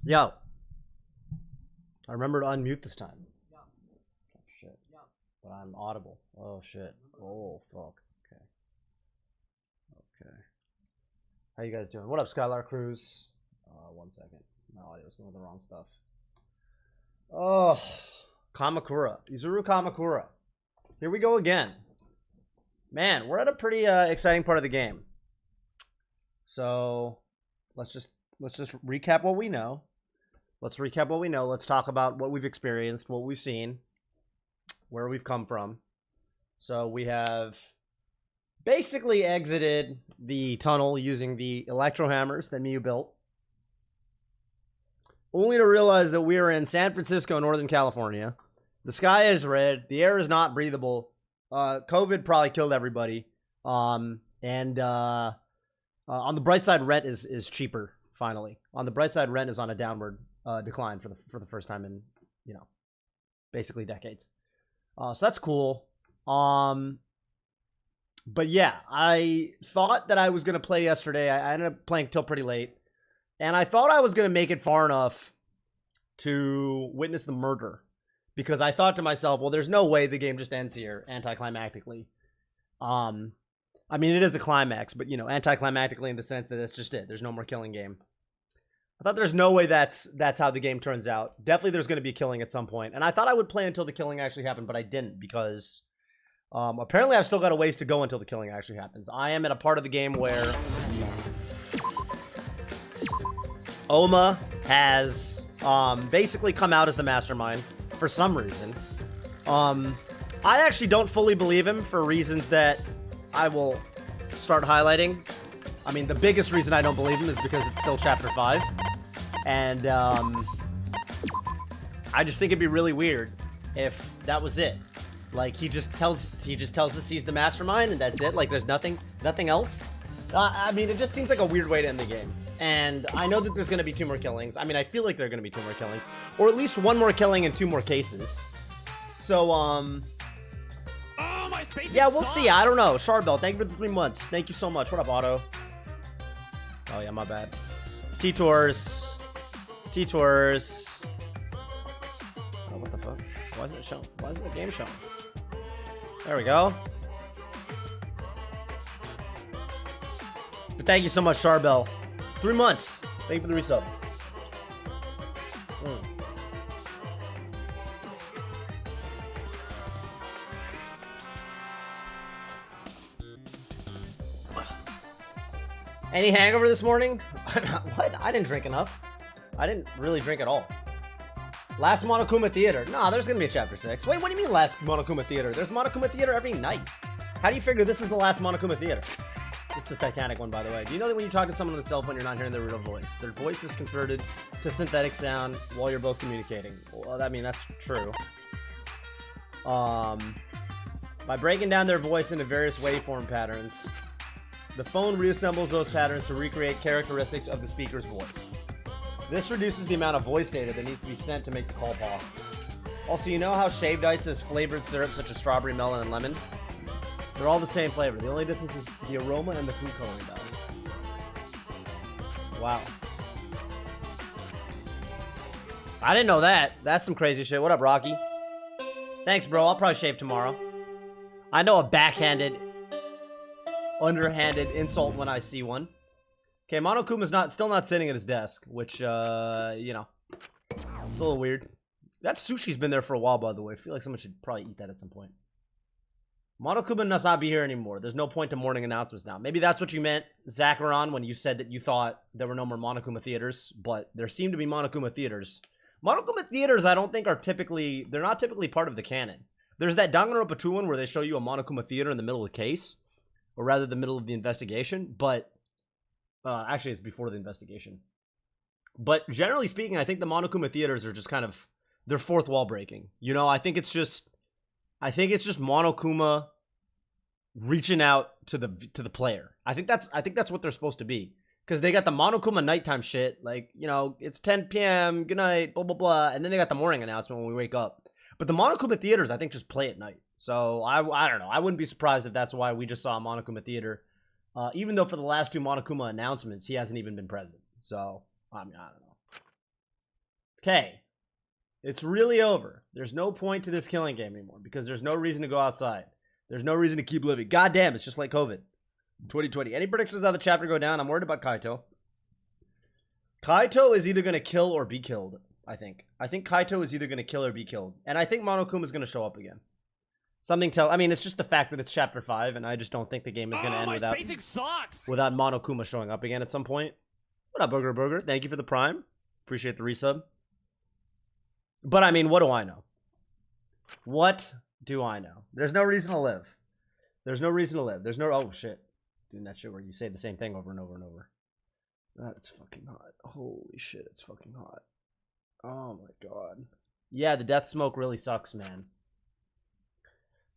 Yo. I remember to unmute this time. Oh, shit. But I'm audible. Oh, shit. Oh, fuck. Okay. Okay. How you guys doing? What up, Skylar Cruz? 1 second. My audio's going with the wrong stuff. Oh, Kamakura. Izuru Kamakura. Here we go again. Man, we're at a pretty exciting part of the game. So, let's just recap what we know. Let's talk about what we've experienced, what we've seen, where we've come from. So we have basically exited the tunnel using the electro hammers that Miyu built, only to realize that we are in San Francisco, Northern California. The sky is red. The air is not breathable. COVID probably killed everybody. On the bright side, rent is cheaper. Finally, on the bright side, rent is on a downward decline for the first time in, you know, basically decades. So that's cool. But yeah, I thought that I was gonna play yesterday. I ended up playing till pretty late, and I thought I was gonna make it far enough to witness the murder, because I thought to myself, well, there's no way the game just ends here anticlimactically. I mean, it is a climax, but, you know, anticlimactically in the sense that it's just it. There's no more killing game. I thought there's no way that's how the game turns out. Definitely there's going to be killing at some point. And I thought I would play until the killing actually happened, but I didn't, because apparently I've still got a ways to go until the killing actually happens. I am at a part of the game where Oma has basically come out as the mastermind for some reason. I actually don't fully believe him for reasons that I will start highlighting. I mean, the biggest reason I don't believe him is because it's still Chapter 5. And I just think it'd be really weird if that was it. Like, he just tells us he's the mastermind and that's it. Like, there's nothing else. I mean, it just seems like a weird way to end the game. And I know that there's going to be 2 more killings. I mean, I feel like there are going to be 2 more killings. Or at least 1 more killing and 2 more cases. So, yeah, we'll see. I don't know. Charbel, thank you for the 3 months. Thank you so much. What up, Otto? Oh, yeah, my bad. T-Tours. T-Tours. Oh, what the fuck? Why isn't it showing? Why isn't the game showing? There we go. But thank you so much, Charbel. 3 months. Thank you for the resub. Any hangover this morning? What? I didn't drink enough. I didn't really drink at all. Last Monokuma Theater. Nah, there's gonna be a Chapter 6. Wait, what do you mean last Monokuma Theater? There's Monokuma Theater every night. How do you figure this is the last Monokuma Theater? This is the Titanic one, by the way. Do you know that when you talk to someone on the cell phone, you're not hearing their real voice? Their voice is converted to synthetic sound while you're both communicating. Well, I mean, that's true. By breaking down their voice into various waveform patterns, the phone reassembles those patterns to recreate characteristics of the speaker's voice. This reduces the amount of voice data that needs to be sent to make the call possible. Also, you know how shaved ice has flavored syrup such as strawberry, melon, and lemon? They're all the same flavor. The only difference is the aroma and the food coloring value. Wow. I didn't know that. That's some crazy shit. What up, Rocky? Thanks, bro. I'll probably shave tomorrow. I know a backhanded, underhanded insult when I see one. Okay, Monokuma's still not sitting at his desk, which, you know, it's a little weird. That sushi's been there for a while, by the way. I feel like someone should probably eat that at some point. Monokuma must not be here anymore. There's no point to morning announcements now. Maybe that's what you meant, Zacharon, when you said that you thought there were no more Monokuma theaters, but there seem to be Monokuma theaters. Monokuma theaters, I don't think are typically, they're not typically part of the canon. There's that Danganronpa 2 one where they show you a Monokuma theater in the middle of the case, or rather the middle of the investigation, but actually it's before the investigation. But generally speaking, I think the Monokuma theaters are just kind of, they're fourth wall breaking. You know, I think it's just Monokuma reaching out to the player. I think that's what they're supposed to be, because they got the Monokuma nighttime shit, like, you know, it's 10 p.m. good night, blah blah blah, and then they got the morning announcement when we wake up. But the Monokuma theaters, I think, just play at night. So I don't know. I wouldn't be surprised if that's why we just saw a Monokuma theater, even though for the last 2 Monokuma announcements he hasn't even been present. So I mean, I don't know. Okay. It's really over. There's no point to this killing game anymore because there's no reason to go outside. There's no reason to keep living. God damn, it's just like COVID. 2020. Any predictions how the chapter go down? I'm worried about Kaito. Kaito is either going to kill or be killed, I think. I think Kaito is either going to kill or be killed. And I think Monokuma is going to show up again. I mean, it's just the fact that it's chapter 5, and I just don't think the game is going to end without Monokuma showing up again at some point. What up, Burger? Thank you for the prime. Appreciate the resub. But I mean, what do I know? What do I know? There's no reason to live. There's no reason to live. There's no... Oh, shit. Doing that shit where you say the same thing over and over and over. That's fucking hot. Holy shit, it's fucking hot. Oh my god. Yeah, the death smoke really sucks, man.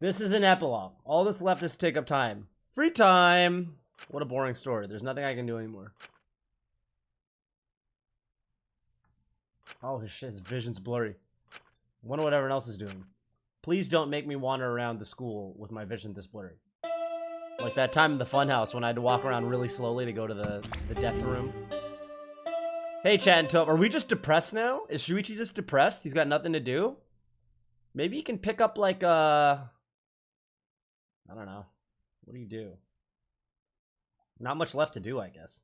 This is an epilogue. All that's left is to take up time. Free time! What a boring story. There's nothing I can do anymore. Oh, his vision's blurry. Wonder what everyone else is doing. Please don't make me wander around the school with my vision this blurry. Like that time in the funhouse when I had to walk around really slowly to go to the death room. Hey, Chad and Toph, are we just depressed now? Is Shuichi just depressed? He's got nothing to do? Maybe he can pick up like I don't know. What do you do? Not much left to do, I guess.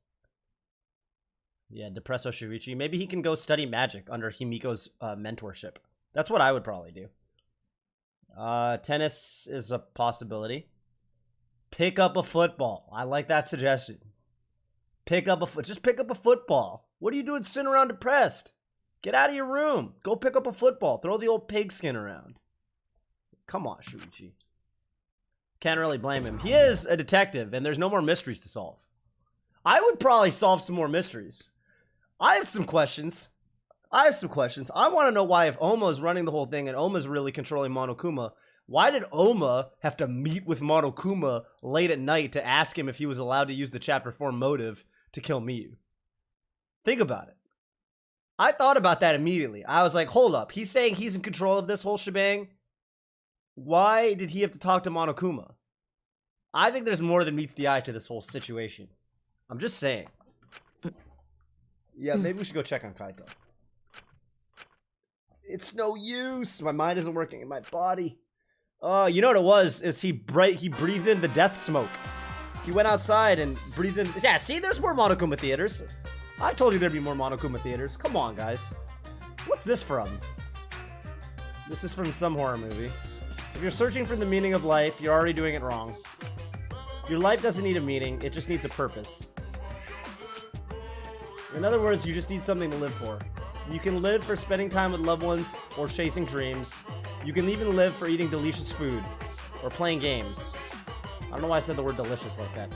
Yeah, Depresso Shuichi. Maybe he can go study magic under Himiko's mentorship. That's what I would probably do. Tennis is a possibility. Pick up a football. I like that suggestion. Just pick up a football. What are you doing sitting around depressed? Get out of your room. Go pick up a football. Throw the old pigskin around. Come on, Shuichi. Can't really blame him. He is a detective, and there's no more mysteries to solve. I would probably solve some more mysteries. I have some questions. I want to know why, if Oma's running the whole thing and Oma's really controlling Monokuma, why did Oma have to meet with Monokuma late at night to ask him if he was allowed to use the Chapter 4 motive to kill Miyu? Think about it. I thought about that immediately. I was like, hold up. He's saying he's in control of this whole shebang. Why did he have to talk to Monokuma? I think there's more than meets the eye to this whole situation. I'm just saying. Yeah, maybe we should go check on Kaito. It's no use. My mind isn't working in my body. You know what it was? Is he breathed in the death smoke. He went outside and breathed in... Yeah, see? There's more Monokuma theaters. I told you there'd be more Monokuma theaters. Come on, guys. What's this from? This is from some horror movie. If you're searching for the meaning of life, you're already doing it wrong. Your life doesn't need a meaning. It just needs a purpose. In other words, you just need something to live for. You can live for spending time with loved ones or chasing dreams. You can even live for eating delicious food or playing games. I don't know why I said the word delicious like that.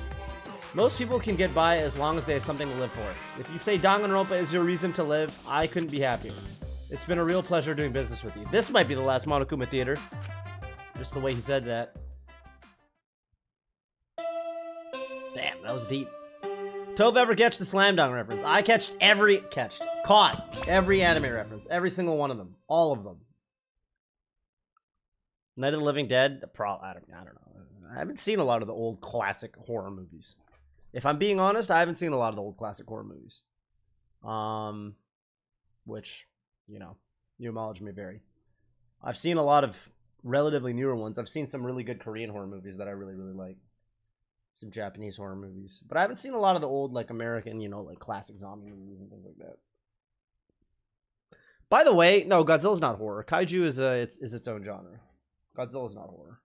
Most people can get by as long as they have something to live for. If you say Danganronpa is your reason to live, I couldn't be happier. It's been a real pleasure doing business with you. This might be the last Monokuma theater. Just the way he said that. Damn, that was deep. Toph ever catch the slam dunk reference? I caught every anime reference. Every single one of them. All of them. Night of the Living Dead? I don't know. I haven't seen a lot of the old classic horror movies. If I'm being honest, I haven't seen a lot of the old classic horror movies. Which, you know, your mileage may vary. I've seen a lot of relatively newer ones. I've seen some really good Korean horror movies that I really, really like. Some Japanese horror movies. But I haven't seen a lot of the old, like, American, you know, like, classic zombie movies and things like that. By the way, no, Godzilla's not horror. Kaiju is its own genre. Godzilla's not horror.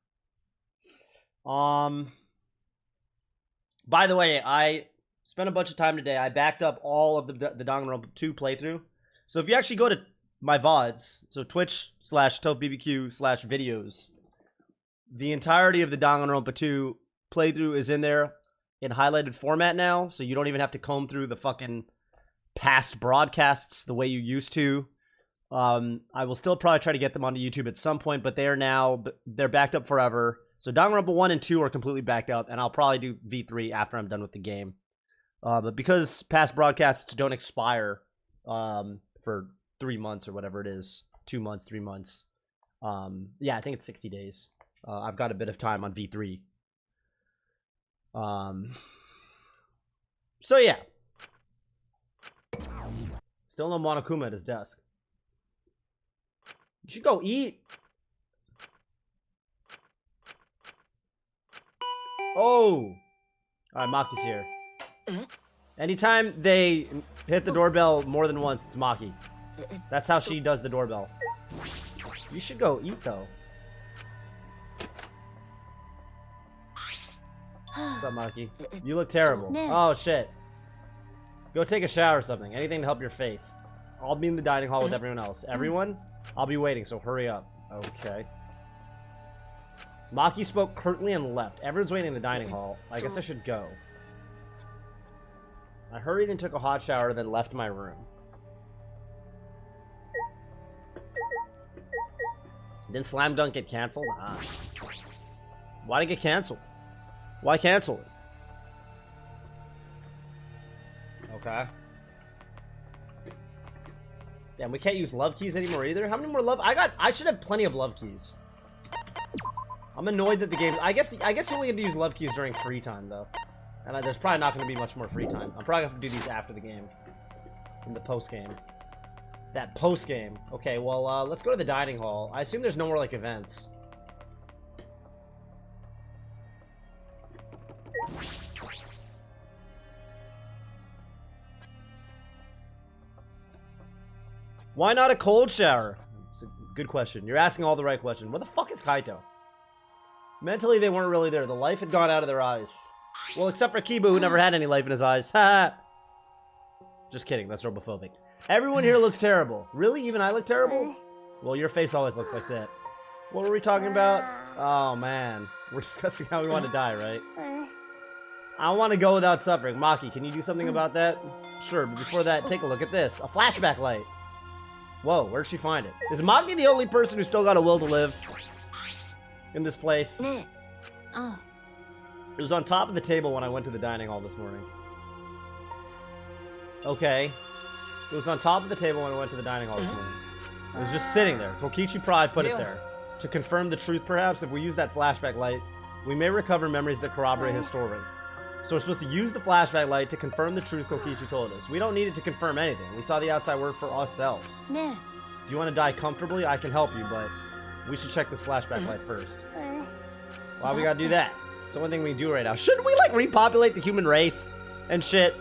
By the way, I spent a bunch of time today. I backed up all of the Danganronpa 2 playthrough. So if you actually go to my VODs, so Twitch/TophBBQ/videos, the entirety of the Danganronpa 2 playthrough is in there in highlighted format now, so you don't even have to comb through the fucking past broadcasts the way you used to. I will still probably try to get them onto YouTube at some point, but they're backed up forever. So Danganronpa 1 and 2 are completely backed up, and I'll probably do V3 after I'm done with the game. But because past broadcasts don't expire for 3 months or whatever it is, 2 months, 3 months. Yeah, I think it's 60 days. I've got a bit of time on V3. So yeah. Still no Monokuma at his desk. You should go eat. Oh. Alright, Maki's here. Anytime they hit the doorbell more than once, it's Maki. That's how she does the doorbell. You should go eat, though. What's up, Maki? You look terrible. Oh, shit. Go take a shower or something. Anything to help your face. I'll be in the dining hall with everyone else. Everyone? I'll be waiting, so hurry up. Okay. Maki spoke curtly and left. Everyone's waiting in the dining hall. I guess I should go. I hurried and took a hot shower, then left my room. Didn't Slam Dunk get canceled? Ah. Why did it get canceled? Why cancel it? Okay. Damn, we can't use love keys anymore either. How many more love? I should have plenty of love keys. I'm annoyed that the game. I guess you only get to use love keys during free time though, and there's probably not going to be much more free time. I'm probably gonna have to do these after the game, in the post game. That post game. Okay, well let's go to the dining hall. I assume there's no more like events. Why not a cold shower? It's a good question. You're asking all the right questions. What the fuck is Kaito? Mentally, they weren't really there. The life had gone out of their eyes. Well, except for Kiba, who never had any life in his eyes. Ha! Just kidding. That's robophobic. Everyone here looks terrible. Really? Even I look terrible? Well, your face always looks like that. What were we talking about? Oh, man. We're discussing how we want to die, right? I want to go without suffering. Maki, can you do something about that? Sure, but before that, take a look at this. A flashback light. Whoa, where'd she find it? Is Maki the only person who still got a will to live in this place? It was on top of the table when I went to the dining hall this morning. Okay. It was on top of the table when I went to the dining hall this morning. It was just sitting there. Kokichi Pride put it there. To confirm the truth, perhaps, if we use that flashback light, we may recover memories that corroborate his story. So we're supposed to use the flashback light to confirm the truth Kokichi told us. We don't need it to confirm anything. We saw the outside word for ourselves. If you want to die comfortably, I can help you, but we should check this flashback light first. Why we gotta do that? It's the one thing we can do right now. Shouldn't we, like, repopulate the human race and shit?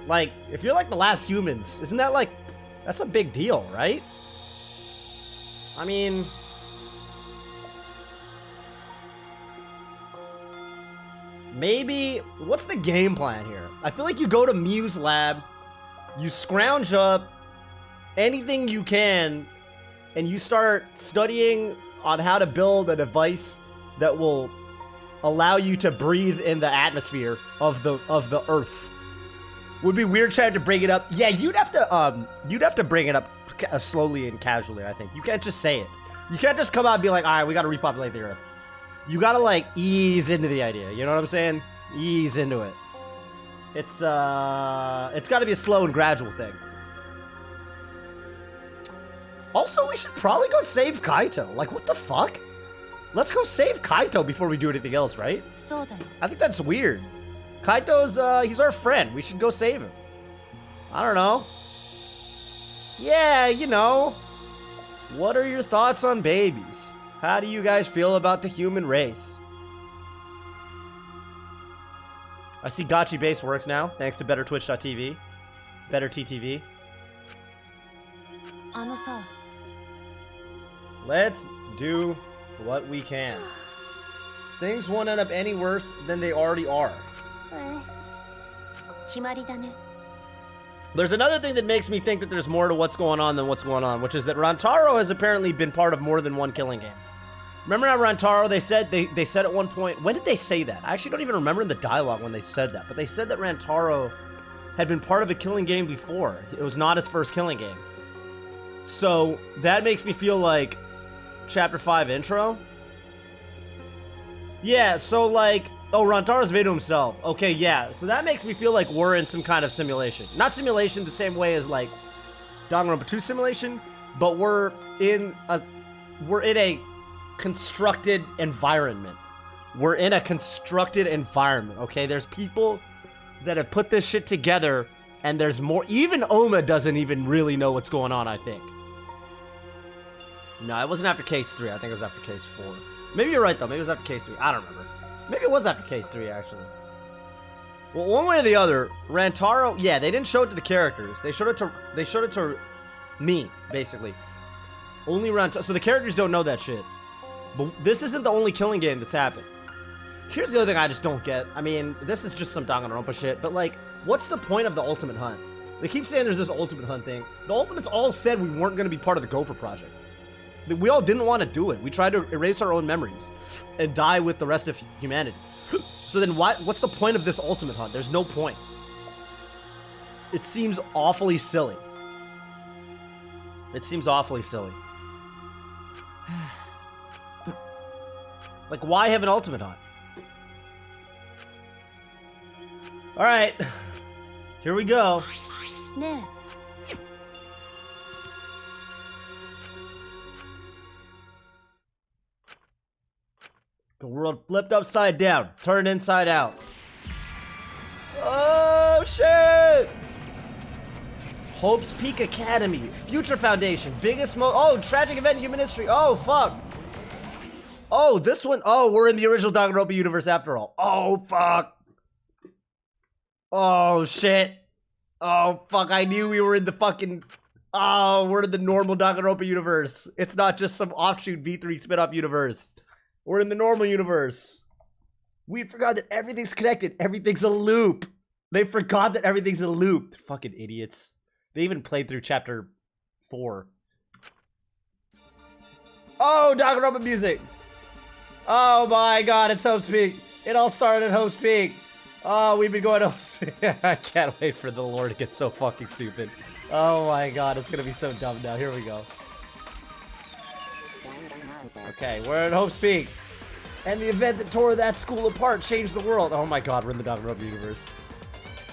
Like, if you're, like, the last humans, isn't that, like, that's a big deal, right? I mean... maybe... what's the game plan here? I feel like you go to Muse Lab, you scrounge up anything you can, and you start studying on how to build a device that will allow you to breathe in the atmosphere of the Earth. Would be weird trying to bring it up. Yeah, you'd have to bring it up slowly and casually, I think. You can't just say it. You can't just come out and be like, all right, we gotta repopulate the Earth. You gotta, like, ease into the idea. You know what I'm saying? Ease into it. It's gotta be a slow and gradual thing. Also, we should probably go save Kaito. Like, what the fuck? Let's go save Kaito before we do anything else, right? I think that's weird. Kaito's, he's our friend. We should go save him. I don't know. Yeah, you know. What are your thoughts on babies? How do you guys feel about the human race? I see Gachi Base works now, thanks to BetterTwitch.tv. Better TTV. Let's do what we can. Things won't end up any worse than they already are. There's another thing that makes me think that there's more to what's going on than what's going on, which is that Rantaro has apparently been part of more than one killing game. Remember how Rantaro, they said at one point, when did they say that? I actually don't even remember in the dialogue when they said that, but they said that Rantaro had been part of a killing game before. It was not his first killing game. So that makes me feel like Chapter 5 intro. Yeah, so like, oh, Rantaro's video himself. Okay, yeah, so that makes me feel like we're in some kind of simulation. Not simulation the same way as like Danganronpa 2 simulation, but we're in a constructed environment. We're in a constructed environment, okay? There's people that have put this shit together And there's more. Even Oma doesn't even really know what's going on, I think. No, it wasn't after case 3. I think it was after case 4. Maybe you're right, though. Maybe it was after case 3. I don't remember. Maybe it was after case 3, actually. Well, one way or the other, Rantaro, yeah, they didn't show it to the characters. They showed it to me, basically. Only Rantaro. So the characters don't know that shit. But this isn't the only killing game that's happened. Here's the other thing I just don't get. I mean, this is just some Danganronpa shit, but like, what's the point of the Ultimate Hunt? They keep saying there's this Ultimate Hunt thing. The Ultimates all said we weren't going to be part of the Gopher Project. We all didn't want to do it. We tried to erase our own memories and die with the rest of humanity. So then what's the point of this Ultimate Hunt? There's no point. It seems awfully silly. It seems awfully silly. Like, why have an Ultimate Hunt? Alright. Here we go. Nah. The world flipped upside down, turned inside out. Oh shit! Hope's Peak Academy, Future Foundation, biggest oh, tragic event in human history. Oh fuck! Oh, this one. Oh, we're in the original Danganronpa universe after all. Oh fuck! Oh shit! Oh fuck! I knew we were in the fucking. Oh, we're in the normal Danganronpa universe. It's not just some offshoot V3 spin-off universe. We're in the normal universe. We forgot that everything's connected. Everything's a loop. They forgot that everything's a loop. They're fucking idiots. They even played through chapter 4. Oh, Danganronpa music. Oh my god, it's Hope's Peak. It all started at Hope's Peak. Oh, we've been going to Hope's Peak. I can't wait for the lore to get so fucking stupid. Oh my god, it's gonna be so dumb now. Here we go. Okay, we're at Hope's Peak. And the event that tore that school apart changed the world. Oh my god, we're in the Danganronpa universe.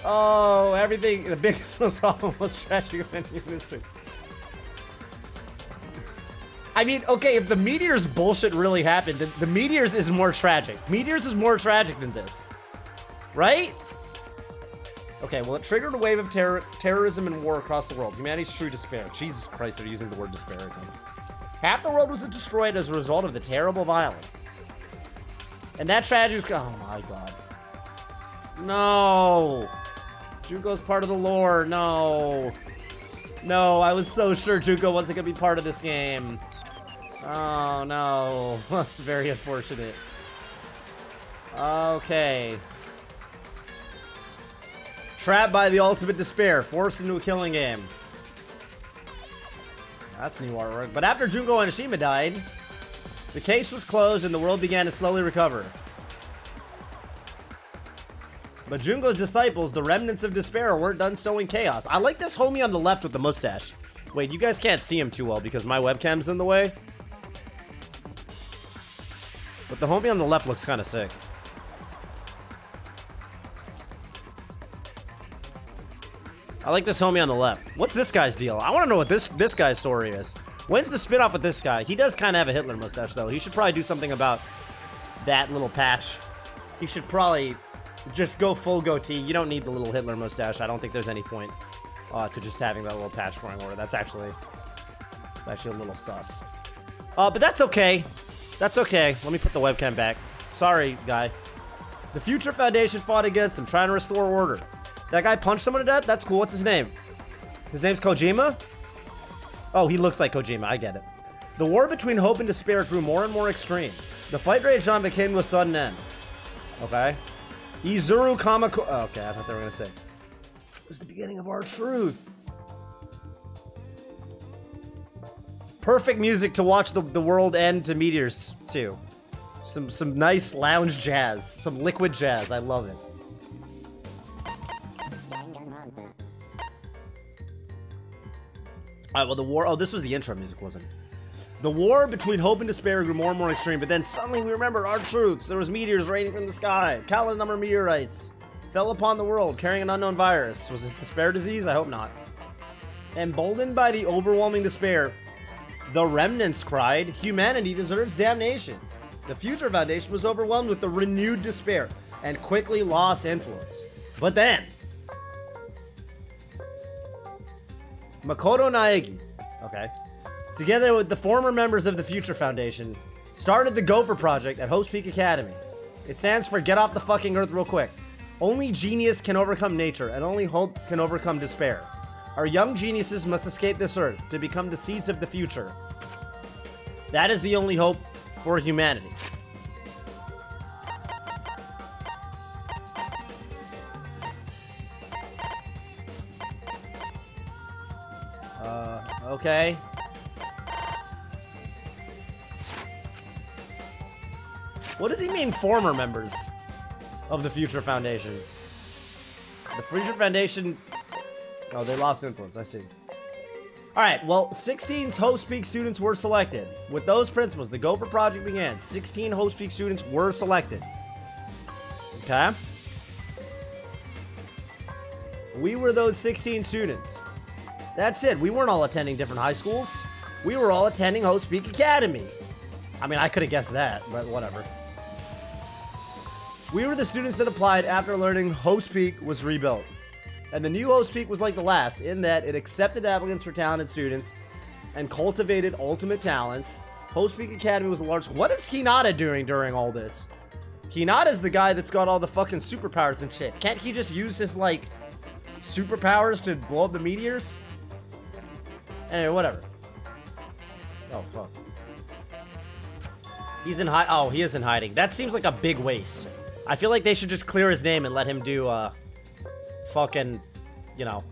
Oh, everything, the biggest, most awful, most tragic event in history. I mean, okay, if the Meteors bullshit really happened, then the Meteors is more tragic. Meteors is more tragic than this. Right? Okay, well, it triggered a wave of terrorism and war across the world. Humanity's true despair. Jesus Christ, they're using the word despair again. Half the world was destroyed as a result of the terrible violence. And that tragedy was... Oh my god. No! Junko's part of the lore. No. No, I was so sure Junko wasn't going to be part of this game. Oh no. Very unfortunate. Okay. Trapped by the ultimate despair. Forced into a killing game. That's new artwork. But after Junko and Ashima died, the case was closed and the world began to slowly recover. But Junko's disciples, the remnants of despair, weren't done sowing chaos. I like this homie on the left with the mustache. Wait, you guys can't see him too well because my webcam's in the way. But the homie on the left looks kind of sick. I like this homie on the left. What's this guy's deal? I want to know what this guy's story is. When's the spin-off with this guy? He does kind of have a Hitler mustache, though. He should probably do something about that little patch. He should probably just go full goatee. You don't need the little Hitler mustache. I don't think there's any point to just having that little patch going over. That's actually a little sus. But that's okay. That's okay. Let me put the webcam back. Sorry, guy. The Future Foundation fought against him, trying to restore order. That guy punched someone to death? That's cool. What's his name? His name's Kojima? Oh, he looks like Kojima. I get it. The war between hope and despair grew more and more extreme. The fight raged on but came to a sudden end. Okay. Izuru Kamako... Oh, okay, I thought they were going to say. It was the beginning of our truth. Perfect music to watch the world end to Meteors, too. Some nice lounge jazz. Some liquid jazz. I love it. Alright, well, the war... Oh, this was the intro music, wasn't it? The war between hope and despair grew more and more extreme, but then suddenly we remembered our truths. There was meteors raining from the sky. Countless number of meteorites fell upon the world, carrying an unknown virus. Was it despair disease? I hope not. Emboldened by the overwhelming despair, the remnants cried, humanity deserves damnation. The Future Foundation was overwhelmed with the renewed despair and quickly lost influence. But then... Makoto Naegi, okay, together with the former members of the Future Foundation, started the Gopher Project at Hope's Peak Academy. It stands for Get Off the Fucking Earth Real Quick. Only genius can overcome nature, and only hope can overcome despair. Our young geniuses must escape this earth to become the seeds of the future. That is the only hope for humanity. Okay. What does he mean, former members of the Future Foundation? The Future Foundation... Oh, they lost influence, I see. Alright, well, 16 Hope's Peak students were selected. With those principles, the Gopher Project began. 16 Hope's Peak students were selected. Okay? We were those 16 students. That's it. We weren't all attending different high schools. We were all attending Hope's Peak Academy. I mean, I could have guessed that, but whatever. We were the students that applied after learning Hope's Peak was rebuilt. And the new Hope's Peak was like the last, in that it accepted applicants for talented students and cultivated ultimate talents. Hope's Peak Academy was a large... What is Hinata doing during all this? Hinata's the guy that's got all the fucking superpowers and shit. Can't he just use his, like, superpowers to blow up the meteors? Anyway, whatever. Oh, fuck. He's in hiding. Oh, he is in hiding. That seems like a big waste. I feel like they should just clear his name and let him do, fucking, you know.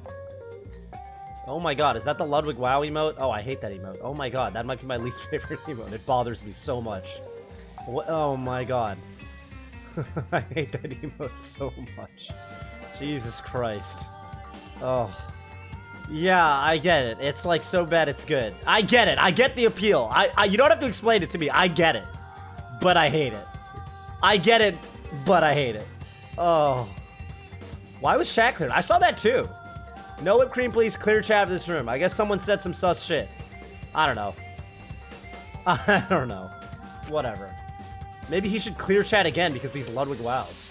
Oh my god, is that the Ludwig WoW emote? Oh, I hate that emote. Oh my god, that might be my least favorite emote. It bothers me so much. What? Oh my god. I hate that emote so much. Jesus Christ. Oh. Yeah, I get it. It's like so bad it's good. I get it. I get the appeal. You don't have to explain it to me. I get it. But I hate it. I get it, but I hate it. Oh. Why was chat cleared? I saw that too. No whipped cream, please. Clear chat of this room. I guess someone said some sus shit. I don't know. I don't know. Whatever. Maybe he should clear chat again because these Ludwig wows.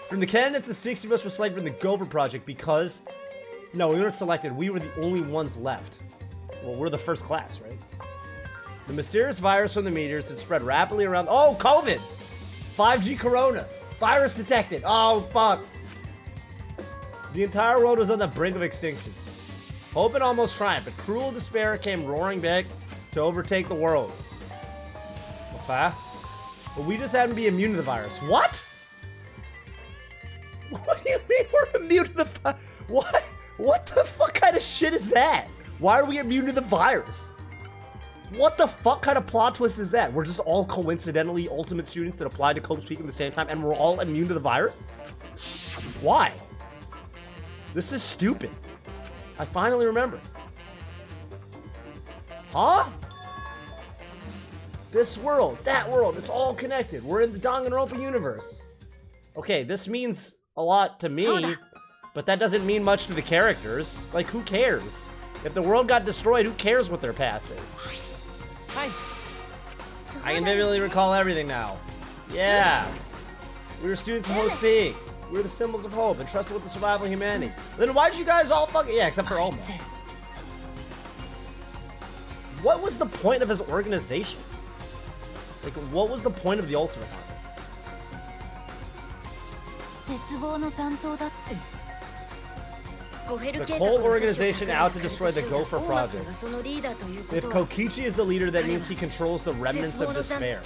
From the candidates, the 60 of us were selected from the Gopher Project because... No, we weren't selected. We were the only ones left. Well, we're the first class, right? The mysterious virus from the meteors had spread rapidly around... Oh, COVID! 5G Corona. Virus detected. Oh, fuck. The entire world was on the brink of extinction. Hope and almost triumphed, but cruel despair came roaring back to overtake the world. Okay. But we just happened to be immune to the virus. What? What do you mean we're immune to the virus? What? What the fuck kind of shit is that? Why are we immune to the virus? What the fuck kind of plot twist is that? We're just all coincidentally ultimate students that applied to Hope's Peak at the same time and we're all immune to the virus? Why? This is stupid. I finally remember. Huh? This world, that world, it's all connected. We're in the Danganronpa universe. Okay, this means a lot to me, but that doesn't mean much to the characters. Like, who cares? If the world got destroyed, who cares what their past is? Hi. I can vividly recall everything now. Yeah. We were students of Hope's Peak. We were the symbols of hope, entrusted with the survival of humanity. Then why did you guys all fucking... Yeah, except for Oma. What was the point of his organization? Like, what was the point of the Ultimate Hunter? The whole organization out to destroy the Gopher Project. If Kokichi is the leader, that means he controls the remnants of despair.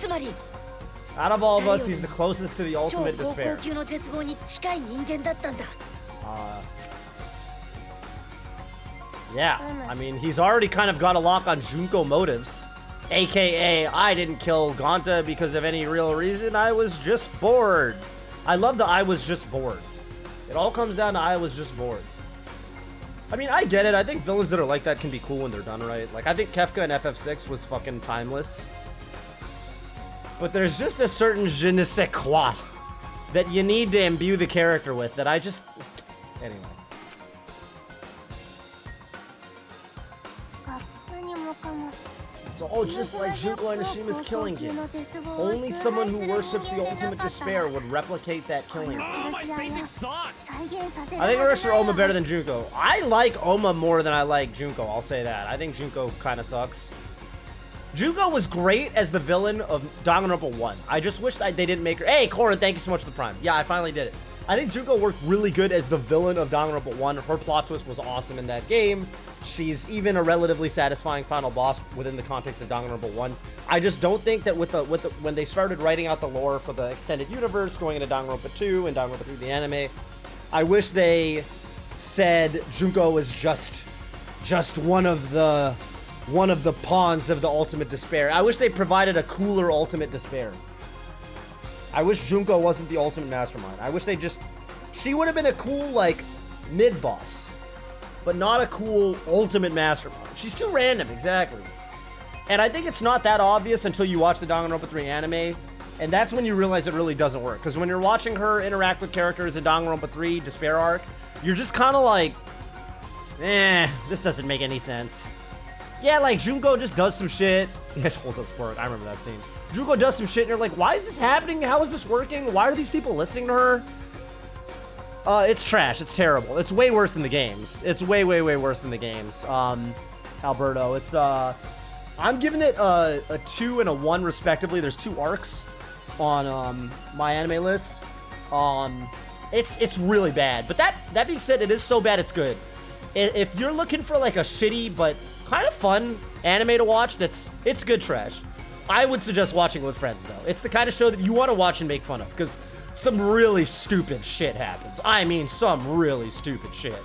Out of all of us, he's the closest to the ultimate despair. Yeah, I mean, he's already kind of got a lock on Junko motives. AKA, I didn't kill Gonta because of any real reason, I was just bored. I love the I was just bored. It all comes down to I was just bored. I mean, I get it. I think villains that are like that can be cool when they're done right. Like, I think Kefka in FF6 was fucking timeless. But there's just a certain je ne sais quoi that you need to imbue the character with that I just... Anyway. It's all just like Junko Anishima's killing him. Only someone who worships the ultimate despair would replicate that killing. Oh, my pacing sucks! I think the rest are Oma better than Junko. I like Oma more than I like Junko, I'll say that. I think Junko kind of sucks. Junko was great as the villain of Danganronpa 1. I just wish they didn't make her... Hey, Corin, thank you so much for the Prime. Yeah, I finally did it. I think Junko worked really good as the villain of Danganronpa 1. Her plot twist was awesome in that game. She's even a relatively satisfying final boss within the context of Danganronpa 1. I just don't think that when they started writing out the lore for the extended universe, going into Danganronpa 2 and Danganronpa 3, the anime, I wish they said Junko is just one of the pawns of the ultimate despair. I wish they provided a cooler ultimate despair. I wish Junko wasn't the ultimate mastermind. I wish she would have been a cool, like, mid-boss, but not a cool ultimate mastermind. She's too random, exactly. And I think it's not that obvious until you watch the Danganronpa 3 anime, and that's when you realize it really doesn't work. Because when you're watching her interact with characters in Danganronpa 3 Despair Arc, you're just kind of like, this doesn't make any sense. Yeah, like, Junko just does some shit. Yeah, hold up, Spark. I remember that scene. Junko does some shit, and you're like, why is this happening? How is this working? Why are these people listening to her? It's trash. It's terrible. It's way worse than the games. It's way, way, way worse than the games. Alberto, it's, I'm giving it a 2 and a 1, respectively. There's 2 arcs on, my anime list. It's really bad. But that being said, it is so bad it's good. If you're looking for, like, a shitty but kind of fun anime to watch, it's good trash. I would suggest watching it with friends, though. It's the kind of show that you want to watch and make fun of, because some really stupid shit happens. I mean, some really stupid shit.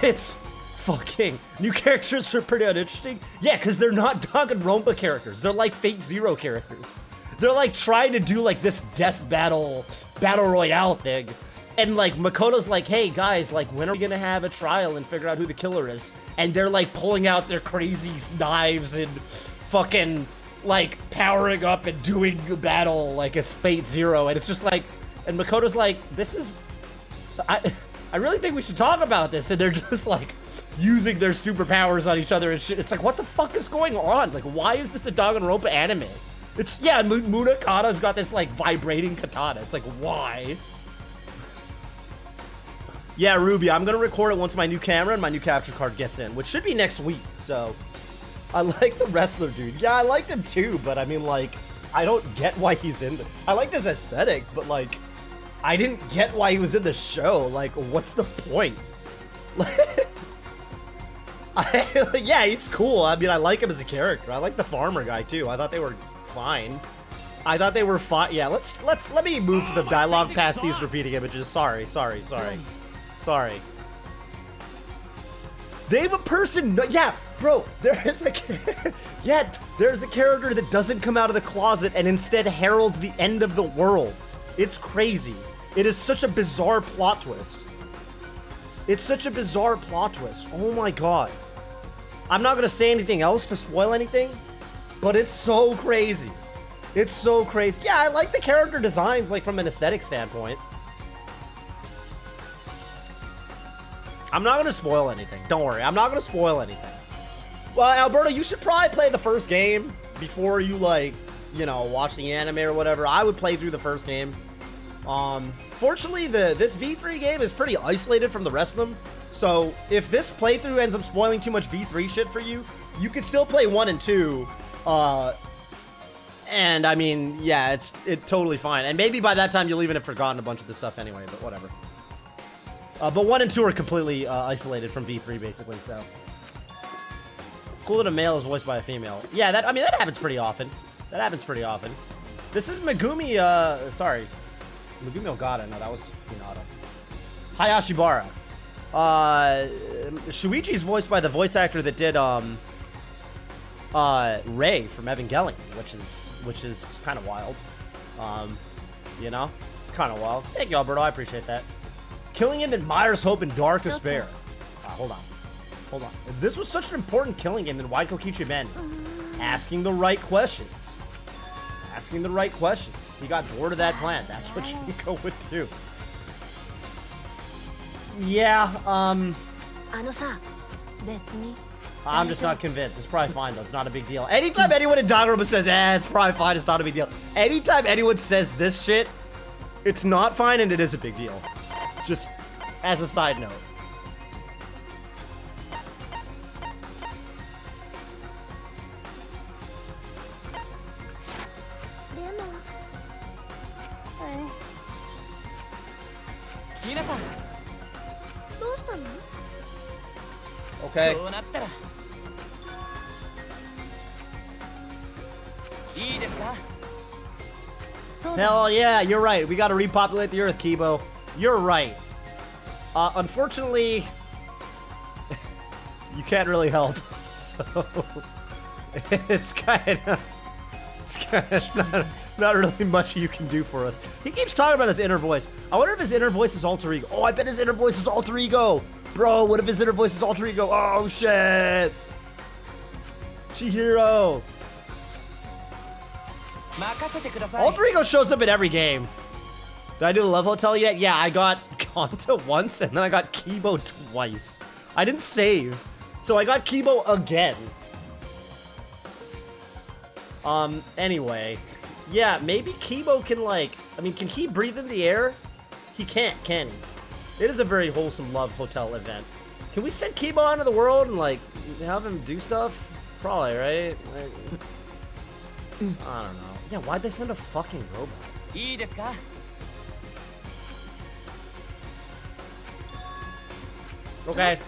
It's fucking... New characters are pretty uninteresting. Yeah, because they're not Danganronpa characters. They're like Fate Zero characters. They're like trying to do like this death battle royale thing. And like Makoto's like, hey guys, like when are we gonna have a trial and figure out who the killer is? And they're like pulling out their crazy knives and fucking like powering up and doing the battle like it's Fate Zero. And it's just like, and Makoto's like, this is, I really think we should talk about this. And they're just like using their superpowers on each other and shit. It's like, what the fuck is going on? Like, why is this a Danganronpa anime? It's, yeah, Munakata's got this like vibrating katana. It's like, why? Yeah, Ruby, I'm gonna record it once my new camera and my new capture card gets in, which should be next week, so. I like the wrestler dude. Yeah, I liked him too, but I mean, like, I don't get why he's in I like his aesthetic, but like, I didn't get why he was in the show. Like, what's the point? Yeah, he's cool. I mean, I like him as a character. I like the farmer guy too. I thought they were fine. Yeah, let me move the dialogue past these repeating images. Sorry. They have a person. Yeah, bro. There's a character that doesn't come out of the closet and instead heralds the end of the world. It's crazy. It is such a bizarre plot twist. Oh my god. I'm not gonna say anything else to spoil anything, but it's so crazy. Yeah, I like the character designs, like from an aesthetic standpoint. I'm not gonna spoil anything. Don't worry, I'm not gonna spoil anything. Well, Alberto, you should probably play the first game before you, like, you know, watch the anime or whatever. I would play through the first game. Fortunately, this V3 game is pretty isolated from the rest of them. So if this playthrough ends up spoiling too much V3 shit for you, you can still play 1 and 2. And I mean, yeah, it's totally fine. And maybe by that time you'll even have forgotten a bunch of this stuff anyway, but whatever. But 1 and 2 are completely isolated from V3, basically, so. Cool that a male is voiced by a female. Yeah, that happens pretty often. This is Megumi, sorry. Megumi Ogata, no, that was Hinata. Hayashibara. Shuichi's voiced by the voice actor that did, Rei from Evangelion, which is kind of wild. You know? Kind of wild. Thank you, Alberto, I appreciate that. Killing him admires hope and dark despair. Hold on. If this was such an important killing game, then why'd Kokichi Ben? Asking the right questions. He got bored of that plan. That's what Shinko would do. Yeah, I'm just not convinced. It's probably fine though. It's not a big deal. Anytime anyone in Danganronpa says, it's probably fine, it's not a big deal. Anytime anyone says this shit, it's not fine and it is a big deal. Just as a side note. Okay. Hell yeah, you're right. We gotta repopulate the Earth, Kibo. You're right. Unfortunately, you can't really help. So it's not really much you can do for us. He keeps talking about his inner voice. I wonder if his inner voice is alter ego. Oh, I bet his inner voice is alter ego. Bro, what if his inner voice is alter ego? Oh shit. Chihiro. Alter ego shows up in every game. Did I do the Love Hotel yet? Yeah, I got Kanta once and then I got Kibo twice. I didn't save, so I got Kibo again. Anyway. Yeah, maybe Kibo can can he breathe in the air? He can't, can he? It is a very wholesome Love Hotel event. Can we send Kibo out into the world and have him do stuff? Probably, right? I don't know. Yeah, why'd they send a fucking robot? Okay.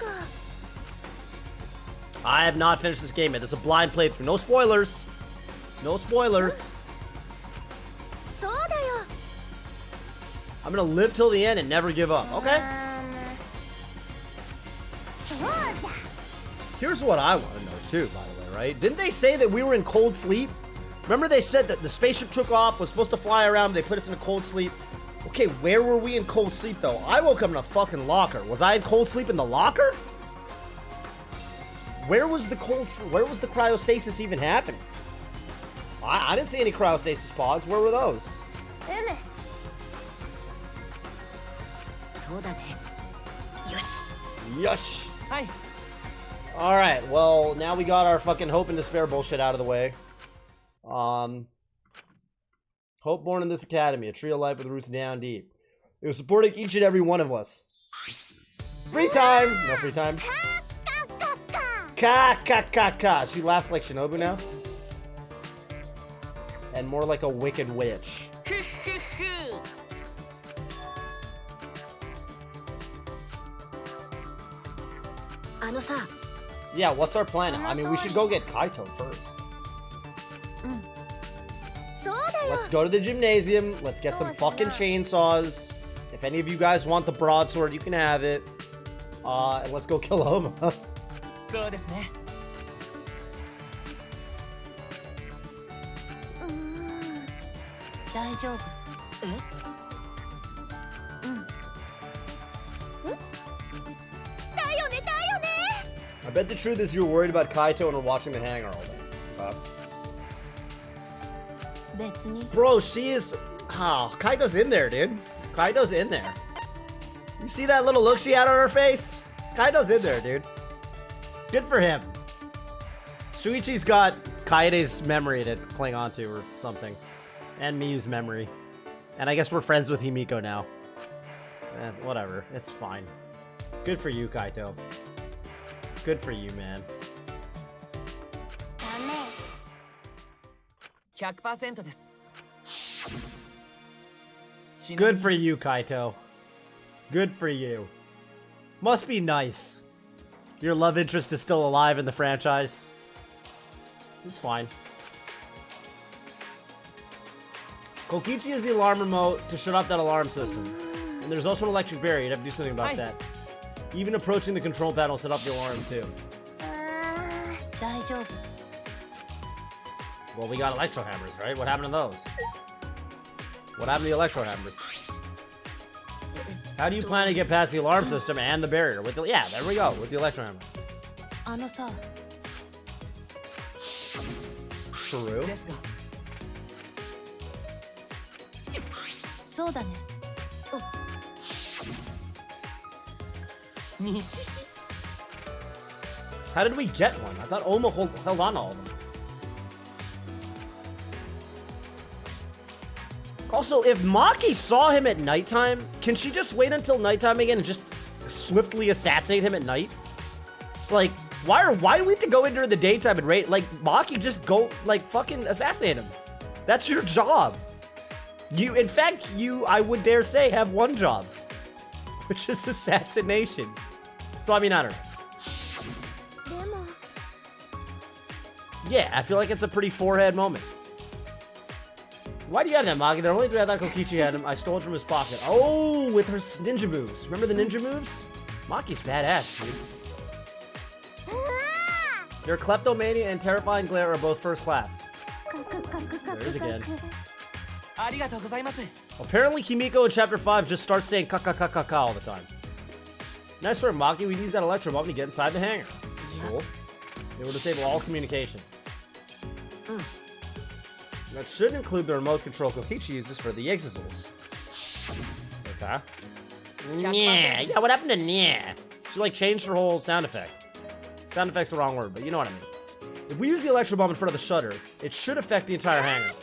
I have not finished this game yet. This is a blind playthrough. No spoilers. No spoilers. I'm gonna live till the end and never give up. Okay. Here's what I want to know too, by the way, right? Didn't they say that we were in cold sleep? Remember they said that the spaceship took off, was supposed to fly around, they put us in a cold sleep. Okay, where were we in cold sleep though? I woke up in a fucking locker. Was I in cold sleep in the locker? Where was the cold sleep? Where was the cryostasis even happening? I didn't see any cryostasis pods. Where were those? Yush. Hi. Alright, well, now we got our fucking hope and despair bullshit out of the way. Hope born in this academy, a tree of life with roots down deep. It was supporting each and every one of us. Free time! No free time. Ka. She laughs like Shinobu now. And more like a wicked witch. Yeah, what's our plan? I mean, we should go get Kaito first. Let's go to the gymnasium. Let's get some fucking chainsaws. If any of you guys want the broadsword, you can have it. And let's go kill Homa. I bet the truth is you're worried about Kaito and are watching the hangar all day. Bro, she is... Oh, Kaito's in there, dude. Kaito's in there. You see that little look she had on her face? Kaito's in there, dude. Good for him. Shuichi's got Kaede's memory to cling onto or something. And Miyu's memory. And I guess we're friends with Himiko now. Whatever. It's fine. Good for you, Kaito. Good for you, man. 100% です。 Good for you, Kaito. Good for you. Must be nice. Your love interest is still alive in the franchise. It's fine. Kokichi is the alarm remote to shut off that alarm system. And there's also an electric barrier. You'd have to do something about that. Even approaching the control panel set off the alarm too. Well, we got electro hammers, right? What happened to those? What happened to the electro hammers? How do you plan to get past the alarm system and the barrier? With the, yeah, there we go, with the electro hammer. True. How did we get one? I thought Oma held on to all of them. Also, if Maki saw him at nighttime, can she just wait until nighttime again and just swiftly assassinate him at night? Like, why do we have to go in during the daytime and raid? Like, Maki, just go, like, fucking assassinate him. That's your job. In fact, I would dare say, have one job, which is assassination. So, I mean, I don't know. Yeah, I feel like it's a pretty forehead moment. Why do you have that, Maki? The only reason I thought Kokichi had him, I stole it from his pocket. Oh, with her ninja moves. Remember the ninja moves? Maki's badass, dude. Your kleptomania and terrifying glare are both first class. There it is again. Apparently, Himiko in Chapter 5 just starts saying ka all the time. Nice work, Maki. We use that electro bomb to get inside the hangar. Cool. It will disable all communication. That should include the remote control Kokichi uses for the Exisals. Okay. Yeah, what happened to yeah? She like changed her whole sound effect. Sound effect's the wrong word, but you know what I mean. If we use the electro bomb in front of the shutter, it should affect the entire hangar.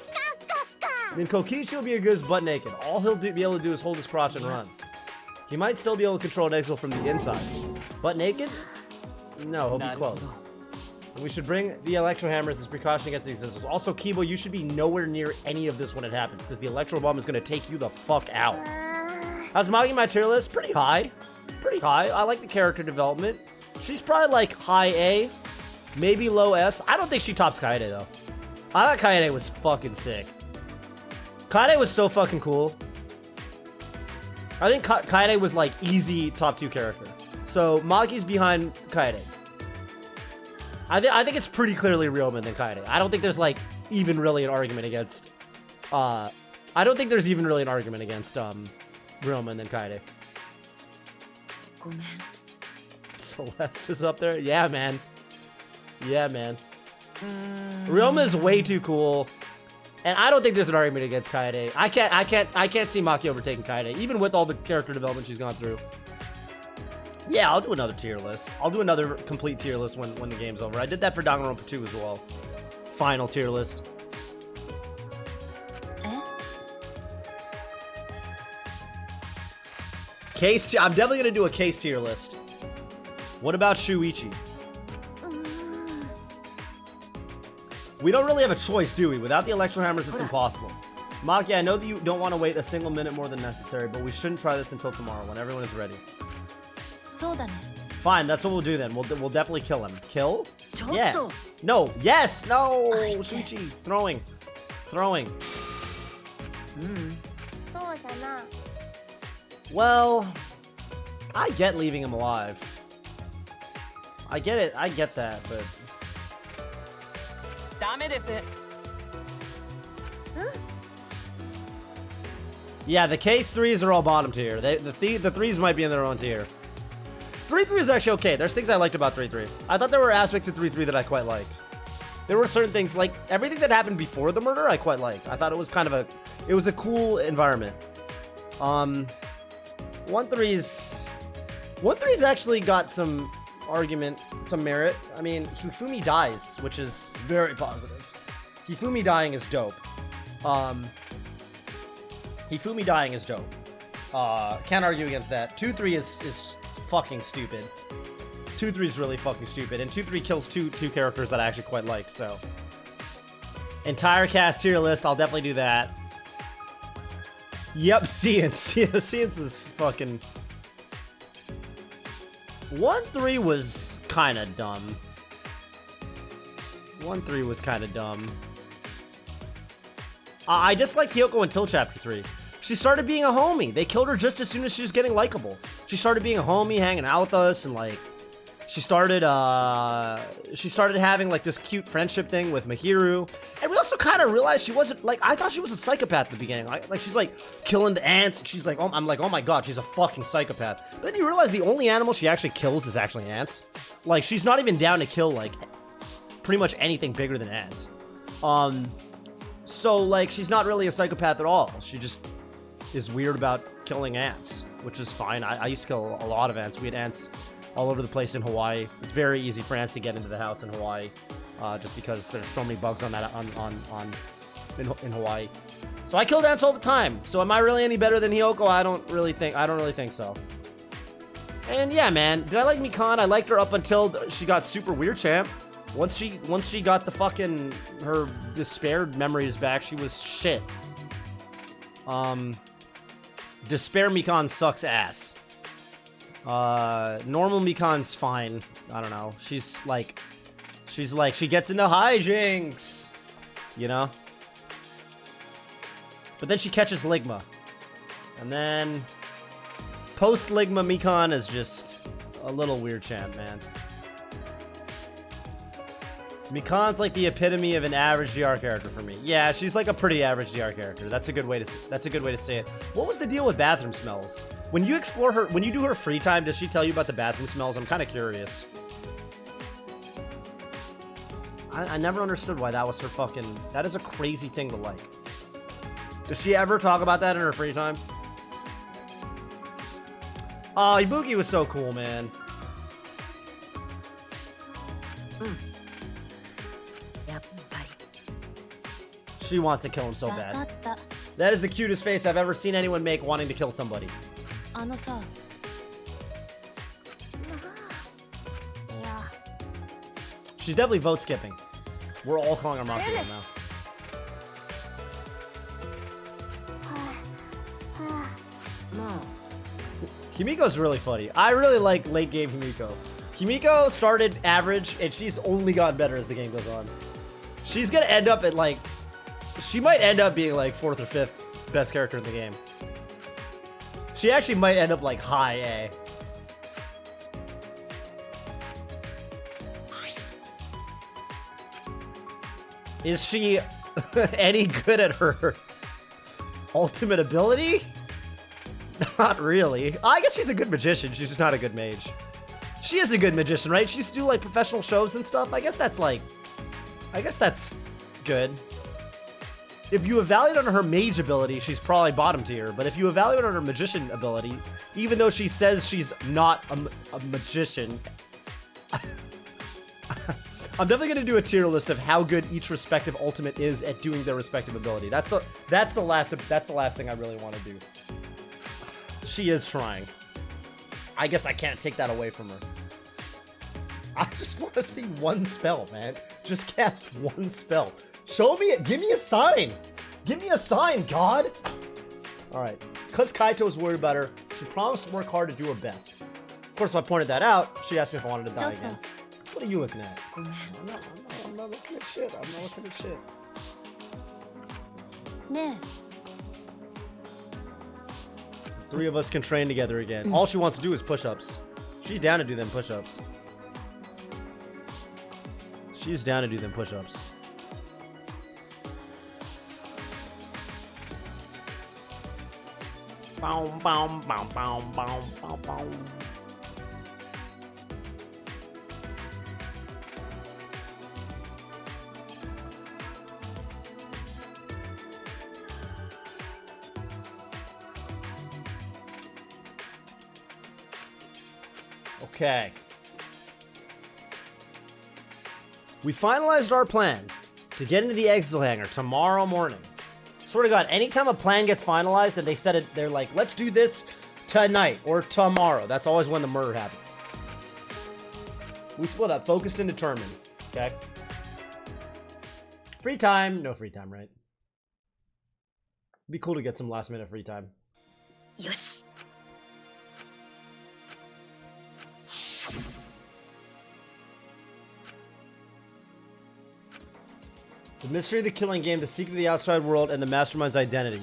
Then Kokichi will be a good butt naked. All he'll be able to do is hold his crotch and run. He might still be able to control an Exisal from the inside. Butt naked? No, he'll be close. And we should bring the electro hammers as precaution against these Exisals. Also, Kibo, you should be nowhere near any of this when it happens, because the electro bomb is going to take you the fuck out. How's Magi my tier list? Pretty high. Pretty high. I like the character development. She's probably like high A, maybe low S. I don't think she tops Kaede though. I thought Kaede was fucking sick. Kaede was so fucking cool. I think Kaede was like easy top 2 character. So Magi's behind Kaede. I think it's pretty clearly Ryomen than Kaede. I don't think there's like even really an argument against. I don't think there's even really an argument against Ryomen than Kaede. Celeste is up there. Yeah, man. Yeah, man. Ryoma is way too cool, and I don't think there's an argument against Kaede. I can't see Maki overtaking Kaede, even with all the character development she's gone through. Yeah, I'll do another tier list. I'll do another complete tier list when the game's over. I did that for Danganronpa 2 as well. Final tier list. I'm definitely gonna do a case tier list. What about Shuichi? We don't really have a choice, do we? Without the electro hammers, it's impossible. Maki, I know that you don't want to wait a single minute more than necessary, but we shouldn't try this until tomorrow when everyone is ready. Fine, that's what we'll do then. We'll definitely kill him. Kill? Yeah. No. Yes. No. Shuichi. Throwing. Well, I get leaving him alive. I get it. I get that, but. Yeah, the case 3s are all bottom tier. The 3s might be in their own tier. 3-3 is actually okay. There's things I liked about 3-3. I thought there were aspects of 3-3 that I quite liked. There were certain things, like everything that happened before the murder, I quite liked. I thought it was kind of it was a cool environment. 1-3's actually got some argument, some merit. I mean, Hifumi dies, which is very positive. Hifumi dying is dope. Hifumi dying is dope. Can't argue against that. 2-3 is fucking stupid. 2-3 is really fucking stupid, and 2-3 kills two characters that I actually quite liked. So, entire cast tier list, I'll definitely do that. Yep, Science. Yeah, Science is fucking. 1-3 was kind of dumb. 1-3 was kind of dumb. I disliked Hyoko until Chapter 3. She started being a homie. They killed her just as soon as she was getting likable. She started being a homie, hanging out with us, and like, she started having like this cute friendship thing with Mahiru. And we also kind of realized she wasn't like, I thought she was a psychopath at the beginning. Like she's like killing the ants. And she's like, oh, I'm like, oh my god, she's a fucking psychopath. But then you realize the only animal she actually kills is actually ants. Like she's not even down to kill like pretty much anything bigger than ants. So like she's not really a psychopath at all. She just is weird about killing ants, which is fine. I used to kill a lot of ants. We had ants all over the place in Hawaii. It's very easy for ants to get into the house in Hawaii, just because there's so many bugs on that in Hawaii. So I kill ants all the time. So am I really any better than Hiyoko? I don't really think so. And yeah, man, did I like Mikan? I liked her up until she got super weird champ. Once she got the fucking her despaired memories back, she was shit. Despair Mikan sucks ass. Normal Mikan's fine. I don't know. She's like she gets into hijinks, you know? But then she catches Ligma. And then post Ligma Mikan is just a little weird champ, man. Mikan's like the epitome of an average DR character for me. Yeah, she's like a pretty average DR character. That's a good way to say it. What was the deal with bathroom smells? When you explore her, when you do her free time, does she tell you about the bathroom smells? I'm kind of curious. I never understood why that was her fucking... That is a crazy thing to like. Does she ever talk about that in her free time? Oh, Ibuki was so cool, man. She wants to kill him so bad. That is the cutest face I've ever seen anyone make wanting to kill somebody. She's definitely vote skipping. We're all calling her Mafia now. Himiko's really funny. I really like late game Himiko. Himiko started average, and she's only gotten better as the game goes on. She's gonna end up at like... She might end up being like 4th or 5th best character in the game. She actually might end up like high A. Is she any good at her ultimate ability? Not really. I guess she's a good magician. She's just not a good mage. She is a good magician, right? She used to do like professional shows and stuff. I guess that's good. If you evaluate on her mage ability, she's probably bottom tier. But if you evaluate on her magician ability, even though she says she's not a magician, I'm definitely gonna do a tier list of how good each respective ultimate is at doing their respective ability. That's the last thing I really want to do. She is trying. I guess I can't take that away from her. I just want to see one spell, man. Just cast one spell. Show me it. Give me a sign. Give me a sign, God. All right. Because Kaito's worried about her, she promised to work hard to do her best. Of course, if I pointed that out, she asked me if I wanted to die again. What are you looking at? I'm not looking at shit. I'm not looking at shit. Nah. Three of us can train together again. All she wants to do is push-ups. She's down to do them push-ups. She's down to do them push-ups. Bow, bow, bow, bow, bow, bow, bow. Okay. We finalized our plan to get into the Exile Hangar tomorrow morning. Swear to God, anytime a plan gets finalized and they said it, they're like, let's do this tonight or tomorrow. That's always when the murder happens. We split up, focused and determined. Okay. Free time. No free time, right? It'd be cool to get some last minute free time. Yosh. The mystery of the killing game, the secret of the outside world, and the mastermind's identity.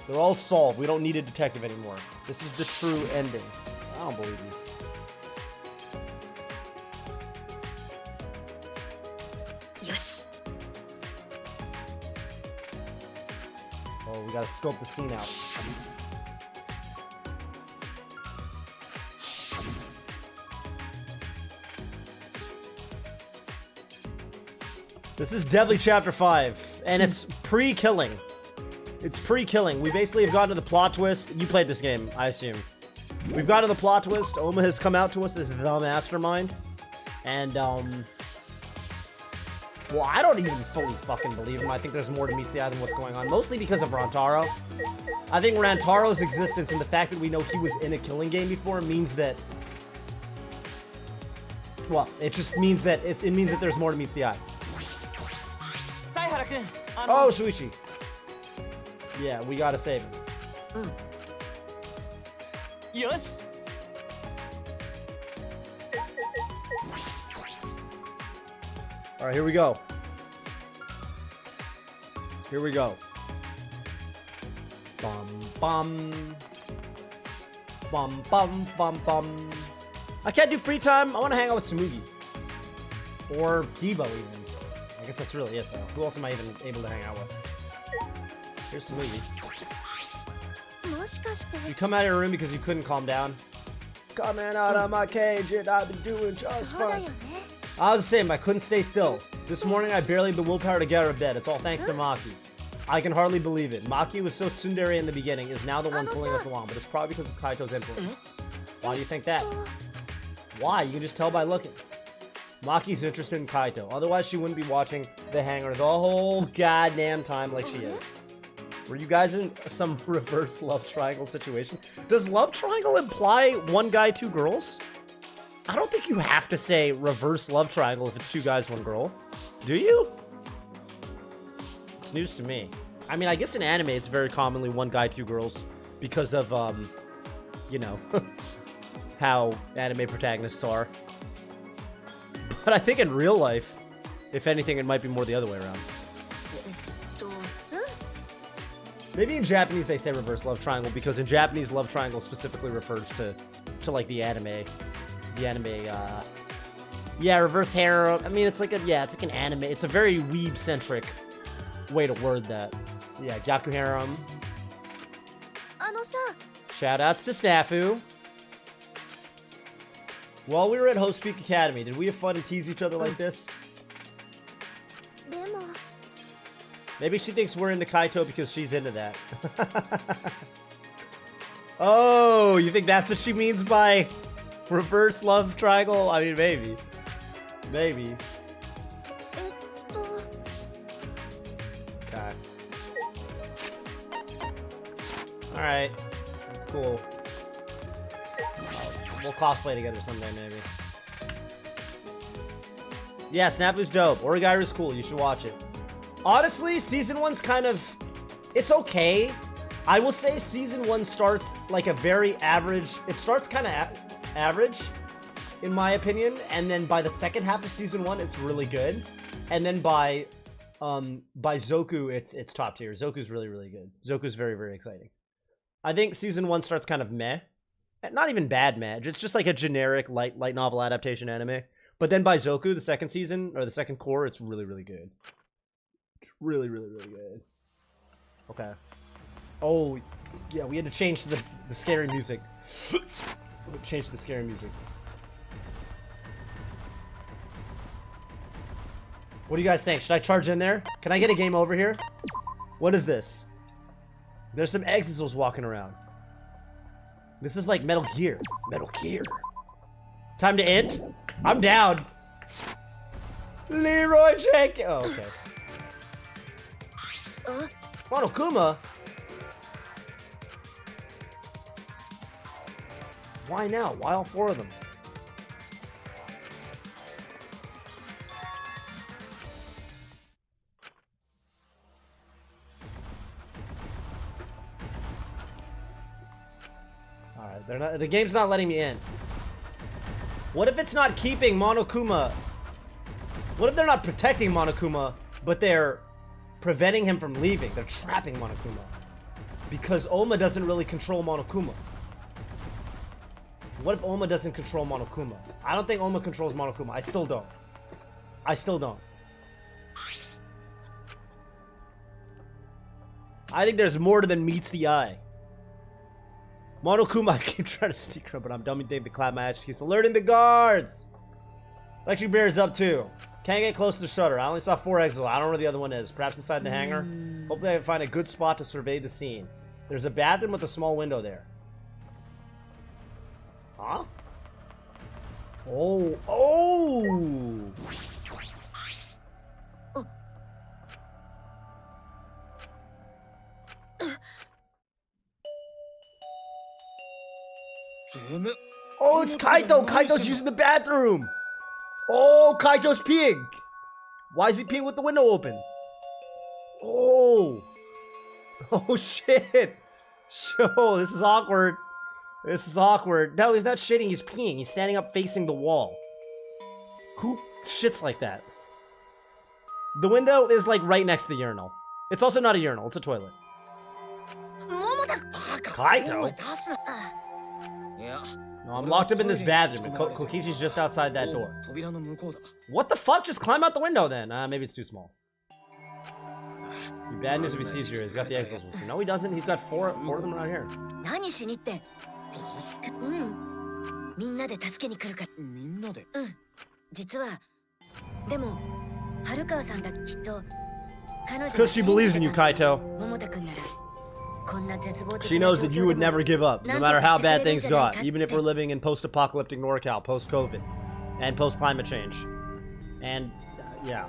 They're all solved. We don't need a detective anymore. This is the true ending. I don't believe you. Yosh. Oh, we gotta scope the scene out. This is definitely chapter 5, and it's pre-killing. It's pre-killing. We basically have gotten to the plot twist. You played this game, I assume. We've got to the plot twist. Oma has come out to us as the mastermind. And, well, I don't even fully fucking believe him. I think there's more to meets the eye than what's going on. Mostly because of Rantaro. I think Rantaro's existence and the fact that we know he was in a killing game before means that... Well, it just means that it means that there's more to meets the eye. Oh, Shuichi. Yeah, we gotta save him. Yes. All right, here we go. Here we go. Bum bum. Bum bum bum bum. I can't do free time. I want to hang out with Tsumugi. Or Kibo even. I guess that's really it though. Who else am I even able to hang out with? Here's Tsumugi. You come out of your room because you couldn't calm down. Coming out of my cage and I've been doing just fine. I was the same, I couldn't stay still. This morning I barely had the willpower to get out of bed. It's all thanks to Maki. I can hardly believe it. Maki was so tsundere in the beginning, is now the one pulling us along, but it's probably because of Kaito's influence. Why do you think that? Why? You can just tell by looking. Maki's interested in Kaito, otherwise she wouldn't be watching The Hanger the whole goddamn time like she is. Were you guys in some reverse love triangle situation? Does love triangle imply one guy, two girls? I don't think you have to say reverse love triangle if it's two guys, one girl. Do you? It's news to me. I mean, I guess in anime it's very commonly one guy, two girls because of, you know, how anime protagonists are. But I think in real life, if anything, it might be more the other way around. Maybe in Japanese they say reverse love triangle because in Japanese love triangle specifically refers to like the anime, yeah, reverse harem. I mean, it's like it's like an anime. It's a very weeb centric way to word that. Yeah, Gyaku harem. Shoutouts to Snafu. While we were at Host Peak Academy, did we have fun and tease each other like this? Maybe she thinks we're into Kaito because she's into that. Oh, you think that's what she means by reverse love triangle? I mean, maybe. Maybe. Okay. Alright. That's cool. We'll cosplay together someday, maybe. Yeah, Snafu's dope. Origairu's cool. You should watch it. Honestly, season 1's kind of... It's okay. I will say season 1 starts like a very average... It starts kind of average, in my opinion. And then by the second half of season 1, it's really good. And then by Zoku, it's top tier. Zoku's really, really good. Zoku's very, very exciting. I think season 1 starts kind of meh. Not even bad meh. It's just like a generic light novel adaptation anime. But then by Zoku, the second season, or the second core, it's really, really good. Really, really, really good. Okay. Oh, yeah, we had to change to the scary music. Change to the scary music. What do you guys think? Should I charge in there? Can I get a game over here? What is this? There's some Exisals walking around. This is like Metal Gear. Metal Gear. Time to int? I'm down. Leroy Jenkins. Oh, okay. Monokuma? Why now? Why all four of them? Alright, they're not. The game's not letting me in. What if it's not keeping Monokuma? What if they're not protecting Monokuma, but they're preventing him from leaving? They're trapping Monokuma. Because Oma doesn't really control Monokuma. What if Oma doesn't control Monokuma? I don't think Oma controls Monokuma. I still don't. I still don't. I think there's more than meets the eye. Monokuma, I keep trying to sneak her, but I'm dummy Dave to clap my ass. He's alerting the guards. Electric Bear is up too. Can't get close to the shutter. I only saw 4 exits. I don't know where the other one is. Perhaps inside the hangar. Hopefully I can find a good spot to survey the scene. There's a bathroom with a small window there. Huh? Oh, oh! Oh, it's Kaito! Kaito's using the bathroom! Oh, Kaito's peeing! Why is he peeing with the window open? Oh! Oh, shit! Yo, this is awkward. This is awkward. No, he's not shitting, he's peeing. He's standing up facing the wall. Who shits like that? The window is like right next to the urinal. It's also not a urinal, it's a toilet. Kaito? No, I'm locked up in this bathroom and Kokichi's just outside that door. What the fuck? Just climb out the window then. Maybe it's too small. Be bad news if he sees you. He's got the exos with you. No, he doesn't. He's got four of them around here. It's because she believes in you, Kaito. She knows that you would never give up, no matter how bad things got, even if we're living in post-apocalyptic NorCal, post-COVID, and post-climate change. And, yeah.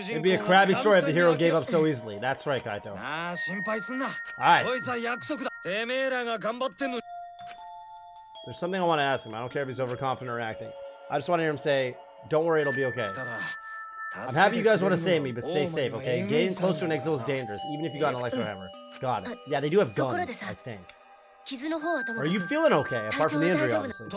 It'd be a crabby story if the hero gave up so easily. That's right, Kaito. Alright. There's something I want to ask him. I don't care if he's overconfident or acting. I just want to hear him say, don't worry, it'll be okay. I'm happy you guys want to save me, but stay safe, okay? Getting close to an exile is dangerous, even if you got an electro hammer. Got it. Yeah, they do have guns, I think. Are you feeling okay, apart from the injury, obviously?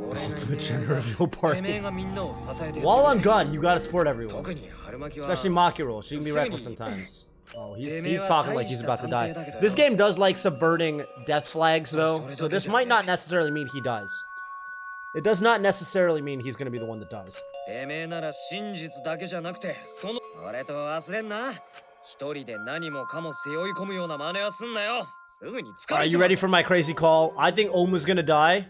Ultimate gender reveal party. While I'm gone, you gotta support everyone. Especially Makiro. She can be reckless sometimes. Oh, he's talking like he's about to die. This game does like subverting death flags, though, so this might not necessarily mean he dies. It does not necessarily mean he's gonna be the one that dies. Are you ready for my crazy call? I think Oma's gonna die,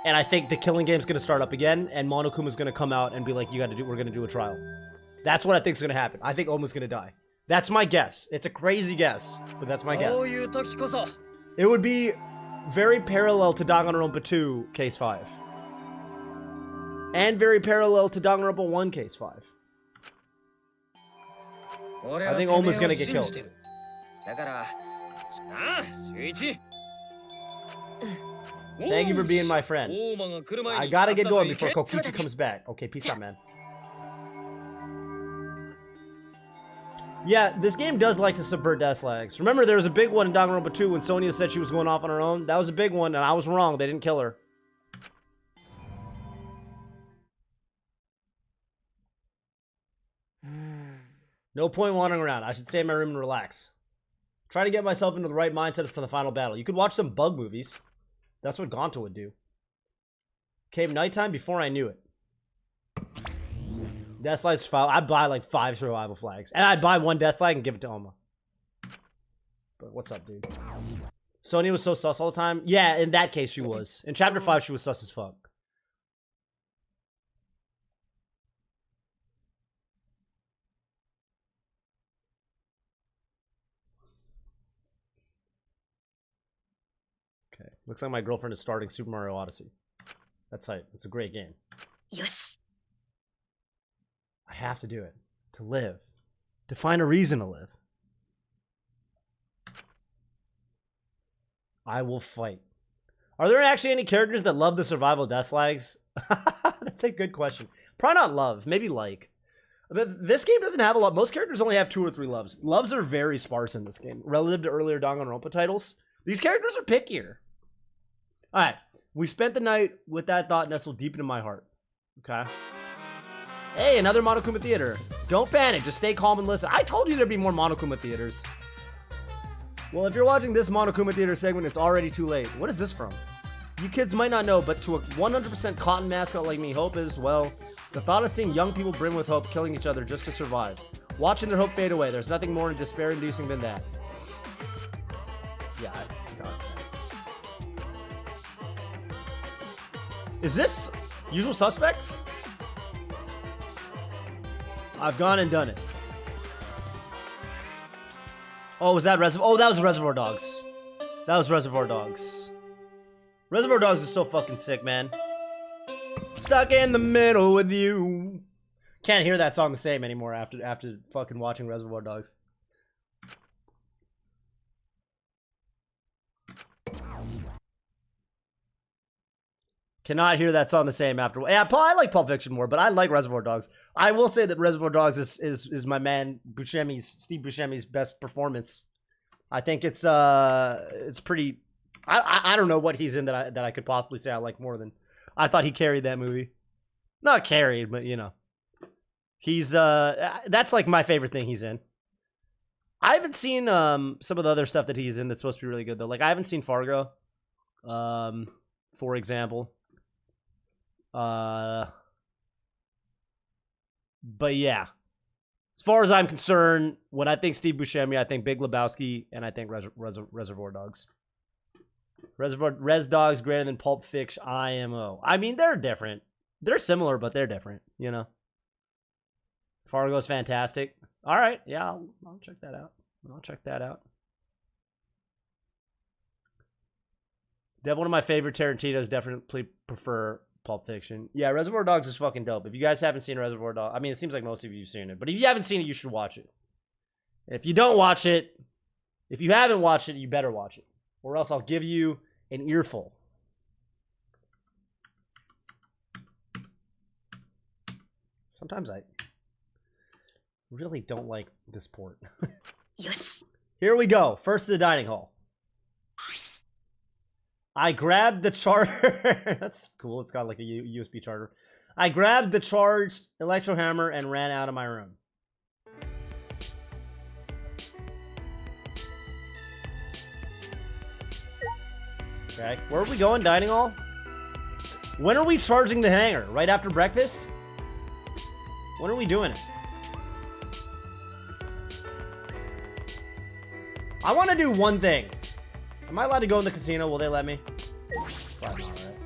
and I think the killing game's gonna start up again, and Monokuma's gonna come out and be like, we're gonna do a trial. That's what I think's gonna happen. I think Oma's gonna die. That's my guess. It's a crazy guess, but that's my guess. It would be very parallel to Danganronpa 2 Case 5. And very parallel to Danganronpa 1 Case 5. I think Oma's gonna get killed. Thank you for being my friend. I gotta get going before Kokichi comes back. Okay, peace out, man. Yeah, this game does like to subvert death flags. Remember, there was a big one in Danganronpa 2 when Sonya said she was going off on her own? That was a big one, and I was wrong. They didn't kill her. No point wandering around. I should stay in my room and relax. Try to get myself into the right mindset for the final battle. You could watch some bug movies. That's what Gonto would do. Came nighttime before I knew it. Death flags file. I'd buy like 5 survival flags. And I'd buy 1 death flag and give it to Oma. But what's up, dude? Sonya was so sus all the time? Yeah, in that case she was. In chapter 5 she was sus as fuck. Okay. Looks like my girlfriend is starting Super Mario Odyssey. That's hype. It's a great game. Yosh. I have to do it. To live. To find a reason to live. I will fight. Are there actually any characters that love the survival death flags? That's a good question. Probably not love. Maybe like. This game doesn't have a lot. Most characters only have 2 or 3 loves. Loves are very sparse in this game. Relative to earlier Danganronpa titles. These characters are pickier. Alright. We spent the night with that thought nestled deep into my heart. Okay. Hey, another Monokuma theater. Don't panic. Just stay calm and listen. I told you there'd be more Monokuma theaters. Well, if you're watching this Monokuma theater segment, it's already too late. What is this from? You kids might not know, but to a 100% cotton mascot like me, hope is, well, the thought of seeing young people brim with hope killing each other just to survive. Watching their hope fade away, there's nothing more despair-inducing than that. Yeah, Is this Usual Suspects? I've gone and done it. Oh, was that Reservoir? Oh, that was Reservoir Dogs. That was Reservoir Dogs. Reservoir Dogs is so fucking sick, man. Stuck in the middle with you. Can't hear that song the same anymore after fucking watching Reservoir Dogs. Cannot hear that song the same after. Yeah, I like Pulp Fiction more, but I like Reservoir Dogs. I will say that Reservoir Dogs is my man Steve Buscemi's best performance. I think it's pretty. I don't know what he's in that I could possibly say I like more than. I thought he carried that movie. Not carried, but you know, he's that's like my favorite thing he's in. I haven't seen some of the other stuff that he's in that's supposed to be really good though. Like I haven't seen Fargo, for example. But yeah, as far as I'm concerned, when I think Steve Buscemi, I think Big Lebowski, and I think Reservoir Dogs. Res Dogs greater than Pulp Fiction IMO. I mean, they're different. They're similar, but they're different, you know. Fargo's fantastic. All right, yeah, I'll check that out. I'll check that out. One of my favorite Tarantinos, definitely prefer Pulp Fiction. Yeah, Reservoir Dogs is fucking dope. If you guys haven't seen Reservoir Dogs, I mean, it seems like most of you have seen it, but if you haven't seen it, you should watch it. If you don't watch it, if you haven't watched it, you better watch it, or else I'll give you an earful. Sometimes I really don't like this port. Yes. Here we go. First to the dining hall. I grabbed the charger. That's cool. It's got like a USB charger. I grabbed the charged electro hammer and ran out of my room. Okay, where are we going? Dining hall? When are we charging the hanger? Right after breakfast? When are we doing it? I want to do one thing. Am I allowed to go in the casino? Will they let me? Probably not, right?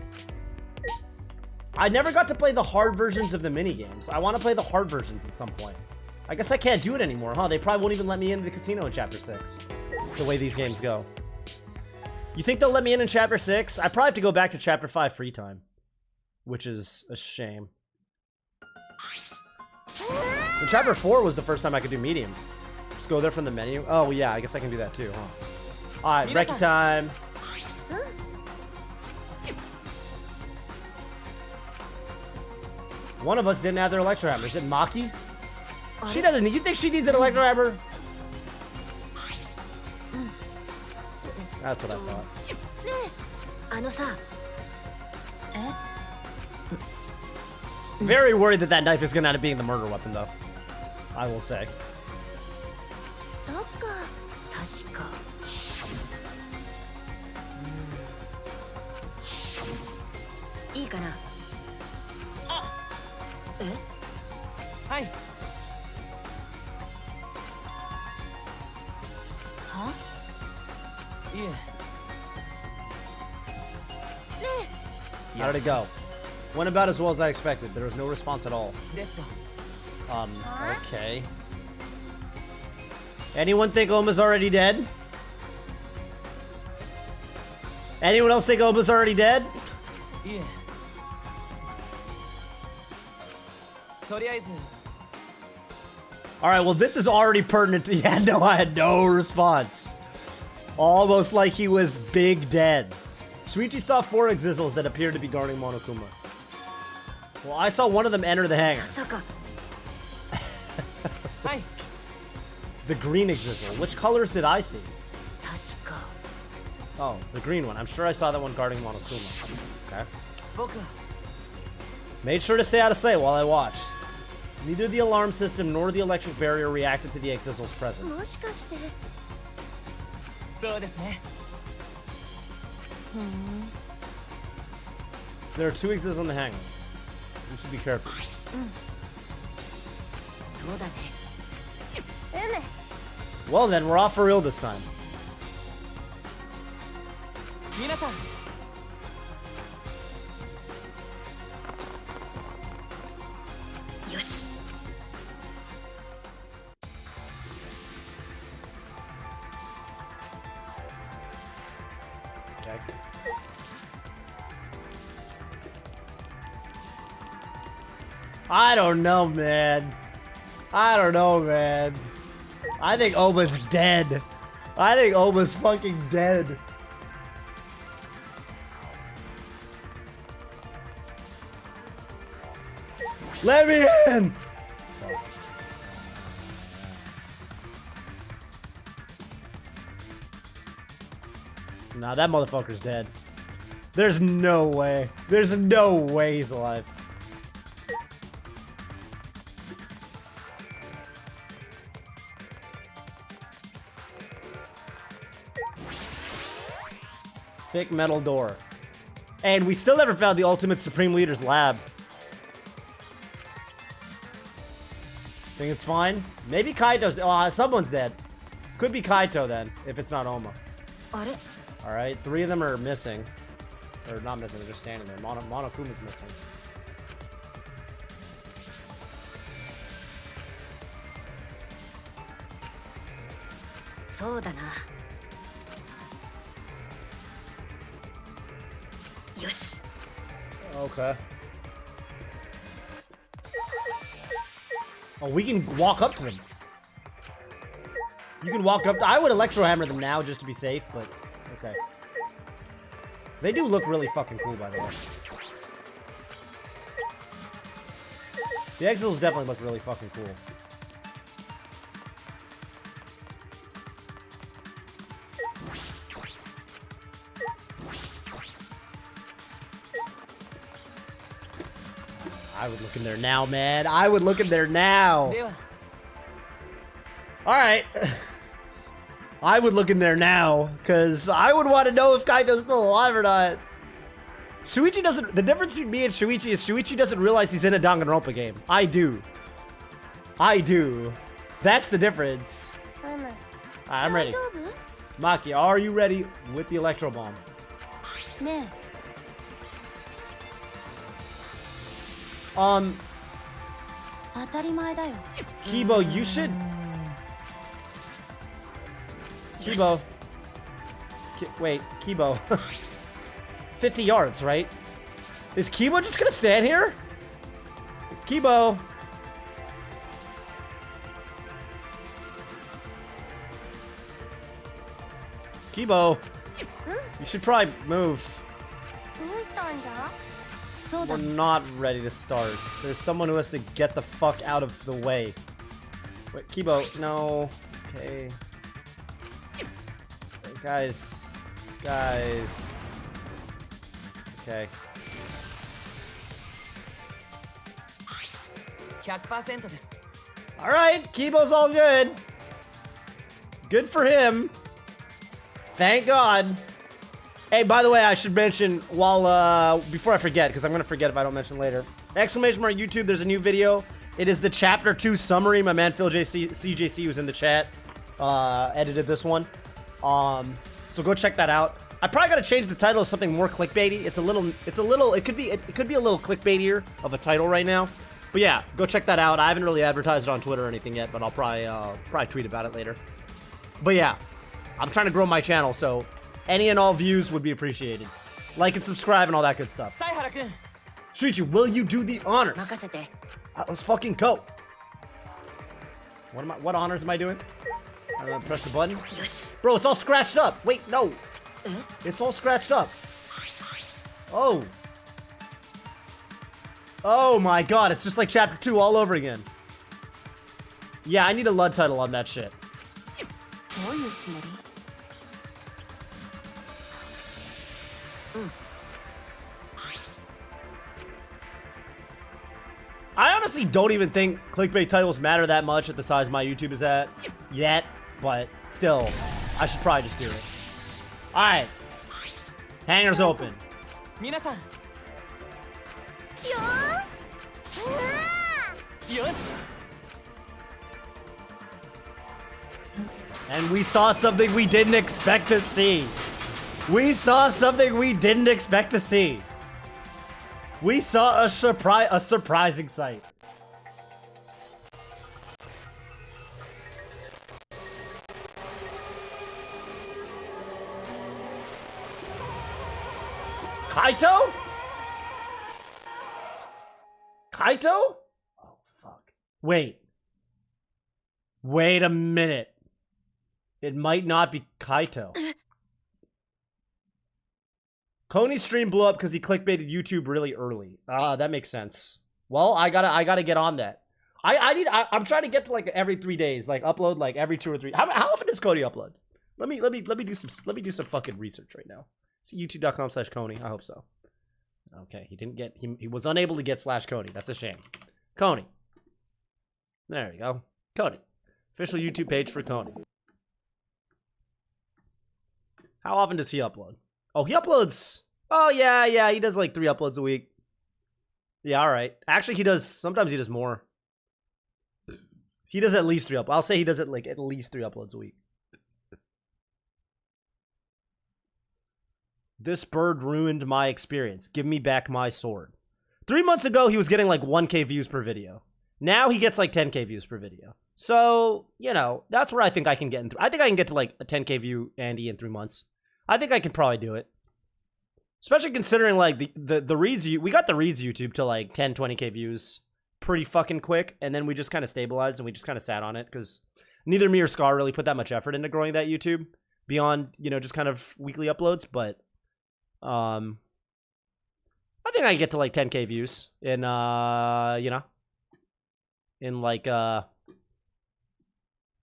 I never got to play the hard versions of the mini games. I want to play the hard versions at some point. I guess I can't do it anymore, huh? They probably won't even let me into the casino in Chapter 6. The way these games go. You think they'll let me in Chapter 6? I probably have to go back to Chapter 5 free time. Which is a shame. And Chapter 4 was the first time I could do medium. Just go there from the menu. Oh, yeah, I guess I can do that too, huh? Alright, break time. One of us didn't have their electro hammer. Is it Maki? She doesn't need. You think she needs an electro hammer? That's what I thought. Very worried that knife is gonna end up being the murder weapon, though. I will say. Hi. Huh? Yeah. How did it go? Went about as well as I expected. There was no response at all. Okay. Anyone think Oma's already dead? Anyone else think Oma's already dead? Yeah. Alright, well this is already pertinent to- yeah, no, I had no response. Almost like he was big dead. Shuichi saw 4 Exizzles that appeared to be guarding Monokuma. Well, I saw one of them enter the hangar. Hi. The green Exizzle. Which colors did I see? Oh, the green one. I'm sure I saw that one guarding Monokuma. Okay. Made sure to stay out of sight while I watched. Neither the alarm system nor the electric barrier reacted to the Exizzle's presence. There are 2 exits on the hangar. You should be careful. そうだね Well then, we're off for real this time. 皆さん よし Okay. I don't know, man. I don't know, man. I think Oma's dead. I think Oma's fucking dead. Let me in! Nah, that motherfucker's dead. There's no way. There's no way he's alive. Thick metal door. And we still never found the Ultimate Supreme Leader's lab. Think it's fine? Maybe Kaito's... Oh, someone's dead. Could be Kaito then, if it's not Oma. あれ Alright, 3 of them are missing. Or not missing, they're just standing there. Monokuma's missing.そうだなよし Okay. Oh, we can walk up to them. You can walk up to... I would Electro Hammer them now just to be safe, but... Okay. They do look really fucking cool, by the way. The Exiles definitely look really fucking cool. I would look in there now, man. I would look in there now. では Alright. I would look in there now, because I would want to know if Kaito's still alive or not. Shuichi doesn't... The difference between me and Shuichi is Shuichi doesn't realize he's in a Danganronpa game. I do. I do. That's the difference. I'm ready. Maki, are you ready with the Electro Bomb? ね え当たり前だよ Kibo, you should... Kibo. Wait, Kibo. 50 yards, right? Is Kibo just gonna stand here? Kibo. Kibo. You should probably move. どうしたんだそう We're だね not ready to start. There's someone who has to get the fuck out of the way. Wait, Kibo, no. Okay. Guys. Guys. Okay. 100% です Alright, Kibo's all good. Good for him. Thank God. Hey, by the way, I should mention while before I forget, because I'm gonna forget if I don't mention later. Exclamation mark YouTube, there's a new video. It is the Chapter 2 summary. My man Phil CJC was in the chat. Edited this one. So go check that out. I probably gotta change the title to something more clickbaity. It could be a little clickbaitier of a title right now. But yeah, go check that out. I haven't really advertised it on Twitter or anything yet, but I'll probably tweet about it later. But yeah, I'm trying to grow my channel, so any and all views would be appreciated. Like and subscribe and all that good stuff. 犀原君 Shuichi, will you do the honors? 任せて Let's fucking go. What honors am I doing? Press the button. よし Bro, it's all scratched up. Wait, no. It's all scratched up. Oh. Oh my god, it's just like Chapter 2 all over again. Yeah, I need a LUD title on that shit. どういうつもり I honestly don't even think clickbait titles matter that much at the size my YouTube is at yet, but still, I should probably just do it. Alright. Hangers open. 皆さん Yes. And we saw something we didn't expect to see. We saw something we didn't expect to see. We saw a surprising sight. Kaito? Kaito? Oh, fuck. Wait. Wait a minute. It might not be Kaito. Koni's stream blew up because he clickbaited YouTube really early. Ah, that makes sense. Well, I gotta get on that. I'm trying to get to like every 3 days, like upload like every 2 or 3. How often does Cody upload? Let me do some fucking research right now. See youtube.com/Koni. I hope so. Okay, he was unable to get /Koni. That's a shame. Koni. There you go. Koni. Official YouTube page for Koni. How often does he upload? Oh, he uploads. Oh, yeah, he does like 3 uploads a week. Yeah, all right. Actually, sometimes he does more. He does at least 3 uploads. I'll say he does it like at least 3 uploads a week. This bird ruined my experience. Give me back my sword. 3 months ago, he was getting like 1K views per video. Now he gets like 10K views per video. So, you know, that's where I think I can get in. I think I can get to like a 10K view Andy in 3 months. I think I can probably do it. Especially considering like the Reeds, we got the Reeds YouTube to like 10, 20K views pretty fucking quick. And then we just kind of stabilized and we just kind of sat on it because neither me or Scar really put that much effort into growing that YouTube beyond, you know, just kind of weekly uploads. But I think I can get to like 10K views in, you know, in like, I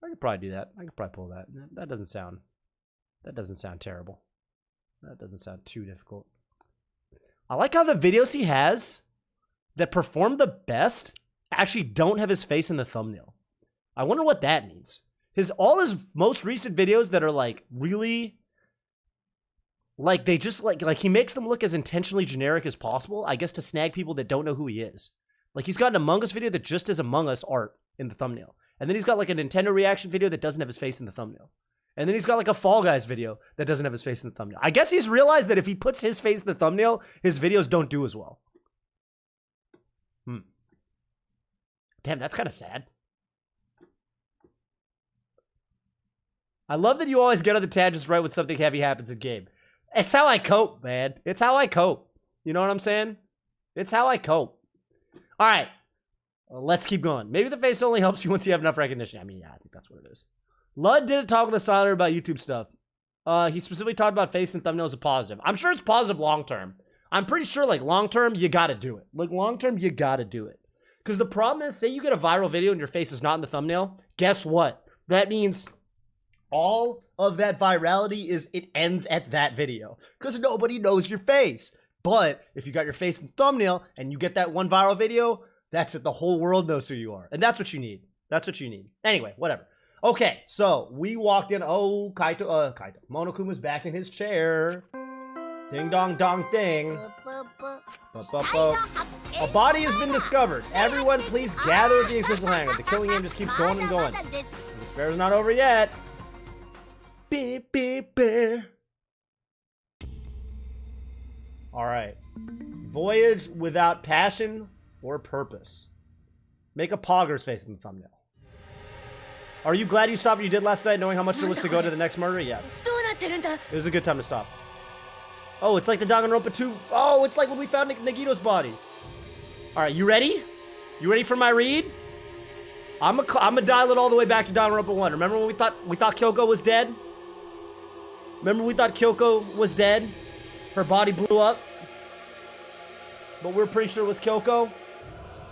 could probably do that. I could probably pull that. That doesn't sound terrible. That doesn't sound too difficult. I like how the videos he has that perform the best actually don't have his face in the thumbnail. I wonder what that means. All his most recent videos that are like really like they just like he makes them look as intentionally generic as possible, I guess to snag people that don't know who he is. Like he's got an Among Us video that just is Among Us art in the thumbnail. And then he's got like a Nintendo reaction video that doesn't have his face in the thumbnail. And then he's got like a Fall Guys video that doesn't have his face in the thumbnail. I guess he's realized that if he puts his face in the thumbnail, his videos don't do as well. Damn, that's kind of sad. I love that you always get on the tangents right when something heavy happens in game. It's how I cope, man. It's how I cope. You know what I'm saying? It's how I cope. All right. Well, let's keep going. Maybe the face only helps you once you have enough recognition. I mean, yeah, I think that's what it is. Lud didn't talk with a Siler about YouTube stuff. He specifically talked about face and thumbnails as a positive. I'm sure it's positive long-term. I'm pretty sure, like, long-term, you gotta do it. Like, long-term, you gotta do it. Because the problem is, say you get a viral video and your face is not in the thumbnail, guess what? That means all of that virality it ends at that video. Because nobody knows your face. But if you got your face in the thumbnail and you get that one viral video, that's it. The whole world knows who you are. And that's what you need. That's what you need. Anyway, whatever. Okay, so we walked in. Oh, Kaito. Monokuma's back in his chair. Ding dong dong ding. A body has been discovered. Everyone, please gather at the accessible hangar. The killing game just keeps going and going. The despair is not over yet. Beep beep beep. All right. Voyage without passion or purpose. Make a Pogger's face in the thumbnail. Are you glad you stopped what you did last night, knowing how much there was to go to the next murder? Yes. It was a good time to stop. Oh, it's like the Danganronpa 2. Oh, it's like when we found Nagito's body. All right, you ready? You ready for my read? I'm gonna dial it all the way back to Danganronpa 1. Remember when we thought Kyoko was dead? Remember we thought Kyoko was dead? Her body blew up? But we're pretty sure it was Kyoko?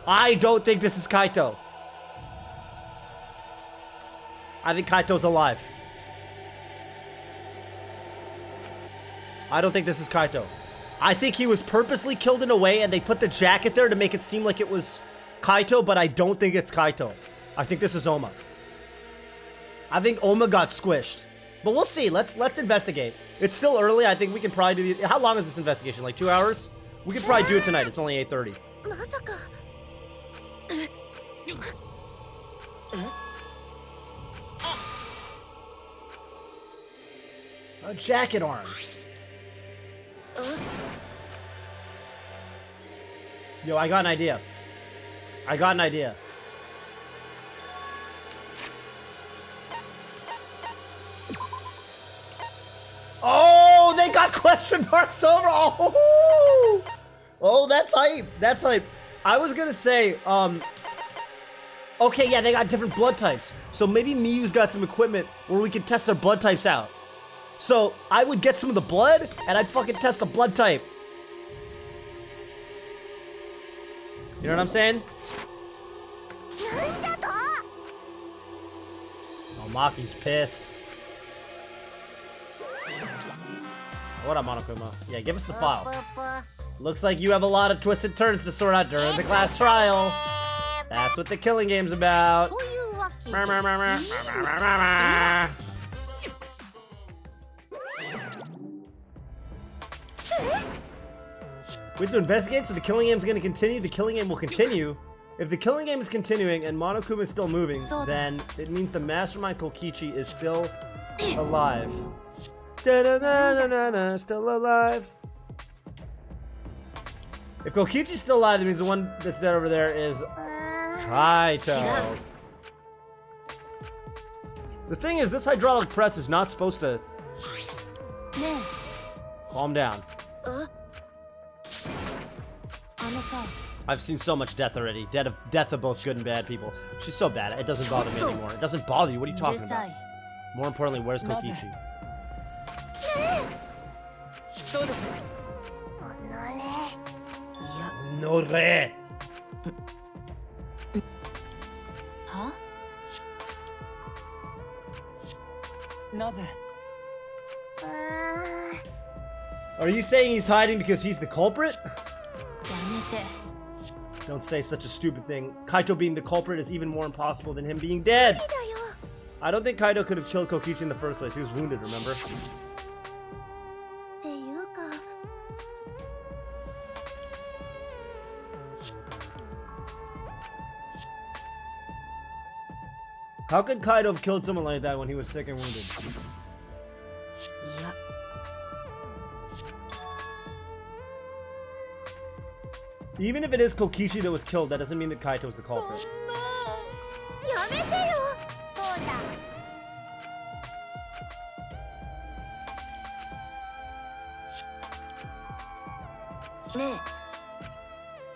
I don't think this is Kaito. I think Kaito's alive. I don't think this is Kaito. I think he was purposely killed in a way and they put the jacket there to make it seem like it was Kaito, but I don't think it's Kaito. I think this is Oma. I think Oma got squished. But we'll see. Let's investigate. It's still early. I think we can probably do the... How long is this investigation? Like 2 hours? We could probably do it tonight. It's only 8:30. まさか A jacket arm. Yo, I got an idea. I got an idea. Oh, they got question marks over. Oh, that's hype. That's hype. I was gonna say, okay, yeah, they got different blood types. So maybe Miyu's got some equipment where we could test their blood types out. So I would get some of the blood and I'd fucking test the blood type. You know what I'm saying? Oh, Maki's pissed. What up, Monokuma? Yeah, give us the file. Looks like you have a lot of twisted turns to sort out during the class trial. That's what the killing game's about. We have to investigate, so the killing game's gonna continue. The killing game will continue. If the killing game is continuing and Monokuma is still moving, then it means the mastermind Kokichi is still alive. Da-da-da-da-da-da, still alive. If Kokichi's still alive, that means the one that's dead over there is Kaito. The thing is, this hydraulic press is not supposed to... Calm down. I've seen so much death already. Death of both good and bad people. She's so bad, it doesn't bother me anymore. It doesn't bother you, what are you talking about? More importantly, where's Kokichi? Nore! Huh? Are you saying he's hiding because he's the culprit? Don't say such a stupid thing. Kaito being the culprit is even more impossible than him being dead. I don't think Kaito could have killed Kokichi in the first place. He was wounded, remember? How could Kaito have killed someone like that when he was sick and wounded? Even if it is Kokichi that was killed, that doesn't mean that Kaito was the culprit.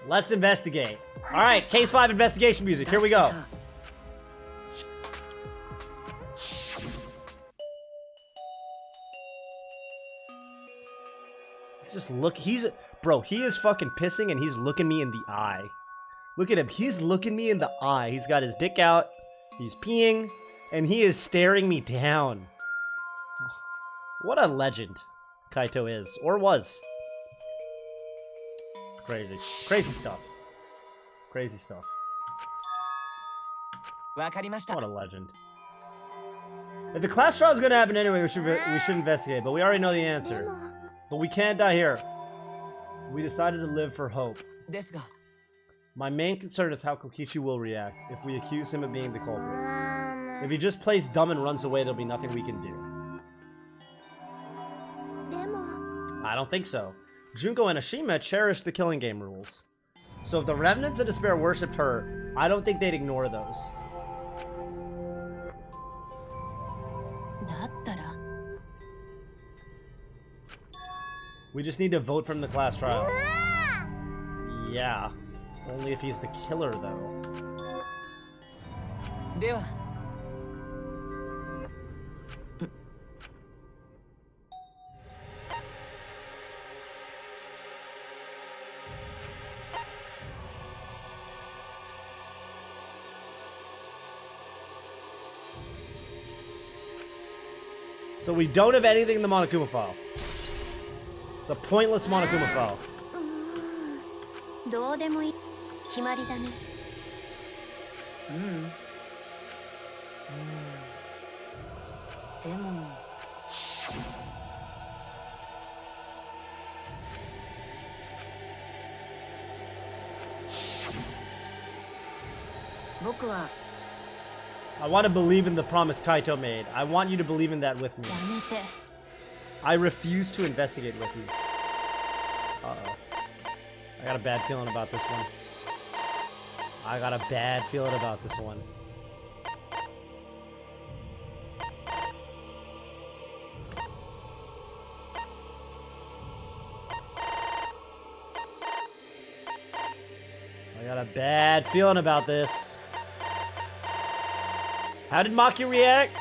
Let's investigate. Alright, case 5 investigation music. Here we go. Let's just look. Bro, he is fucking pissing and he's looking me in the eye. Look at him. He's looking me in the eye. He's got his dick out. He's peeing. And he is staring me down. What a legend Kaito is. Or was. Crazy. Crazy stuff. Crazy stuff. What a legend. If the class trial is going to happen anyway, we should investigate. But we already know the answer. But we can't die here. We decided to live for hope. My main concern is how Kokichi will react if we accuse him of being the culprit. If he just plays dumb and runs away, there'll be nothing we can do. I don't think so. Junko and Ashima cherished the killing game rules. So if the remnants of despair worshipped her, I don't think they'd ignore those. We just need to vote from the class trial. Yeah. Only if he's the killer, though. So we don't have anything in the Monokuma file. The pointless Monokuma file. どうでもいい決まりだね。でも。僕は I want to believe in the promise Kaito made. I want you to believe in that with me. やめて I refuse to investigate with you. Uh-oh. I got a bad feeling about this one. I got a bad feeling about this one. I got a bad feeling about this. How did Maki react?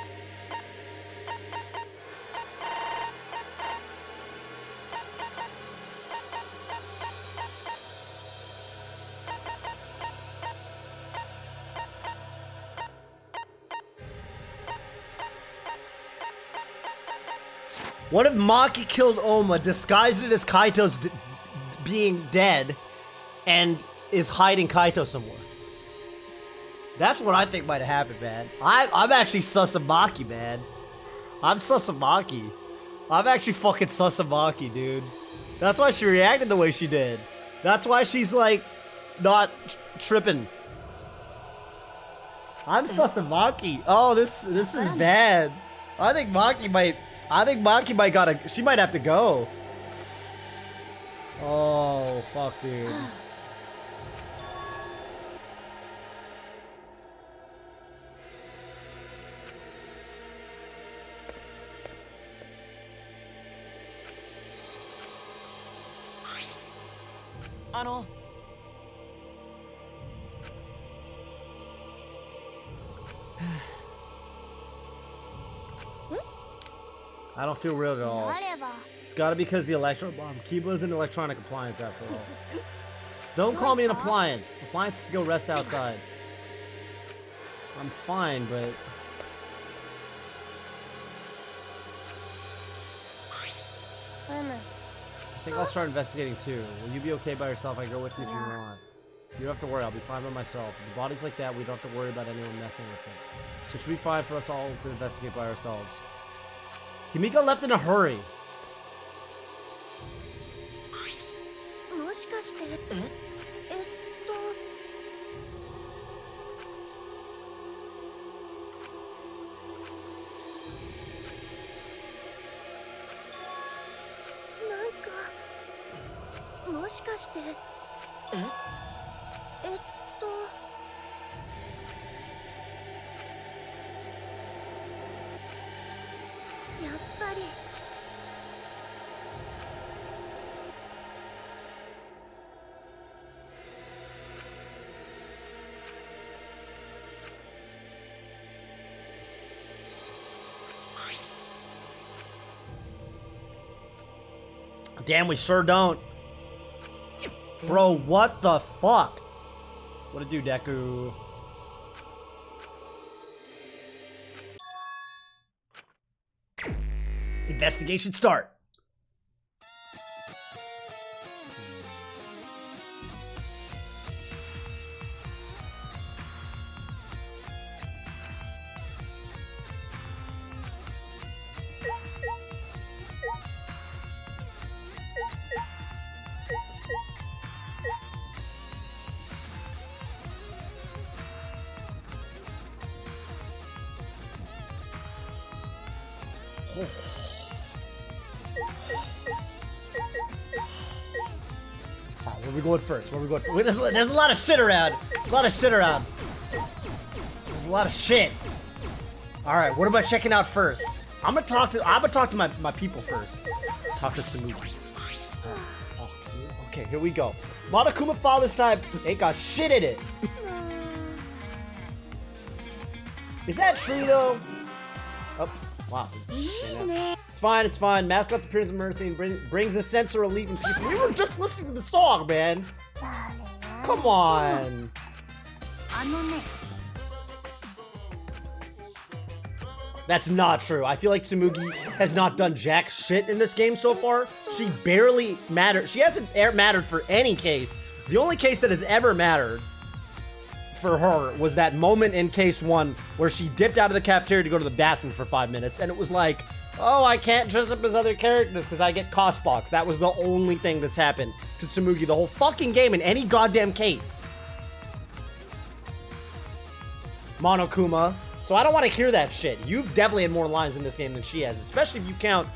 What if Maki killed Oma, disguised it as Kaito's being dead, and is hiding Kaito somewhere? That's what I think might have happened, man. I'm actually sus of Maki, man. I'm sus of Maki. I'm actually fucking sus of Maki, dude. That's why she reacted the way she did. That's why she's like not tripping. I'm sus of Maki. Oh, this is bad. I think Maki might she might have to go. Oh, fuck, dude. I don't feel real at all. あれば It's gotta be because the electro bomb. Kiba is an electronic appliance after all. Don't call me an appliance. Appliances go rest outside. I'm fine, but... I think I'll start investigating too. Will you be okay by yourself? I go with you if you want. You don't have to worry, I'll be fine by myself. If the body's like that, we don't have to worry about anyone messing with it. So it should be fine for us all to investigate by ourselves. Kimika left in a hurry. もしかしてなんかもしかしてやっぱり Damn, we sure don't. Bro, what the fuck? What to do, Deku? Investigation start. Alright, where we going first? Where we going first? There's a lot of shit around. There's a lot of shit around. There's a lot of shit. Alright, what am I checking out first? I'm gonna talk to my people first. Talk to Tsunuki. Oh, fuck, dude. Okay, here we go. Monokuma Father's type ain't got shit in it. Is that true though? Oh, wow. It's fine, it's fine. Mascot's appearance of mercy brings a sense of relief and peace. We were just listening to the song, man. Come on. That's not true. I feel like Tsumugi has not done jack shit in this game so far. She barely mattered. She hasn't mattered for any case. The only case that has ever mattered for her was that moment in case 1 where she dipped out of the cafeteria to go to the bathroom for 5 minutes, and it was like, oh, I can't dress up as other characters because I get cost box. That was the only thing that's happened to Tsumugi the whole fucking game in any goddamn case. Monokuma. So I don't want to hear that shit. You've definitely had more lines in this game than she has, especially if you count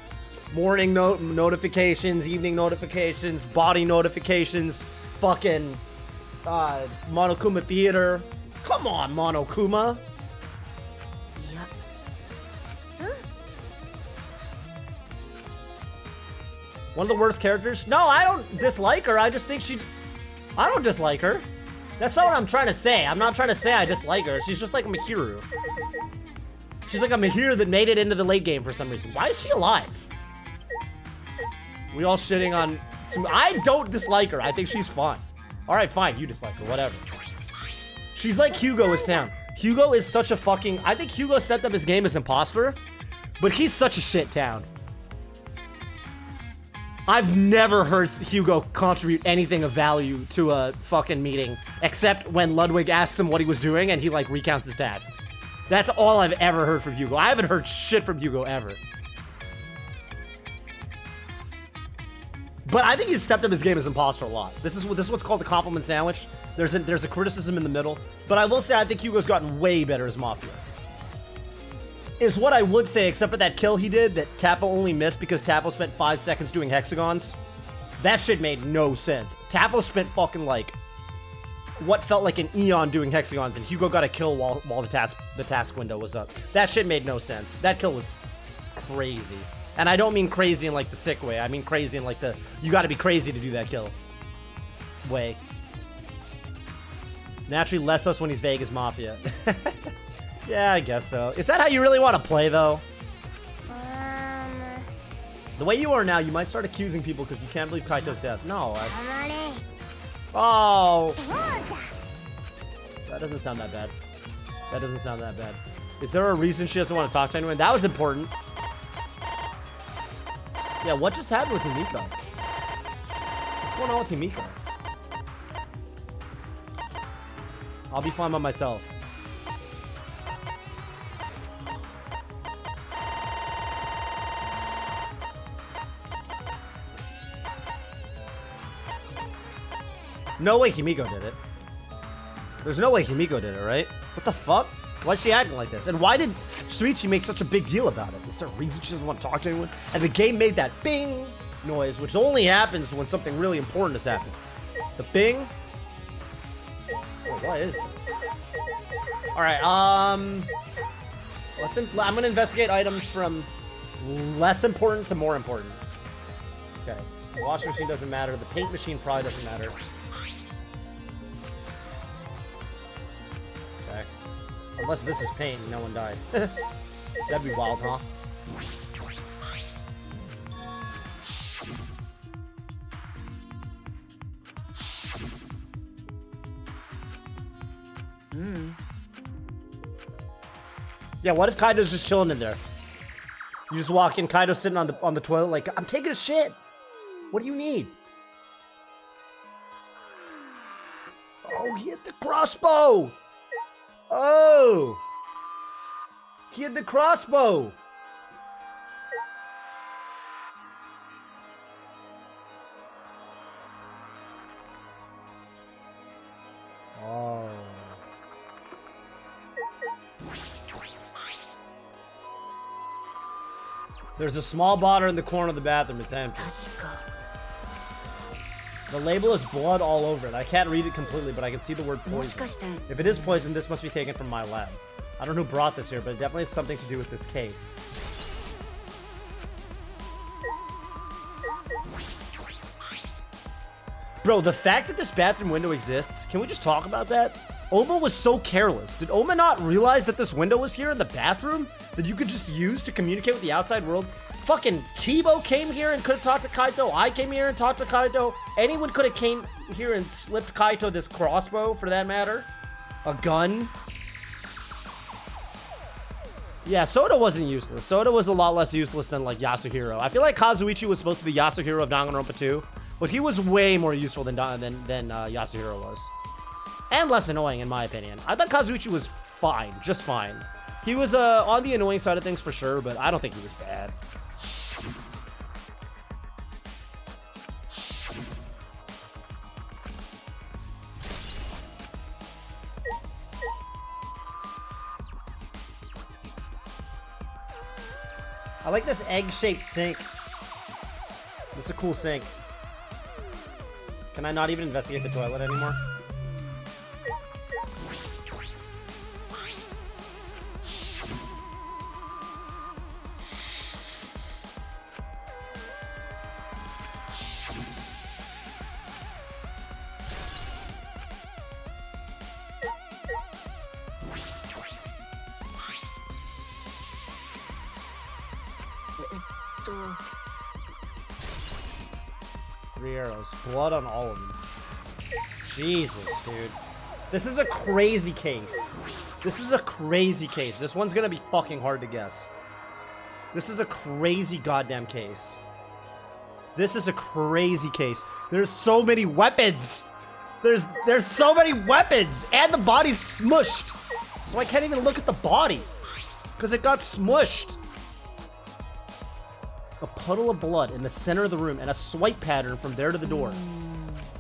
morning notifications, evening notifications, body notifications, fucking Monokuma Theater. Come on, Monokuma. One of the worst characters? No, I don't dislike her. I just think I don't dislike her. That's not what I'm trying to say. I'm not trying to say I dislike her. She's just like a Mihiru. She's like a Mihiru that made it into the late game for some reason. Why is she alive? We all shitting on... I don't dislike her. I think she's fun. Alright, fine. You dislike her. Whatever. She's like Hugo as town. Hugo is such a fucking... I think Hugo stepped up his game as imposter, but he's such a shit town. I've never heard Hugo contribute anything of value to a fucking meeting, except when Ludwig asks him what he was doing and he, like, recounts his tasks. That's all I've ever heard from Hugo. I haven't heard shit from Hugo ever. But I think he's stepped up his game as imposter a lot. This is what's called the compliment sandwich. There's a criticism in the middle. But I will say I think Hugo's gotten way better as Mafia. Is what I would say, except for that kill he did that Tapo only missed because Tapo spent 5 seconds doing hexagons. That shit made no sense. Tapo spent fucking like what felt like an eon doing hexagons, and Hugo got a kill while the task window was up. That shit made no sense. That kill was crazy. And I don't mean crazy in like the sick way. I mean crazy in like the you gotta be crazy to do that kill way. Naturally less us when he's Vegas Mafia. Yeah, I guess so. Is that how you really want to play, though? The way you are now, you might start accusing people because you can't believe Kaito's death. No. Oh. That doesn't sound that bad. That doesn't sound that bad. Is there a reason she doesn't want to talk to anyone? That was important. Yeah, what just happened with Himiko? What's going on with Himiko? I'll be fine by myself. No way Himiko did it. There's no way Himiko did it, right? What the fuck? Why's she acting like this? And why did Shuichi make such a big deal about it? Is there a reason she doesn't want to talk to anyone? And the game made that bing noise, which only happens when something really important has happened. The bing? Oh, what is this? Alright, I'm gonna investigate items from less important to more important. Okay. The washing machine doesn't matter. The paint machine probably doesn't matter. Okay. Unless this is paint and no one died. That'd be wild, huh? Yeah, what if Kaido's just chilling in there? You just walk in, Kaido's sitting on the toilet like, I'm taking a shit. What do you need? Oh, he hit the crossbow. Oh. He hit the crossbow. Oh. There's a small bottle in the corner of the bathroom. It's empty. The label is blood all over it. I can't read it completely, but I can see the word poison. If it is poison, this must be taken from my lab. I don't know who brought this here, but it definitely has something to do with this case. Bro, the fact that this bathroom window exists, can we just talk about that? Oma was so careless. Did Oma not realize that this window was here in the bathroom that you could just use to communicate with the outside world? Fucking Kibo came here and could have talked to Kaito. I came here and talked to Kaito. Anyone could have came here and slipped Kaito this crossbow, for that matter. A gun. Yeah, Soda wasn't useless. Soda was a lot less useless than, like, Yasuhiro. I feel like Kazuichi was supposed to be Yasuhiro of Danganronpa 2, but he was way more useful than Yasuhiro was. And less annoying, in my opinion. I thought Kazuichi was fine, just fine. He was on the annoying side of things for sure, but I don't think he was bad. I like this egg-shaped sink. This is a cool sink. Can I not even investigate the toilet anymore? Three arrows. Blood on all of them. Jesus, dude. This is a crazy case. This is a crazy case. This one's gonna be fucking hard to guess. This is a crazy goddamn case. This is a crazy case. There's so many weapons. There's so many weapons. And the body's smushed. So I can't even look at the body. Because it got smushed. A puddle of blood in the center of the room and a swipe pattern from there to the door.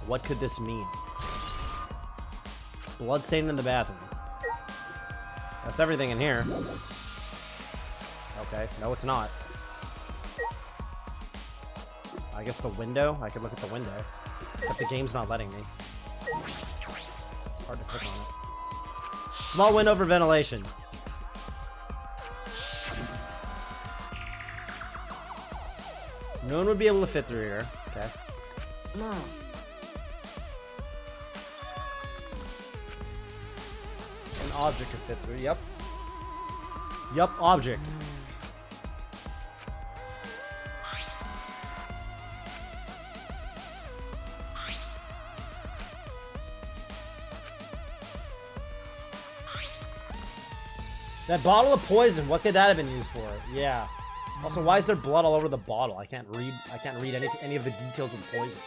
What could this mean? Blood stain in the bathroom. That's everything in here. Okay, no it's not. I guess the window? I could look at the window. Except the game's not letting me. Hard to click on it. Small window for ventilation. No one would be able to fit through here. Okay. No. An object could fit through. Yep. Yup, object. That bottle of poison, what could that have been used for? Yeah. Also, why is there blood all over the bottle? I can't read any of the details of the poison.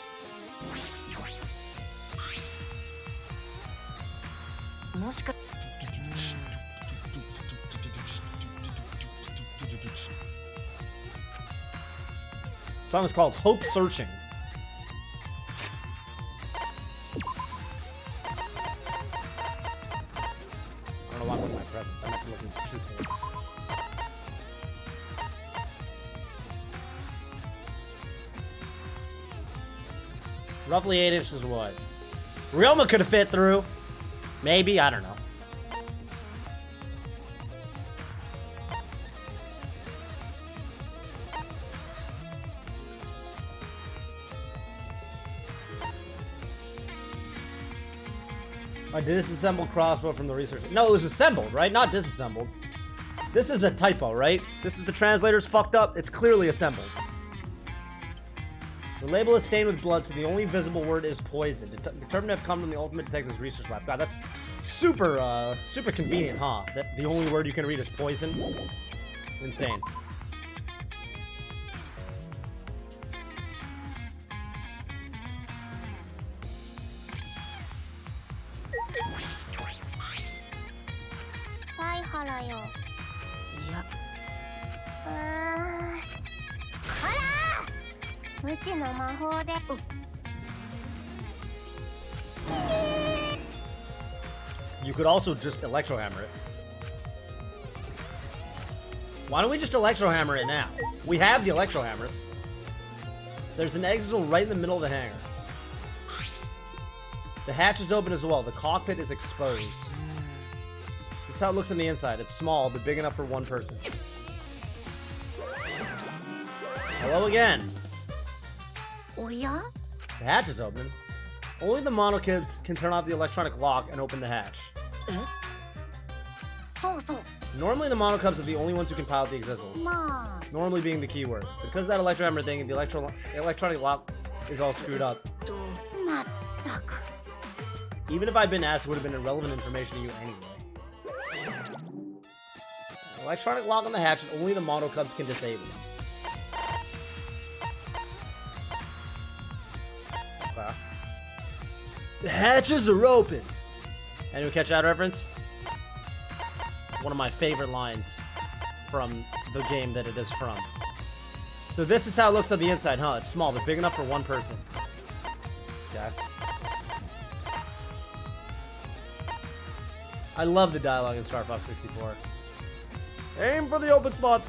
Song is called Hope Searching. I don't know why I'm looking at my presents. I'm actually looking at 2 points. Roughly 8 inches wide. Ryoma could have fit through. Maybe, I don't know. A disassembled crossbow from the research. No, it was assembled, right? Not disassembled. This is a typo, right? This is the translator's fucked up. It's clearly assembled. The label is stained with blood, so the only visible word is poison. Determined to have come from the Ultimate Detective's research lab. God, that's super, super convenient, huh? That the only word you can read is poison. Insane. You could also just electro hammer it. Why don't we just electro hammer it now? We have the electro hammers. There's an exit right in the middle of the hangar. The hatch is open as well. The cockpit is exposed. This is how it looks on the inside. It's small, but big enough for one person. Hello again. Oh yeah? The hatch is open. Only the monokibs can turn off the electronic lock and open the hatch. So. Normally the monokubs are the only ones who can pilot the Exizals. Normally being the keyword. Because that electro hammer thing, the electronic lock is all screwed up. Even if I'd been asked, it would have been irrelevant information to you anyway. Electronic lock on the hatch, and only the monokubs can disable it. Okay. The hatches are open! Anyone catch that reference? One of my favorite lines from the game that it is from. So this is how it looks on the inside, huh? It's small, but big enough for one person. Okay. I love the dialogue in Star Fox 64. Aim for the open spot!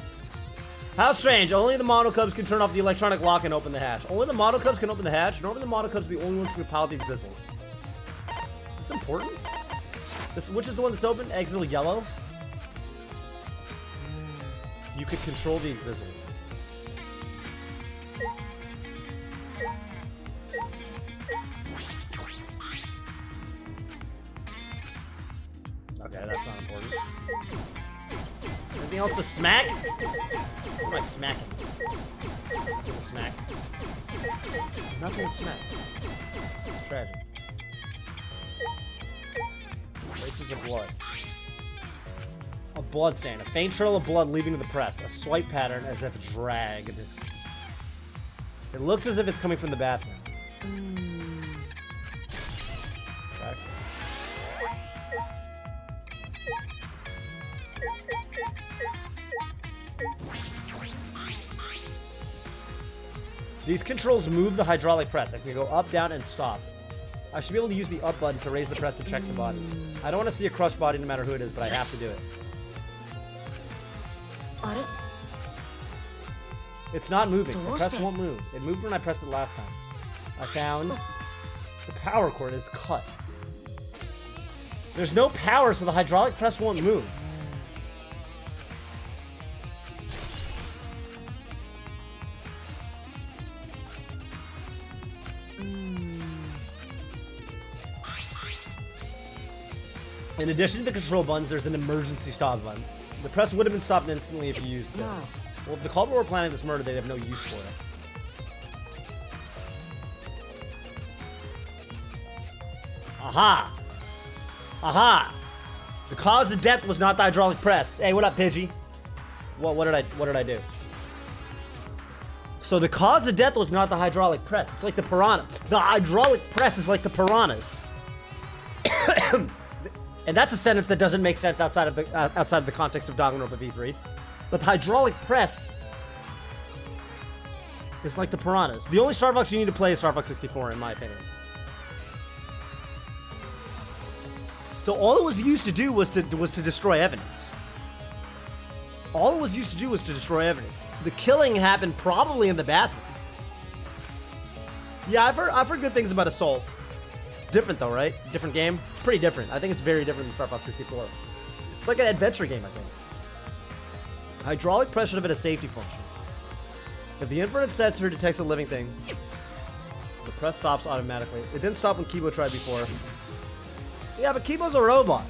How strange. Only the model cubs can turn off the electronic lock and open the hatch. Only the model cubs can open the hatch. Normally the model cubs are the only ones who can pilot the exizzles. Is this important? Which is the one that's open? Exizzle yellow? You could control the exizzle. Okay, that's not important. Anything else to smack? What am I smacking? Nothing to smack. Nothing to smack. It's tragic. Traces of blood. A blood stain. A faint trail of blood leading to the press. A swipe pattern as if dragged. It looks as if it's coming from the bathroom. Okay. These controls move the hydraulic press. I can go up, down, and stop. I should be able to use the up button to raise the press to check the body. I don't want to see a crushed body no matter who it is, but I have to do it. It's not moving. The press won't move. It moved when I pressed it last time. I found the power cord is cut. There's no power, so the hydraulic press won't move. In addition to the control buttons, there's an emergency stop button. The press would have been stopped instantly if you used this. Well, if the culprit were planning this murder, they'd have no use for it. Aha! Aha! The cause of death was not the hydraulic press. Hey, what up, Pidgey? What did I do? So the cause of death was not the hydraulic press. It's like the piranha. The hydraulic press is like the piranhas. And that's a sentence that doesn't make sense outside of the context of Danganronpa V3. But the hydraulic press is like the piranhas. The only Star Fox you need to play is Star Fox 64, in my opinion. So all it was used to do was to destroy evidence. All it was used to do was to destroy evidence. The killing happened probably in the bathroom. Yeah, I've heard good things about Assault. It's different though, right? Different game. It's pretty different. I think it's very different than Star Fox 64. It's like an adventure game, I think. Hydraulic press should have been a safety function. If the infrared sensor detects a living thing, the press stops automatically. It didn't stop when Kibo tried before. Yeah, but Kibo's a robot.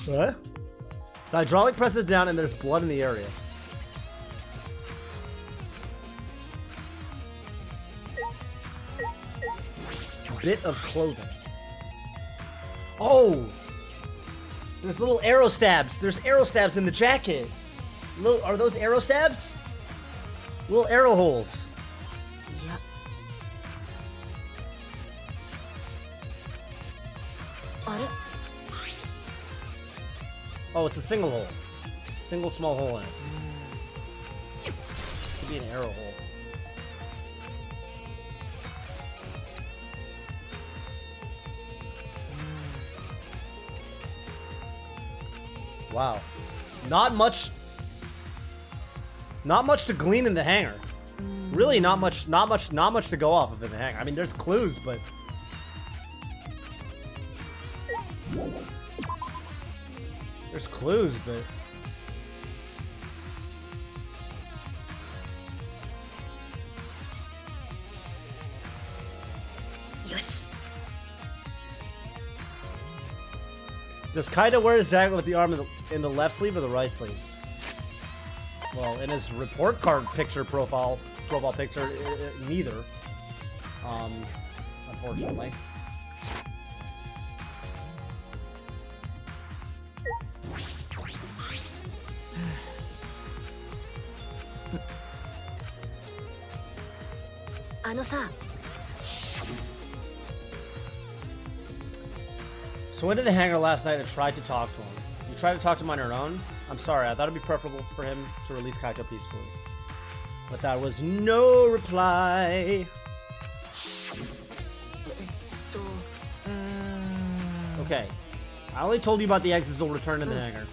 What? The hydraulic press is down and there's blood in the area. Bit of clothing. Oh! There's little arrow stabs. There's arrow stabs in the jacket. Are those arrow stabs? Little arrow holes. Yeah. Oh, it's a single hole. Single small hole in it. Could be an arrow hole. Wow. Not much to glean in the hangar. Really not much to go off of in the hangar. I mean, there's clues, but there's clues, but Yes. does Kaito wear his jacket with the arm in the left sleeve or the right sleeve? Well, in his report card picture profile picture, neither. Unfortunately. So went to the hangar last night and tried to talk to him. You tried to talk to him on your own? I'm sorry, I thought it'd be preferable for him to release Kaito peacefully. But that was no reply. Okay. I only told you about the Exisal return to the hangar.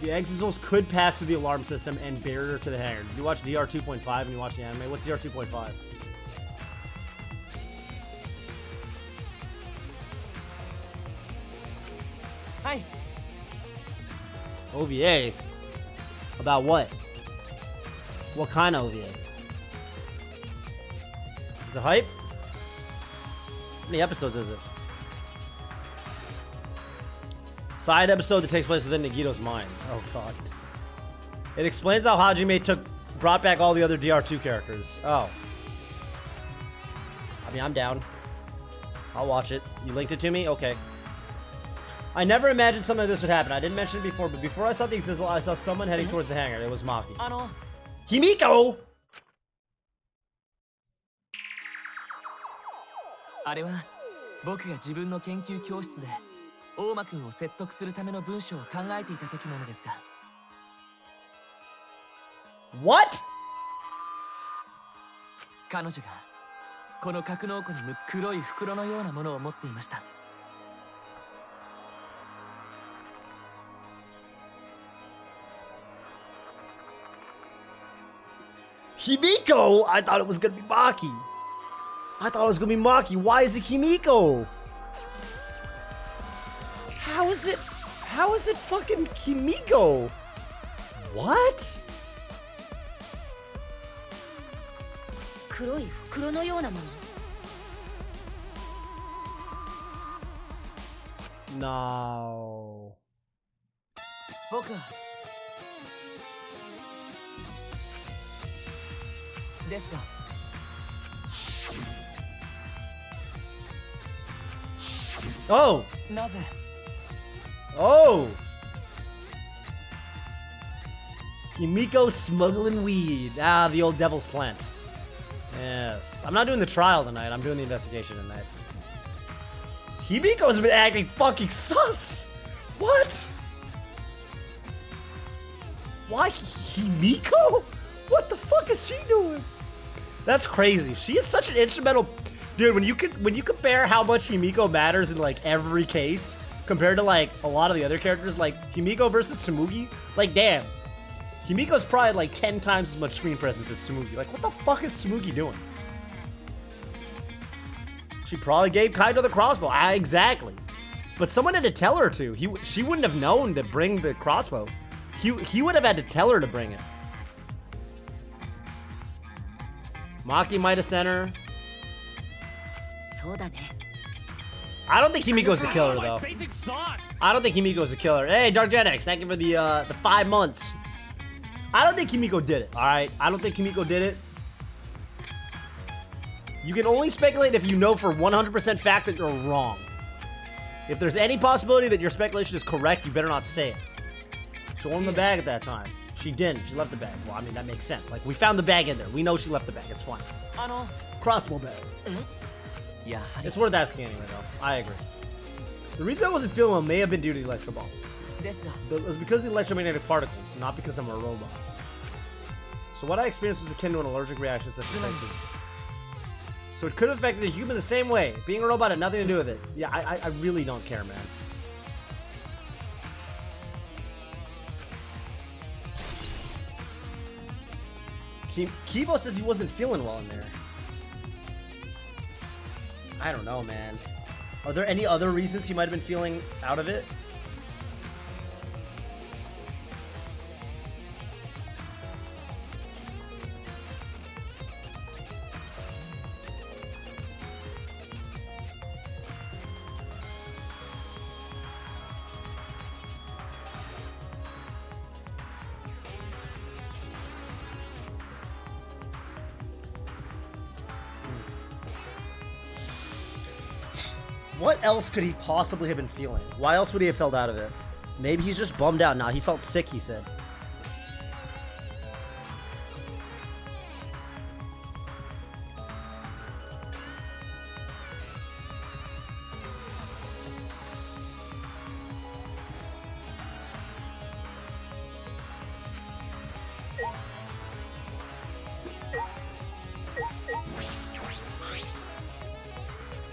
The Exisals could pass through the alarm system and barrier to the hangar. Did you watch DR 2.5 when you watch the anime? What's DR 2.5? Hi. OVA? About what? What kind of OVA? Is it hype? How many episodes is it? Side episode that takes place within Nagito's mind. Oh god. It explains how Hajime brought back all the other DR2 characters. Oh. I mean, I'm down. I'll watch it. You linked it to me? Okay. I never imagined something like this would happen. I didn't mention it before, but before I saw the Exisal, I saw someone heading towards the hangar. It was Maki. Himiko! あれは僕が自分の研究教室で大間くんを説得するための文章を考えていた時なのですが What? 彼女がこの格納庫に黒い袋のようなものを持っていました Himiko? I thought it was gonna be Maki. I thought it was gonna be Maki. Why is it Himiko? How is it fucking Himiko? What? 黒い袋のようなもの No. 僕はですが Oh. なぜ Oh. Himiko smuggling weed. Ah, the old devil's plant. Yes. I'm not doing the trial tonight. I'm doing the investigation tonight. Himiko's been acting fucking sus. What? Why Himiko? What the fuck is she doing? That's crazy. She is such an instrumental dude. When you compare how much Himiko matters in like every case compared to like a lot of the other characters, like Himiko versus Tsumugi, like damn, Himiko's probably like 10 times as much screen presence as Tsumugi. Like what the fuck is Tsumugi doing? She probably gave Kaido the crossbow. Exactly. But someone had to tell her to. She wouldn't have known to bring the crossbow. He would have had to tell her to bring it. Maki might have sent her. そうだね I don't think Himiko's the killer though. I don't think Himiko's the killer. Hey, Dark Genex, thank you for the 5 months. I don't think Himiko did it. All right, I don't think Himiko did it. You can only speculate if you know for 100% fact that you're wrong. If there's any possibility that your speculation is correct, you better not say it. Show him the bag at that time. She didn't. She left the bag. Well, I mean, that makes sense. Like, we found the bag in there. We know she left the bag. It's fine. Crossbow bag. Yeah. It's worth asking anyway, though. I agree. The reason I wasn't feeling well may have been due to the electro ball. It was because of the electromagnetic particles, not because I'm a robot. So what I experienced was akin to an allergic reaction such as thinking. So it could have affected a human the same way. Being a robot had nothing to do with it. Yeah, I really don't care, man. Kibo says he wasn't feeling well in there. I don't know, man. Are there any other reasons he might have been feeling out of it? What else could he possibly have been feeling? Why else would he have felt out of it? Maybe he's just bummed out. Nah, he felt sick, he said.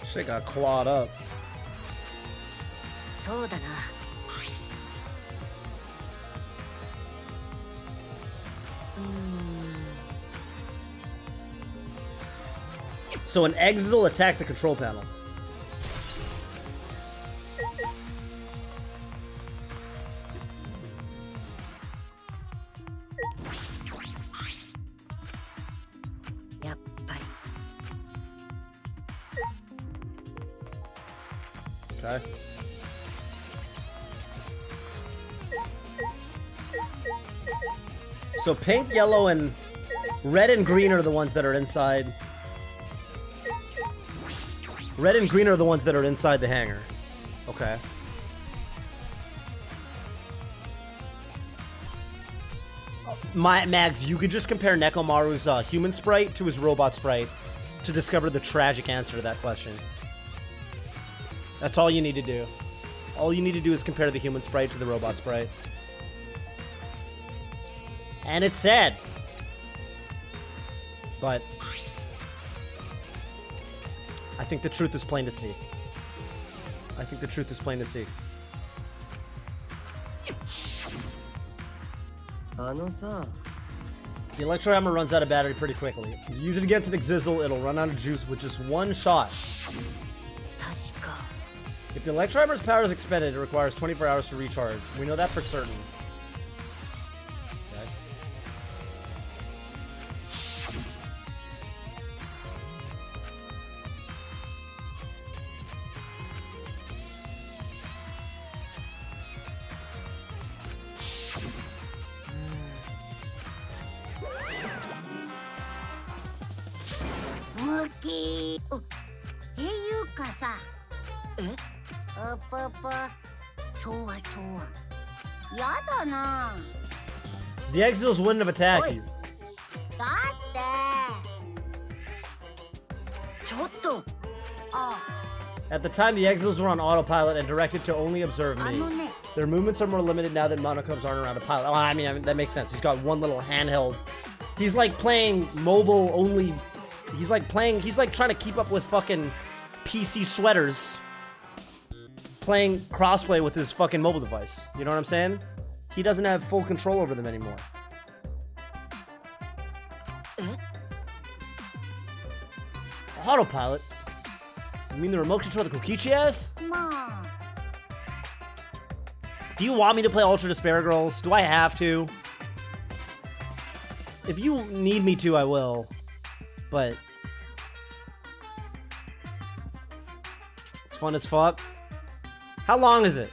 Shit got clawed up. そうだな。So an exit will attack the control panel. Okay. So pink, yellow, and red and green are the ones that are inside. Red and green are the ones that are inside the hangar. Okay. Mags, you could just compare Nekomaru's human sprite to his robot sprite to discover the tragic answer to that question. That's all you need to do. All you need to do is compare the human sprite to the robot sprite. And it's sad. But I think the truth is plain to see. I think the truth is plain to see. The electro hammer runs out of battery pretty quickly. If you use it against an Exizzle, it'll run out of juice with just one shot. If the electro hammer's power is expended, it requires 24 hours to recharge. We know that for certain. Okay. Muki. っていうかさ。え？そうやだな。 The Exiles wouldn't have attacked you. だってちょっと。あ、 At the time, the Exiles were on autopilot and directed to only observe me. Their movements are more limited now that monocubs aren't around a pilot. Oh, I mean, that makes sense. He's got one little handheld. He's like playing mobile only. He's like trying to keep up with fucking PC sweaters. Playing crossplay with his fucking mobile device. You know what I'm saying? He doesn't have full control over them anymore. Autopilot? You mean the remote control the Kokichi has? まあ。 Do you want me to play Ultra Despair Girls? Do I have to? If you need me to, I will. But it's fun as fuck. How long is it?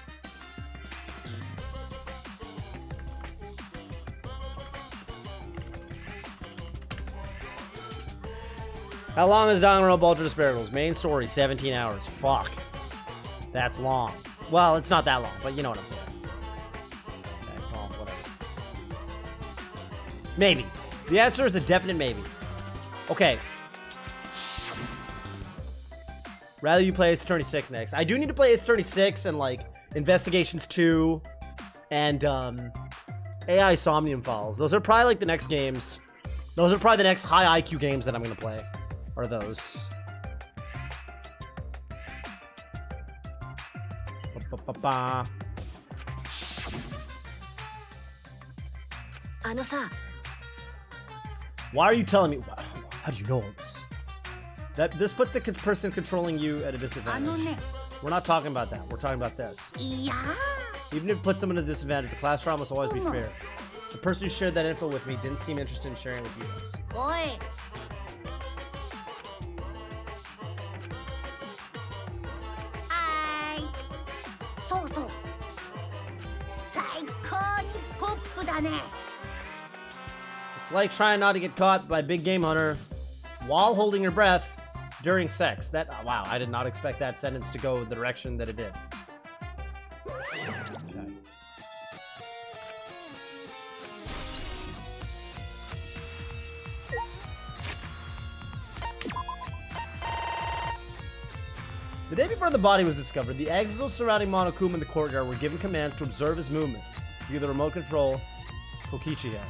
How long is Danganronpa Ultra Despair Girls? Main story, 17 hours. Fuck. That's long. Well, it's not that long, but you know what I'm saying. Okay, well, whatever. Maybe. The answer is a definite maybe. Okay. Rather you play Ace Attorney 6 next. I do need to play Ace Attorney 6 and, like, Investigations 2 and, AI Somnium Files. Those are probably, like, the next games. Those are probably the next high IQ games that I'm gonna play. Are those. Ba-ba-ba-ba. あのさ。 Why are you telling me? How do you know all this? This puts the person controlling you at a あ disadvantage. のね。 We're not talking about that. We're talking about this. いや。 Even if it puts someone at a disadvantage, the class trial must always be fair. The person who shared that info with me didn't seem interested in sharing it with you guys. おい。はい。そうそう。最高にポップだね。 It's like trying not to get caught by Big Game Hunter while holding your breath during sex. That, wow, I did not expect that sentence to go the direction that it did. Okay. The day before the body was discovered, the Exiles surrounding Monokuma in the courtyard were given commands to observe his movements via the remote control Kokichi had.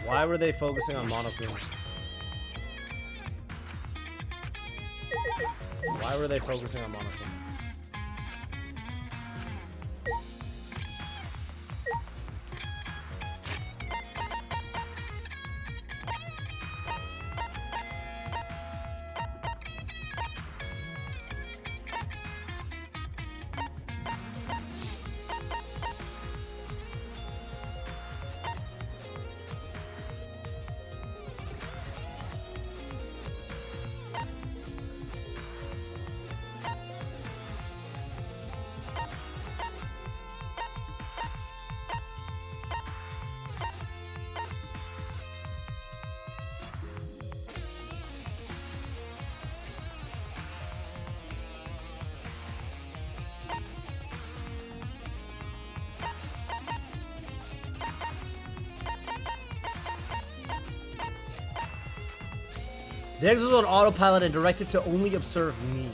Why were they focusing on Monokuma? Why were they focusing on Monokuma? The exit was on autopilot and directed to only observe me.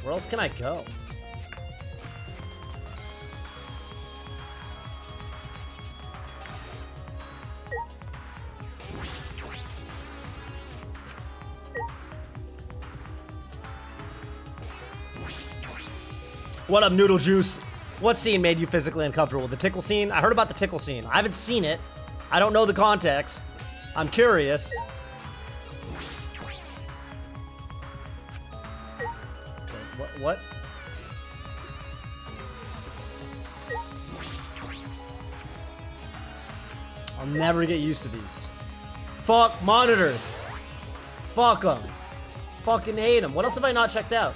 Where else can I go? What up, Noodle Juice? What scene made you physically uncomfortable? The tickle scene? I heard about the tickle scene. I haven't seen it. I don't know the context. I'm curious. What? I'll never get used to these. Fuck monitors. Fuck them. Fucking hate them. What else have I not checked out?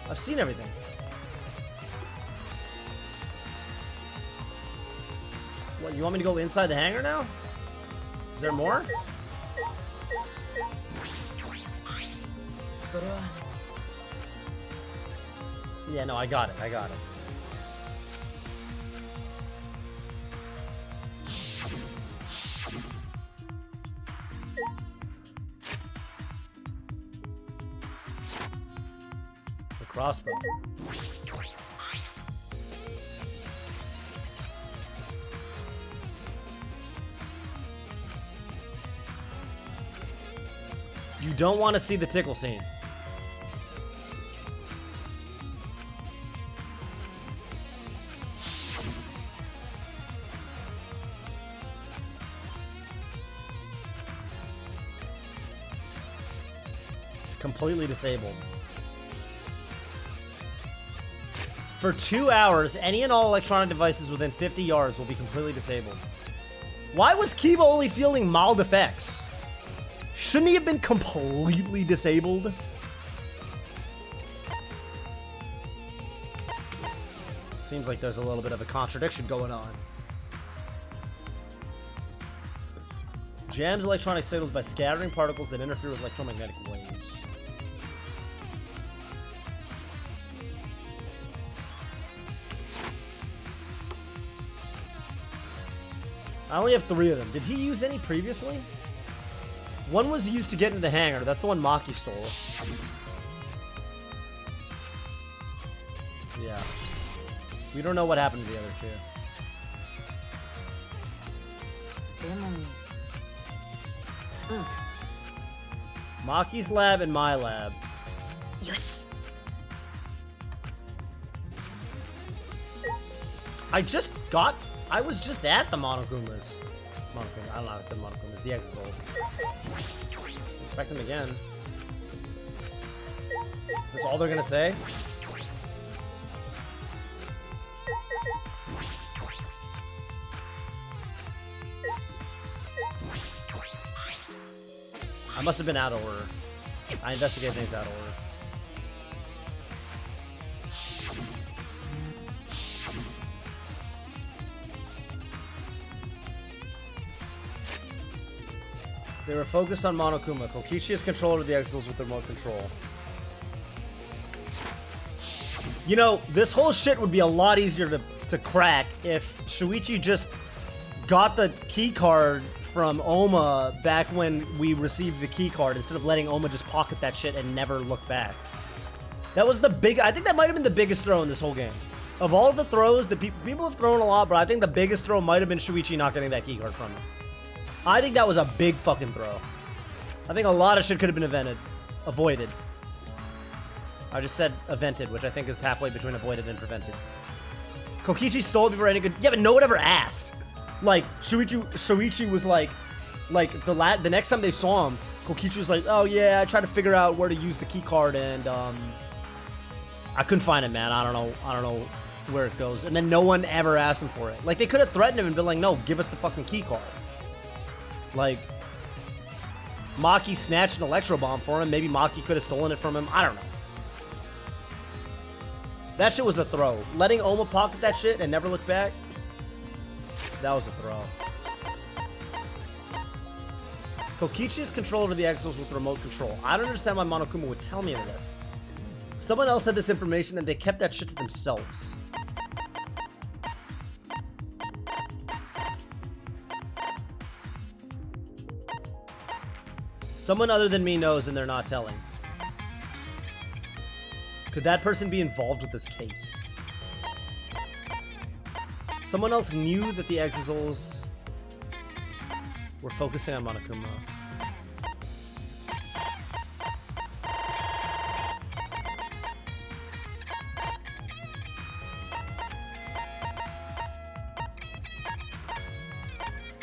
I've seen everything. What, you want me to go inside the hangar now? Is there more? Yeah, no, I got it. I got it. The crossbow. You don't want to see the tickle scene. Completely disabled. For 2 hours, any and all electronic devices within 50 yards will be completely disabled. Why was Kiba only feeling mild effects? Shouldn't he have been completely disabled? Seems like there's a little bit of a contradiction going on. Jams electronic signals by scattering particles that interfere with electromagnetic waves. I only have 3 of them. Did he use any previously? One was used to get into the hangar. That's the one Maki stole. Yeah. We don't know what happened to the other 2. Maki's lab and my lab. Yosh. I was just at the Monokumas. I don't know how I said Monokumas. The Exosols. Inspect them again. Is this all they're gonna say? I must have been out of order. I investigate things out of order. They were focused on Monokuma. Kokichi has control over the exiles with remote control. You know, this whole shit would be a lot easier to crack if Shuichi just got the key card from Oma back when we received the key card instead of letting Oma just pocket that shit and never look back. That was the big... I think that might have been the biggest throw in this whole game. Of all the throws, the people have thrown a lot, but I think the biggest throw might have been Shuichi not getting that key card from him. I think that was a big fucking throw. I think a lot of shit could have been avoided. I just said evented, which I think is halfway between avoided and prevented. Kokichi stole it before any good... Yeah, but no one ever asked. Like, Shuichi was like the next time they saw him, Kokichi was like, oh yeah, I tried to figure out where to use the key card and I couldn't find it, man. I don't know where it goes. And then no one ever asked him for it. Like, they could have threatened him and been like, no, give us the fucking key card. Like, Maki snatched an Electro Bomb for him. Maybe Maki could have stolen it from him. I don't know. That shit was a throw. Letting Oma pocket that shit and never look back, that was a throw. Kokichi has control over the exiles with remote control. I don't understand why Monokuma would tell me any of this. Someone else had this information and they kept that shit to themselves. Someone other than me knows and they're not telling. Could that person be involved with this case? Someone else knew that the exiles were focusing on Monokuma.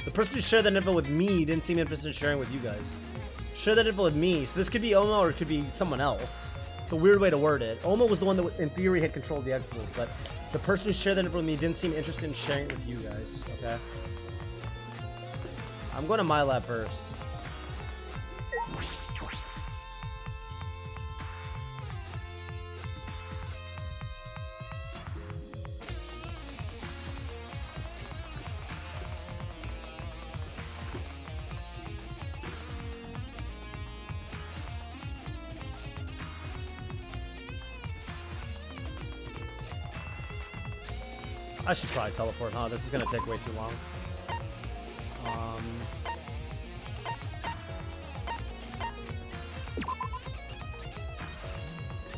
The person who shared that info with me didn't seem interested in sharing with you guys. Share that info with me. So this could be Oma or it could be someone else. It's a weird way to word it. Oma was the one that in theory had controlled the exiles, but the person who shared that info with me didn't seem interested in sharing it with you guys, okay? I'm going to my lab first. I should probably teleport, huh? This is gonna take way too long.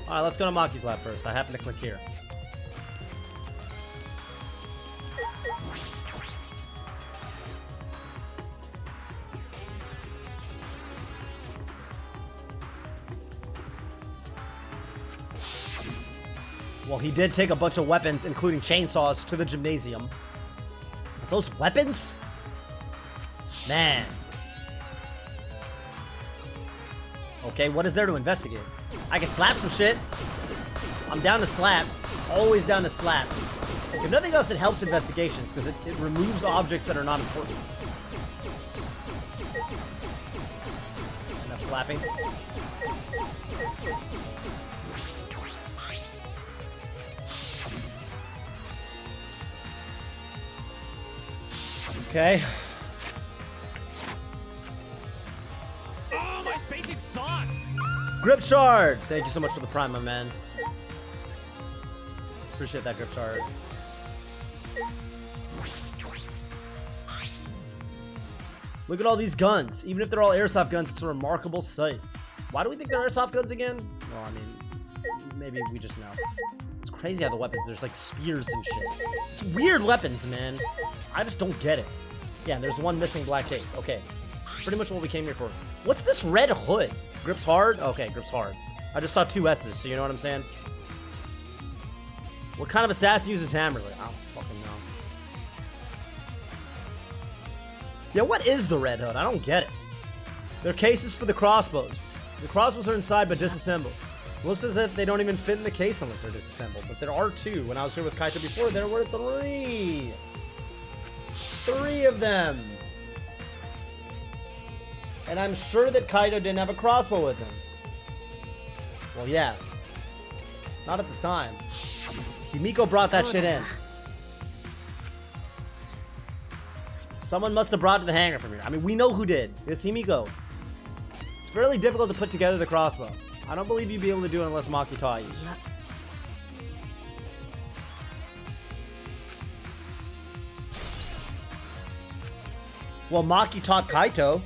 Alright, let's go to Maki's lab first. I happen to click here. Well, he did take a bunch of weapons, including chainsaws, to the gymnasium. Are those weapons? Man. Okay, what is there to investigate? I can slap some shit. I'm down to slap. Always down to slap. If nothing else, it helps investigations, because it removes objects that are not important. Enough slapping. Okay. Oh, my basic socks! Grip Shard! Thank you so much for the prime, my man. Appreciate that, Grip Shard. Look at all these guns. Even if they're all airsoft guns, it's a remarkable sight. Why do we think they're airsoft guns again? Well, I mean, maybe we just know. It's crazy how the weapons, there's like spears and shit. It's weird weapons, man. I just don't get it. Yeah, there's one missing black case. Okay. Pretty much what we came here for. What's this red hood? Grips hard? Okay, grips hard. I just saw two S's, so you know what I'm saying? What kind of assassin uses hammer? Like, I don't fucking know. Yeah, what is the red hood? I don't get it. They're cases for the crossbows. The crossbows are inside but disassembled. Looks as if they don't even fit in the case unless they're disassembled. But there are two. When I was here with Kaito before, there were three. 3 of them. And I'm sure that Kaito didn't have a crossbow with him. Well, yeah. Not at the time. Himiko brought that shit in. Someone must have brought it to the hangar from here. I mean, we know who did. It's Himiko. It's fairly difficult to put together the crossbow. I don't believe you'd be able to do it unless Maki taught you. Yeah. Well, Maki taught Kaito.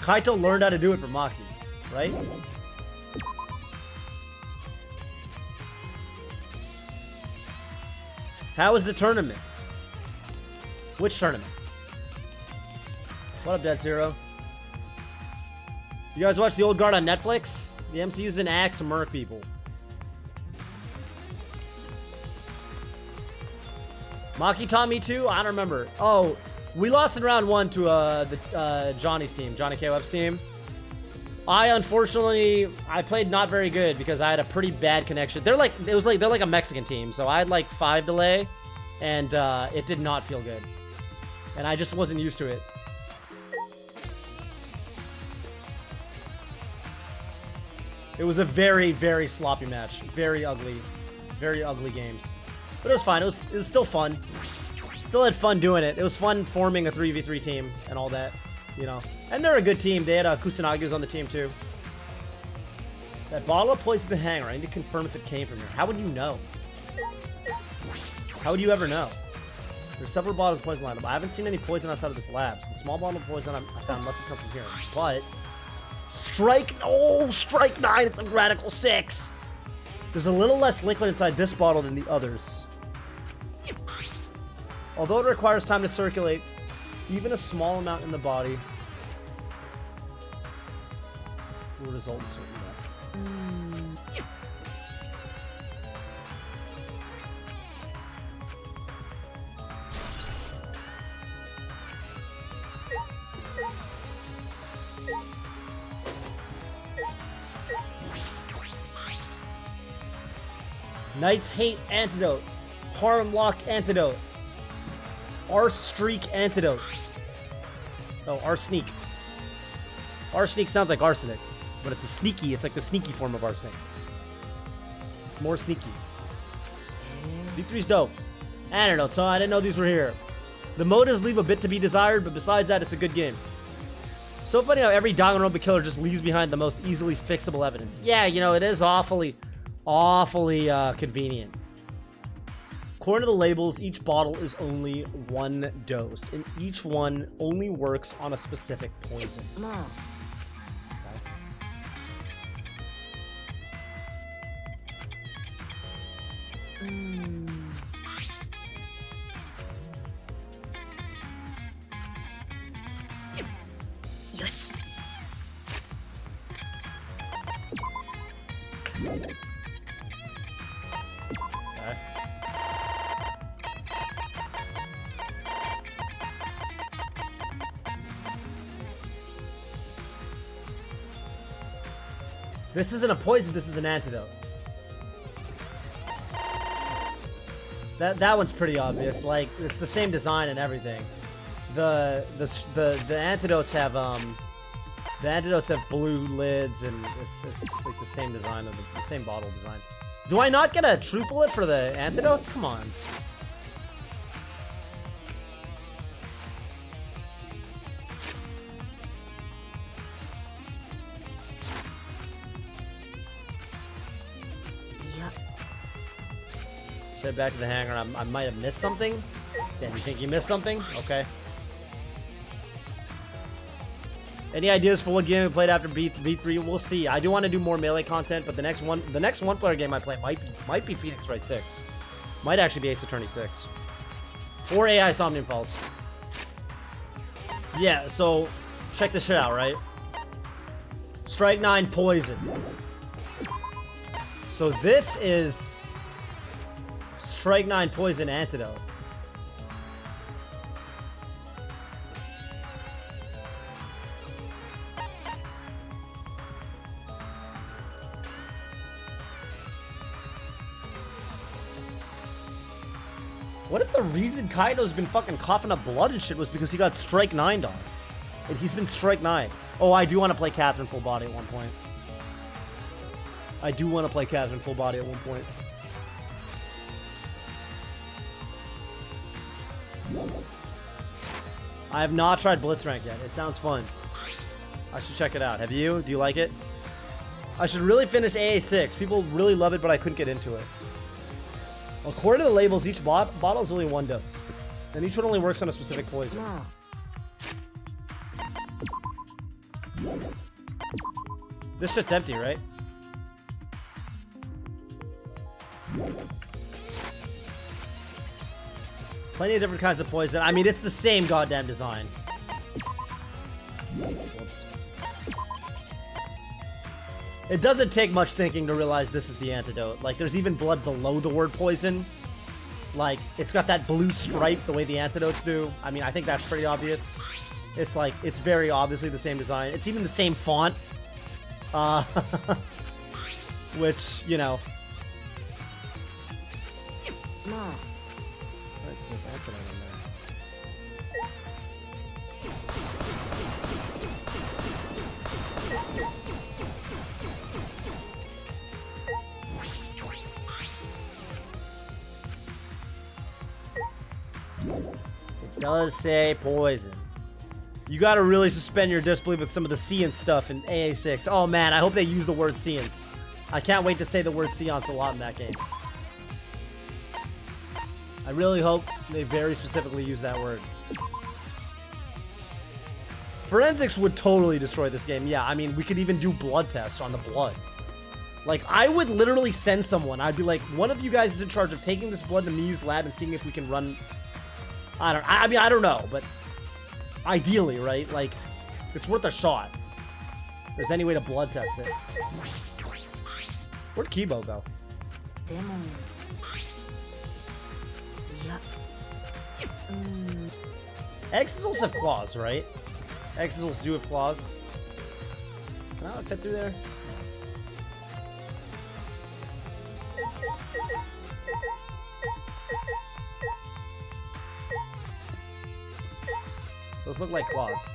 Kaito learned how to do it from Maki, right? How was the tournament? Which tournament? What up, Dead Zero? You guys watch The Old Guard on Netflix? The MCU's an axe to murk people. Maki taught me too? I don't remember. Oh, we lost in round 1 to Johnny's team, Johnny K. Webb's team. I played not very good because I had a pretty bad connection. They're like a Mexican team, so I had like 5 delay, and it did not feel good, and I just wasn't used to it. It was a very, very sloppy match, very ugly games, but it was fine. It was still fun. Still had fun doing it. It was fun forming a 3v3 team and all that, you know. And they're a good team. They had Kusanagi's on the team too. That bottle of poison in the hangar. I need to confirm if it came from here. How would you know? How would you ever know? There's several bottles of poison lined up. I haven't seen any poison outside of this lab. So the small bottle of poison I found must have come from here. But strike 9. It's a radical 6. There's a little less liquid inside this bottle than the others. Although it requires time to circulate, even a small amount in the body will result in certain death. Knight's Hate Antidote. Harm Lock Antidote. Streak Antidote. Oh, Arsenic. Arsenic sounds like arsenic, but it's it's like the sneaky form of arsenic. It's more sneaky. V3's dope. Antidote, so I didn't know these were here. The motives leave a bit to be desired, but besides that, it's a good game. So funny how every Danganronpa killer just leaves behind the most easily fixable evidence. Yeah, you know, it is awfully convenient. According to the labels, each bottle is only 1 dose, and each one only works on a specific poison. Yosh. Okay. This isn't a poison, this is an antidote. That one's pretty obvious. Like, it's the same design and everything. The antidotes have blue lids, and it's like the same design of the same bottle design. Do I not get a true bullet for the antidotes? Come on. Head back to the hangar. I might have missed something. Yeah, you think you missed something? Okay. Any ideas for what game we played after V3? We'll see. I do want to do more melee content, but the next one player game I play might be Phoenix Wright 6. Might actually be Ace Attorney 6. Or AI Somnium Falls. Yeah, so check this shit out, right? Strike 9 poison. So this is Strike 9 poison antidote. What if the reason Kaito's been fucking coughing up blood and shit was because he got Strike 9'd on? And he's been strike 9. Oh, I do want to play Catherine full body at one point. I do want to play Catherine full body at one point. I have not tried Blitzrank yet. It sounds fun. I should check it out. Have you? Do you like it? I should really finish AA6. People really love it, but I couldn't get into it. According to the labels, each bottle is only 1 dose. And each one only works on a specific poison. This shit's empty, right? Plenty of different kinds of poison. I mean, it's the same goddamn design. Whoops. It doesn't take much thinking to realize this is the antidote. Like, there's even blood below the word poison. Like, it's got that blue stripe the way the antidotes do. I mean, I think that's pretty obvious. It's like, it's very obviously the same design. It's even the same font. Which, you know. Alright, so there's antidote in there. It does say poison. You gotta really suspend your disbelief with some of the seance stuff in AA6. Oh man, I hope they use the word seance. I can't wait to say the word seance a lot in that game. I really hope they very specifically use that word. Forensics would totally destroy this game. Yeah, I mean, we could even do blood tests on the blood. Like, I would literally send someone. I'd be like, one of you guys is in charge of taking this blood to Miu's lab and seeing if we can run... I mean, I don't know, but... Ideally, right? Like, it's worth a shot. If there's any way to blood test it. Where'd Kibo go? Exisals have claws, right? Exisals do have claws. Can I fit through there? Those look like claws.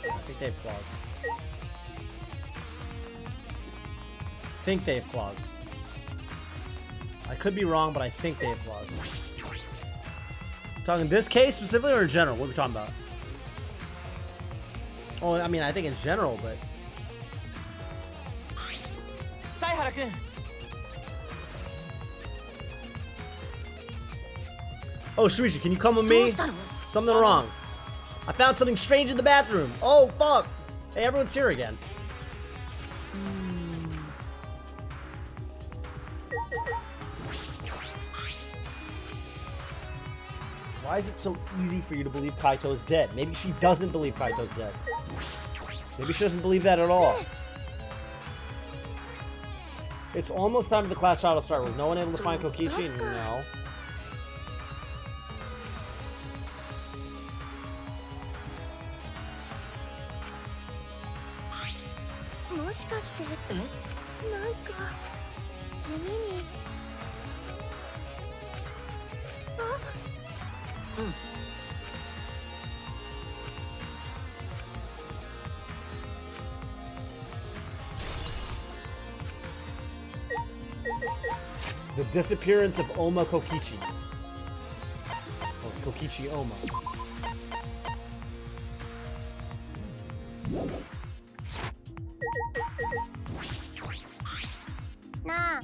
I think they have claws. I think they have claws. I could be wrong, but I think they have claws. Talking this case specifically or in general? What are we talking about? Oh, I mean, I think in general, but... Saihara-kun. Oh, Shuichi, can you come with me? Something wrong. I found something strange in the bathroom. Oh, fuck. Hey, everyone's here again. Why is it so easy for you to believe Kaito's dead? Maybe she doesn't believe Kaito's dead. Maybe she doesn't believe that at all. It's almost time for the class trial to start. Was no one able to find Kokichi? No. The disappearance of Oma Kokichi. Or Kokichi Oma. Nah.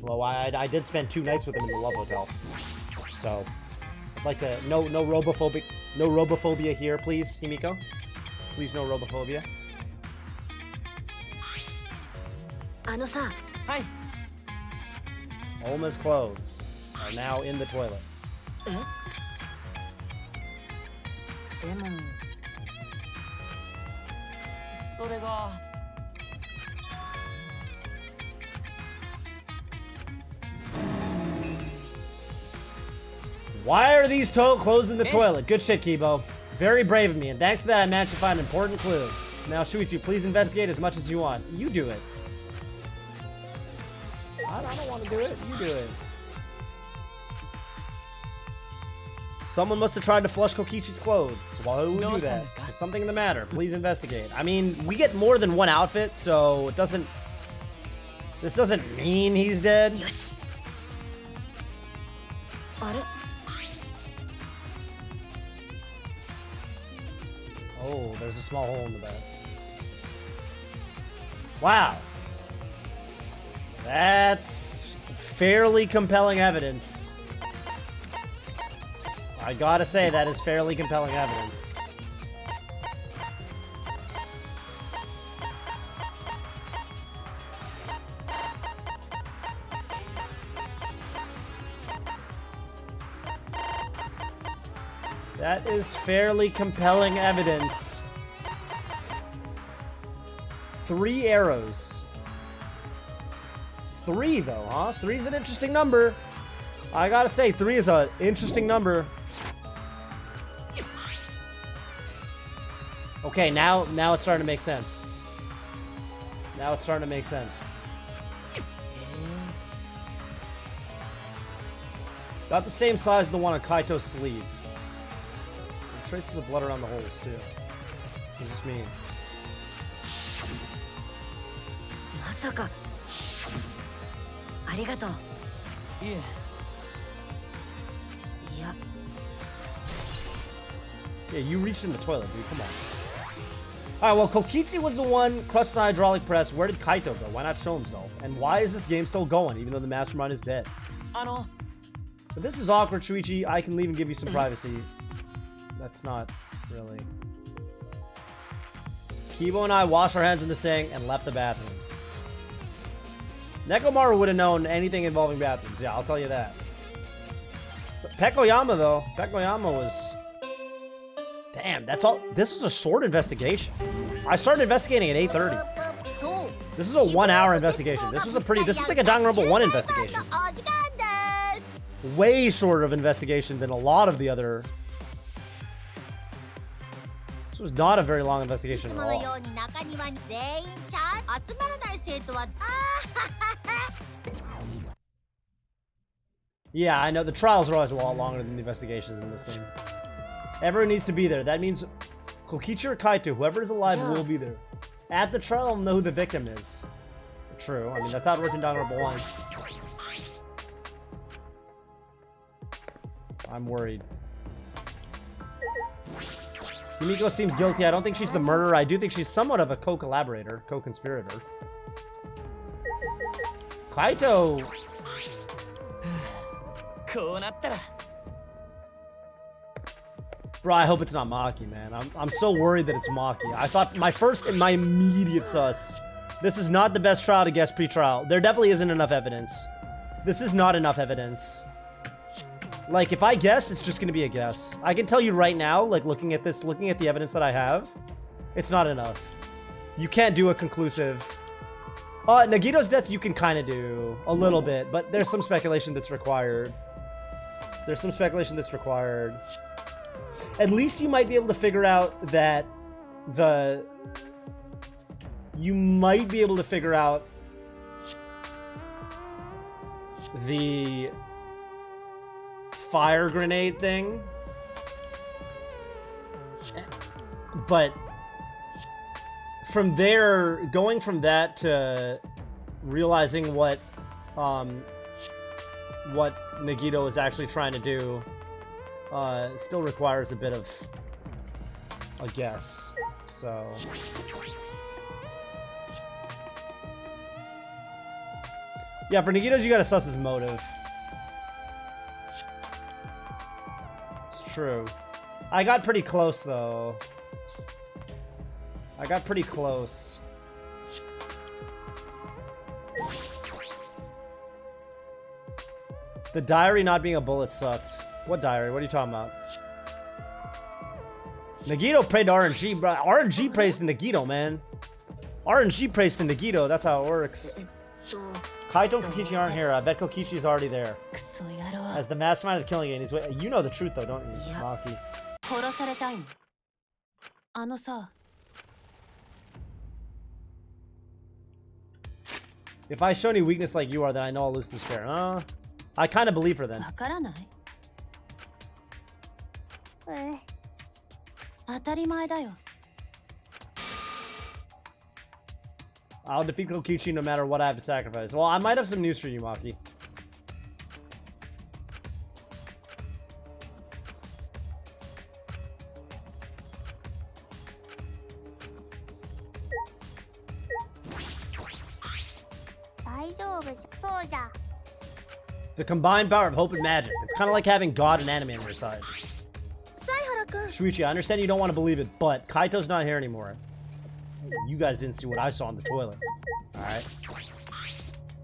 Well, I did spend 2 nights with him in the Love Hotel. So, I'd like to... No robophobia here, please, Himiko. Please, no robophobia. Hi. Oma's clothes are now in the toilet. Why are these clothes in the toilet? Good shit, Kibo. Very brave of me, and thanks to that I managed to find an important clue. Now, Shuichi, please investigate as much as you want. You do it. I don't want to do it. You do it. Someone must have tried to flush Kokichi's clothes. Why would do that? There's something in the matter. Please investigate. I mean, we get more than one outfit, so it doesn't... This doesn't mean he's dead. Yes. Oh, there's a small hole in the bed. Wow. That's fairly compelling evidence. I gotta say, that is fairly compelling evidence. That is fairly compelling evidence. 3 arrows. 3 though, huh? 3 is an interesting number. I gotta say, 3 is an interesting number. Okay, now it's starting to make sense. Now it's starting to make sense. About the same size as the one on Kaito's sleeve. And traces of blood around the holes too. What does this mean? まさか。ありがとう。いえ。いや。 Yeah, you reached in the toilet, dude. Come on. Alright, well, Kokichi was the one crushed the hydraulic press. Where did Kaito go? Why not show himself? And why is this game still going, even though the mastermind is dead? But this is awkward, Shuichi. I can leave and give you some privacy. That's not really... Kibo and I washed our hands in the sink and left the bathroom. Nekomaru would have known anything involving bathrooms. Yeah, I'll tell you that. So, Pekoyama, though. Pekoyama was... Damn, that's all. This was a short investigation. I started investigating at 8:30. This is a 1-hour investigation. This is like a Danganronpa 1 investigation. Way shorter of investigation than a lot of the other. This was not a very long investigation at all. Yeah, I know the trials are always a lot longer than the investigations in this game. Everyone needs to be there. That means Kokichi or Kaito, whoever is alive, will be there. At the trial, I'll know who the victim is. True. I mean, that's how it worked in Danganronpa 1. I'm worried. Yumiko seems guilty. I don't think she's the murderer. I do think she's somewhat of a co-collaborator, co-conspirator. Kaito! Bro, I hope it's not Maki, man. I'm so worried that it's Maki. I thought my immediate sus. This is not the best trial to guess pre-trial. There definitely isn't enough evidence. This is not enough evidence. Like, if I guess, it's just gonna be a guess. I can tell you right now, like, looking at the evidence that I have, it's not enough. You can't do a conclusive... Nagito's death you can kind of do a little bit, but there's some speculation that's required. There's some speculation that's required. At least you might be able to figure out that you might be able to figure out the fire grenade thing. But from there, going from that to realizing what Nagito is actually trying to do still requires a bit of a guess. So yeah, for Nagito's you gotta suss his motive. It's true. I got pretty close though. I got pretty close. The diary not being a bullet sucked. What diary? What are you talking about? Nagito prayed to RNG, bro. RNG prays to Nagito, man. RNG prays to Nagito. That's how it works. Kaito and Kokichi aren't here. I bet Kokichi's already there. As the mastermind of the killing game, he's waiting. You know the truth, though, don't you, Maki? If I show any weakness like you are, then I know I'll lose despair. I kind of believe her then. わからない。当たり前だよ。 I'll defeat Kokichi no matter what I have to sacrifice. Well, I might have some news for you, Maki. The combined power of hope and magic. It's kind of like having God and anime on your side. Shuichi, I understand you don't want to believe it, but Kaito's not here anymore. You guys didn't see what I saw in the toilet. Alright?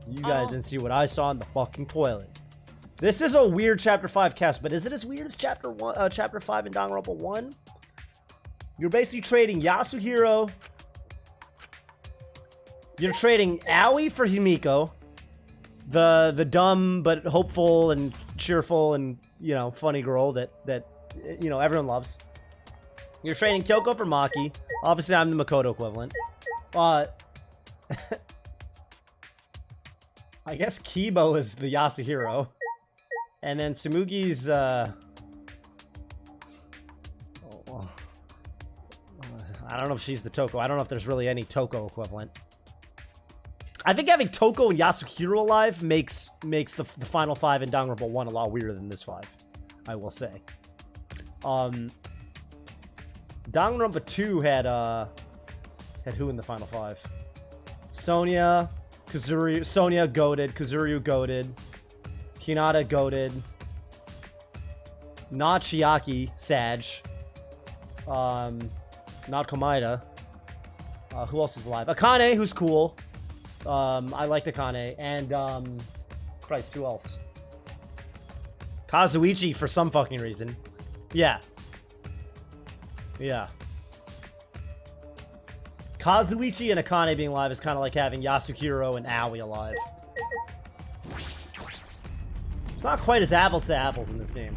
You guys didn't see what I saw in the fucking toilet. This is a weird Chapter 5 cast, but is it as weird as Chapter 5 in Danganronpa 1? You're basically trading Yasuhiro. You're trading Aoi for Himiko. The dumb but hopeful and cheerful and, you know, funny girl that you know, everyone loves. You're trading Kyoko for Maki. Obviously, I'm the Makoto equivalent. I guess Kibo is the Yasuhiro. And then Tsumugi's, I don't know if she's the Toko. I don't know if there's really any Toko equivalent. I think having Toko and Yasuhiro alive makes the final 5 in Danganronpa 1 a lot weirder than this 5. I will say. Danganronpa 2 had who in the final 5? Sonya, Kazuryu, Sonya goated, Kazuryu goated, Hinata goated, not Chiaki, Sag, not Komaeda. Who else is alive? Akane, who's cool. I like Akane, and Christ, who else? Kazuichi for some fucking reason. Yeah. Yeah. Kazuichi and Akane being alive is kind of like having Yasuhiro and Aoi alive. It's not quite as apples to apples in this game.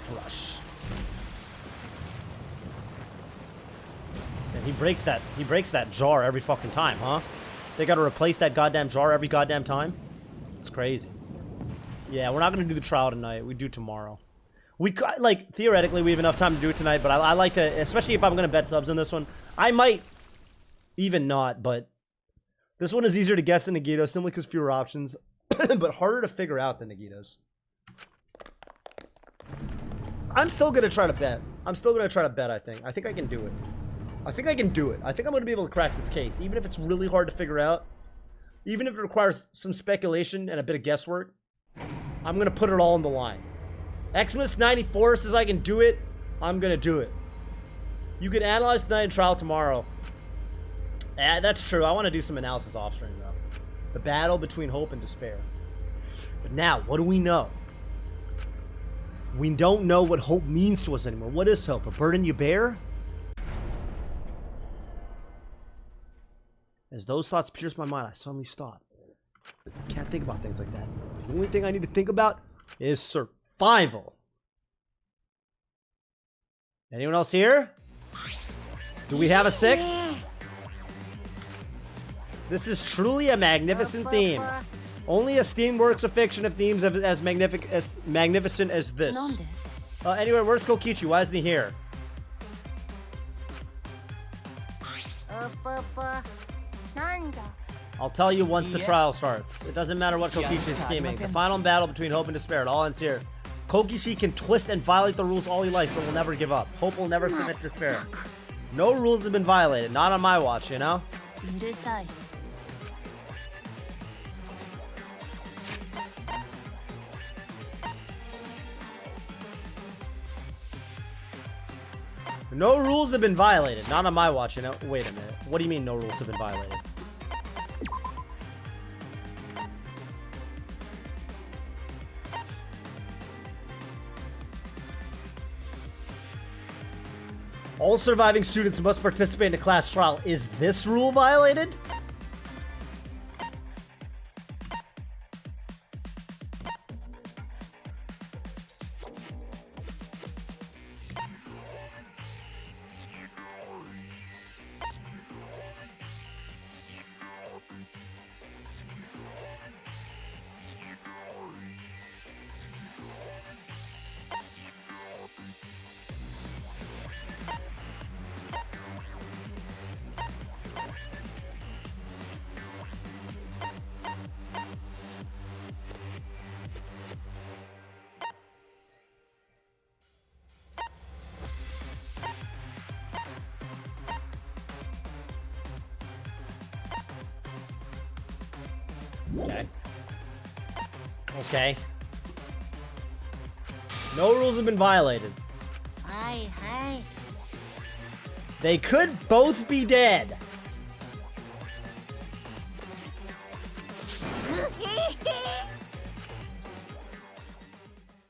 Crush. And he breaks that jar every fucking time, huh? They gotta replace that goddamn jar every goddamn time? It's crazy. Yeah, we're not gonna do the trial tonight. We do tomorrow. We like theoretically we have enough time to do it tonight, but I like to, especially if I'm gonna bet subs in this one. I might even not, but this one is easier to guess than Nagito, simply because fewer options, but harder to figure out than Nagito's. I'm still gonna try to bet. I think. I think I can do it. I think I can do it. I think I'm gonna be able to crack this case, even if it's really hard to figure out. Even if it requires some speculation and a bit of guesswork. I'm gonna put it all on the line. Xmas94 says I can do it. I'm gonna do it. You can analyze tonight and trial tomorrow. That's true. I want to do some analysis off stream though. The battle between hope and despair. But now, what do we know? We don't know what hope means to us anymore. What is hope? A burden you bear? As those thoughts pierce my mind, I suddenly stop. I can't think about things like that. The only thing I need to think about is survival. Anyone else here? Do we have a 6th? This is truly a magnificent theme. Only a steamed works of fiction of themes as magnificent as this. Anyway, where's Kokichi? Why isn't he here? I'll tell you once the trial starts. It doesn't matter what Kokichi is scheming. The final battle between hope and despair. It all ends here. Kokichi can twist and violate the rules all he likes, but will never give up. Hope will never submit to despair. No rules have been violated. Not on my watch, you know? No rules have been violated. Not on my watch, you know? Wait a minute. What do you mean no rules have been violated? All surviving students must participate in a class trial. Is this rule violated? Okay. Okay. No rules have been violated. Hi, hi. They could both be dead.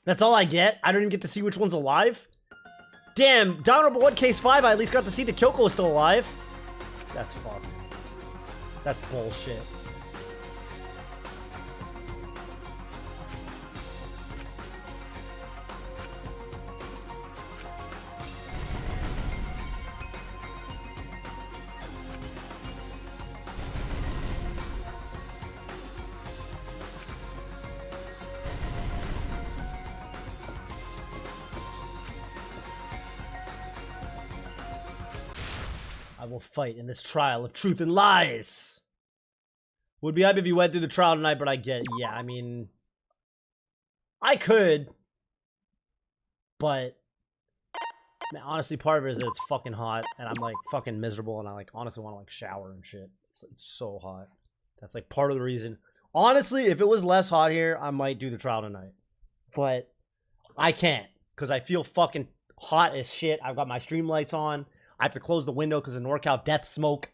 That's all I get? I don't even get to see which one's alive? Damn, Danganronpa 1 Case 5, I at least got to see the Kyoko is still alive. That's fucked. That's bullshit. I will fight in this trial of truth and lies. Would be happy if you went through the trial tonight, but yeah, I mean, I could, but man, honestly, part of it is that it's fucking hot, and I'm like fucking miserable, and I like honestly want to like shower and shit. It's so hot. That's like part of the reason. Honestly, if it was less hot here, I might do the trial tonight, but I can't because I feel fucking hot as shit. I've got my stream lights on. I have to close the window because of NorCal death smoke.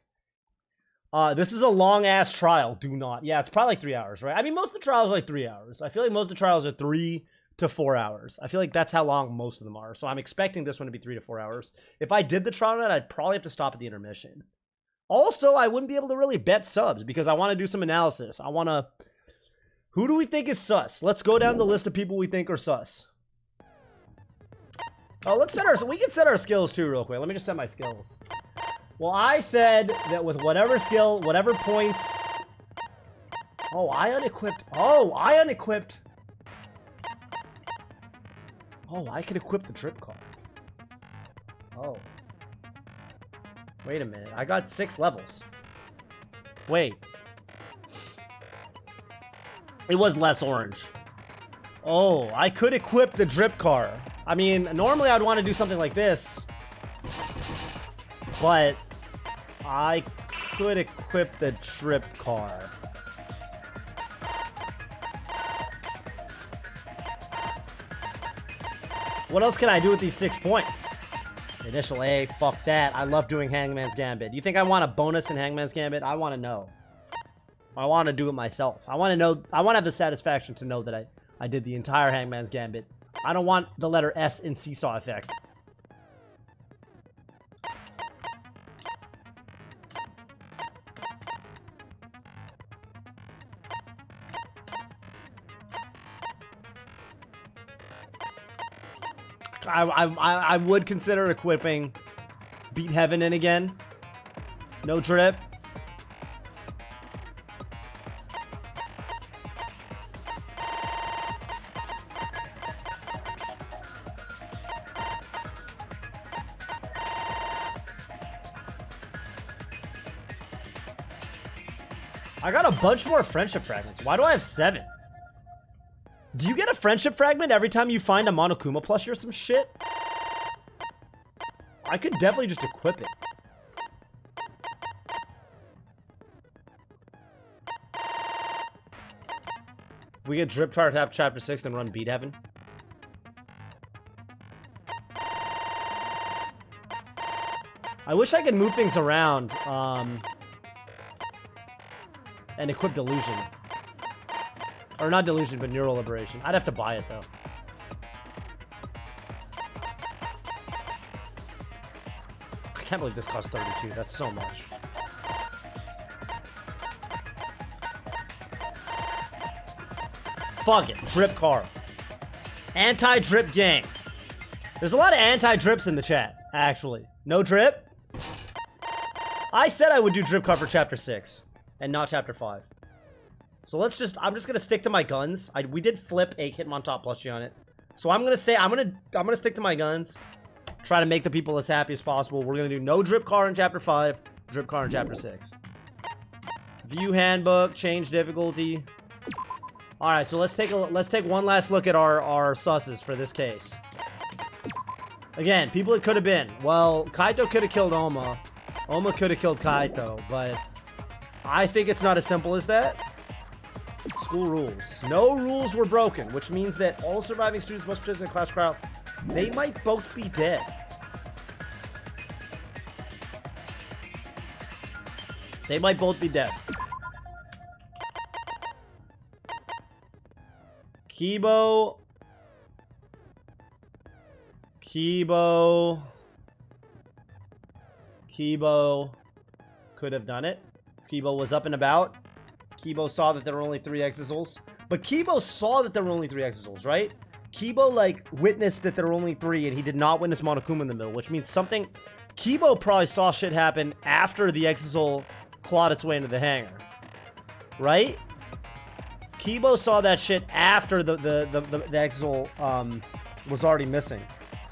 This is a long-ass trial. Do not. Yeah, it's probably like 3 hours, right? I mean, most of the trials are like 3 hours. I feel like most of the trials are 3 to 4 hours. I feel like that's how long most of them are. So I'm expecting this one to be 3 to 4 hours. If I did the trial night, I'd probably have to stop at the intermission. Also, I wouldn't be able to really bet subs because I want to do some analysis. I want to... Who do we think is sus? Let's go down the list of people we think are sus. Oh, let's set our... We can set our skills too real quick. Let me just set my skills. Well, I said that with whatever skill, whatever points... Oh, I unequipped... Oh, I unequipped... Oh, I could equip the drip car. Oh. Wait a minute. I got 6 levels. Wait. It was less orange. Oh, I could equip the drip car. I mean, normally I'd want to do something like this. But I could equip the drip car. What else can I do with these 6 points? Initial A, fuck that. I love doing Hangman's Gambit. You think I want a bonus in Hangman's Gambit? I want to know. I want to do it myself. I want to know. I want to have the satisfaction to know that I did the entire Hangman's Gambit. I don't want the letter S in Seesaw Effect. I would consider equipping Beat Heaven in again. No drip. I got a bunch more friendship fragments. Why do I have 7? Do you get a friendship fragment every time you find a Monokuma plushie or some shit? I could definitely just equip it. If we get Drip Tart Tap Chapter 6, then run Beat Heaven. I wish I could move things around, and equip Delusion. Or not Delusion, but Neural Liberation. I'd have to buy it, though. I can't believe this costs 32. That's so much. Fuck it. Drip car. Anti-drip gang. There's a lot of anti-drips in the chat, actually. No drip? I said I would do drip car for Chapter 6. And not Chapter 5. So let's just... I'm just gonna stick to my guns. We did flip a Hitmontop plushie on it. So I'm gonna say... I'm gonna stick to my guns. Try to make the people as happy as possible. We're gonna do no drip car in Chapter 5. Drip car in Chapter 6. View handbook. Change difficulty. Alright, so let's take one last look at our susses for this case. Again, people it could have been. Well, Kaito could have killed Oma. Oma could have killed Kaito, but... I think it's not as simple as that. School rules. No rules were broken, which means that all surviving students must participate in class trial. They might both be dead. They might both be dead. Kibo could have done it. Kibo was up and about. Kibo saw that there were only 3 Exisals. But Kibo saw that there were only 3 Exisals, right? Kibo, like, witnessed that there were only 3, and he did not witness Monokuma in the middle, which means something... Kibo probably saw shit happen after the Exisal clawed its way into the hangar. Right? Kibo saw that shit after the Exisal, was already missing.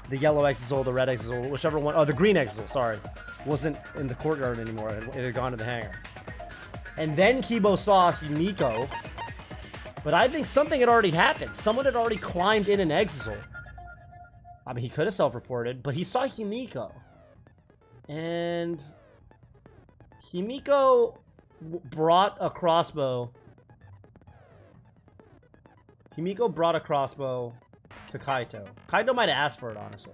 The yellow Exisal, the red Exisal, whichever one... Oh, the green Exisal, sorry. Wasn't in the courtyard anymore. It had gone to the hangar. And then Kibo saw Himiko. But I think something had already happened. Someone had already climbed in an Exisal. I mean, he could have self-reported, but he saw Himiko. And... Himiko brought a crossbow. Himiko brought a crossbow to Kaito. Kaito might have asked for it, honestly.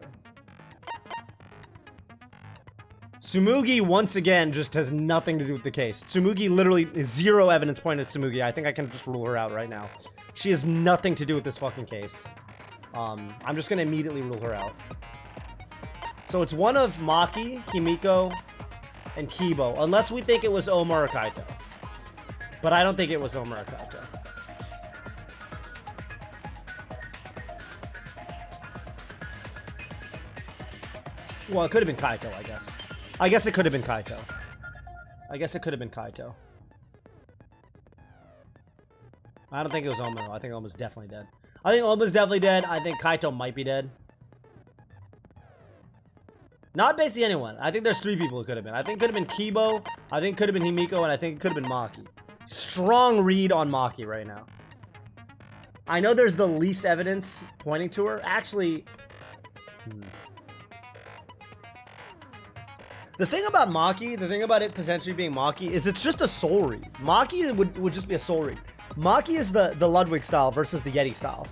Tsumugi, once again, just has nothing to do with the case. Tsumugi literally is 0 evidence pointed at Tsumugi. I think I can just rule her out right now. She has nothing to do with this fucking case. I'm just gonna immediately rule her out. So it's one of Maki, Himiko, and Kibo. Unless we think it was Omar or Kaito. But I don't think it was Omar or Kaito. Well, it could have been Kaito, I guess. I guess it could have been Kaito. I don't think it was Oma, though. I think Oma's definitely dead. I think Kaito might be dead. Not basically anyone. I think there's 3 people it could have been. I think it could have been Kibo, I think it could have been Himiko, and I think it could have been Maki. Strong read on Maki right now. I know there's the least evidence pointing to her. Actually... The thing about Maki, the thing about it potentially being Maki, is it's just a soul read. Maki would just be a soul read. Maki is the Ludwig style versus the Yeti style.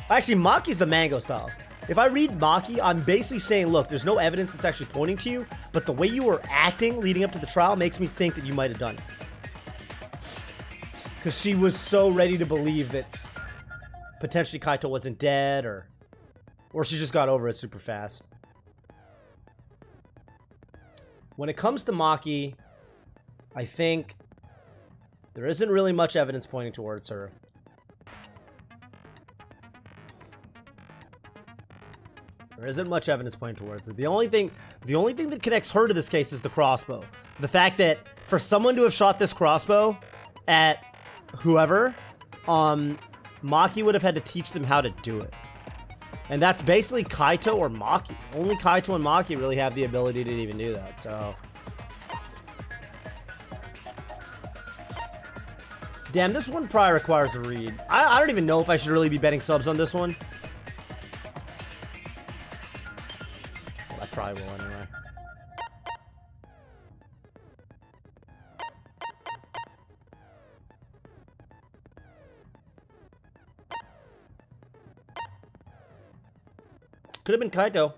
Actually, Maki's the Mango style. If I read Maki, I'm basically saying, look, there's no evidence that's actually pointing to you, but the way you were acting leading up to the trial makes me think that you might have done it. Because she was so ready to believe that potentially Kaito wasn't dead, or she just got over it super fast. When it comes to Maki, I think there isn't really much evidence pointing towards her. There isn't much evidence pointing towards her. The only thing that connects her to this case is the crossbow. The fact that for someone to have shot this crossbow at whoever, Maki would have had to teach them how to do it. And that's basically Kaito or Maki. Only Kaito and Maki really have the ability to even do that, so... Damn, this one probably requires a read. I don't even know if I should really be betting subs on this one. Well, I probably will anyway. Could have been Kaito.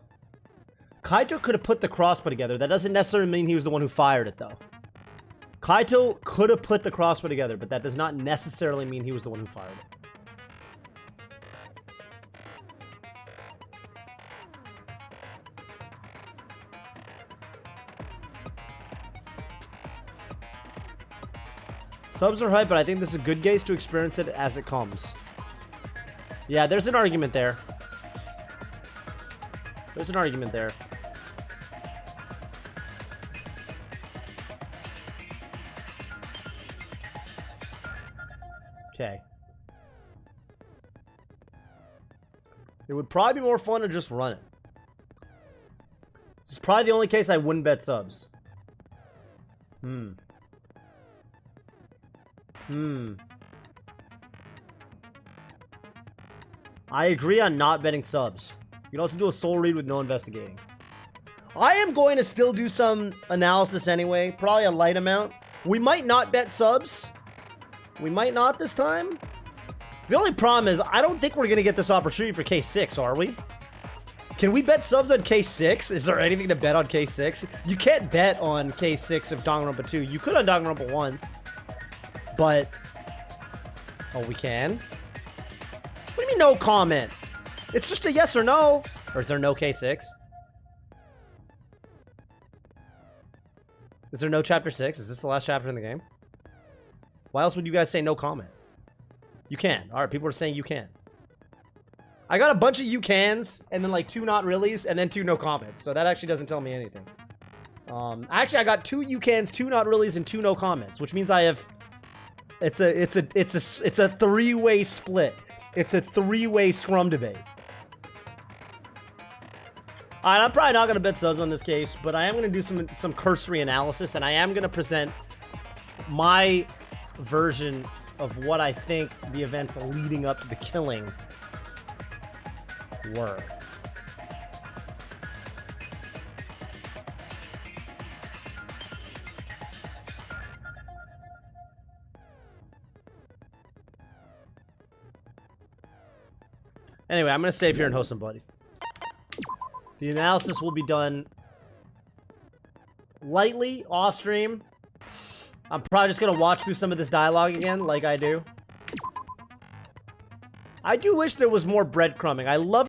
Kaito could have put the crossbow together. That doesn't necessarily mean he was the one who fired it, though. Kaito could have put the crossbow together, but that does not necessarily mean he was the one who fired it. Subs are hype, but I think this is a good case to experience it as it comes. Yeah, there's an argument there. There's an argument there. Okay. It would probably be more fun to just run it. This is probably the only case I wouldn't bet subs. I agree on not betting subs. You can also do a soul read with no investigating. I am going to still do some analysis anyway. Probably a light amount. We might not bet subs. We might not this time. The only problem is I don't think we're going to get this opportunity for K6, are we? Can we bet subs on K6? Is there anything to bet on K6? You can't bet on K6 of Danganronpa 2. You could on Danganronpa 1. But... Oh, we can? What do you mean no comment? It's just a yes or no. Or is there no K6? Is there no chapter 6? Is this the last chapter in the game? Why else would you guys say no comment? You can. Alright, people are saying you can. I got a bunch of you cans, and then like 2 not reallys, and then 2 no comments. So that actually doesn't tell me anything. Actually, I got 2 you cans, 2 not reallys, and 2 no comments, which means I have... It's a 3-way split. It's a 3-way scrum debate. Alright, I'm probably not going to bet subs on this case, but I am going to do some cursory analysis, and I am going to present my version of what I think the events leading up to the killing were. Anyway, I'm going to save here and host somebody. The analysis will be done lightly off stream. I'm probably just going to watch through some of this dialogue again, like I do. I do wish there was more breadcrumbing. I love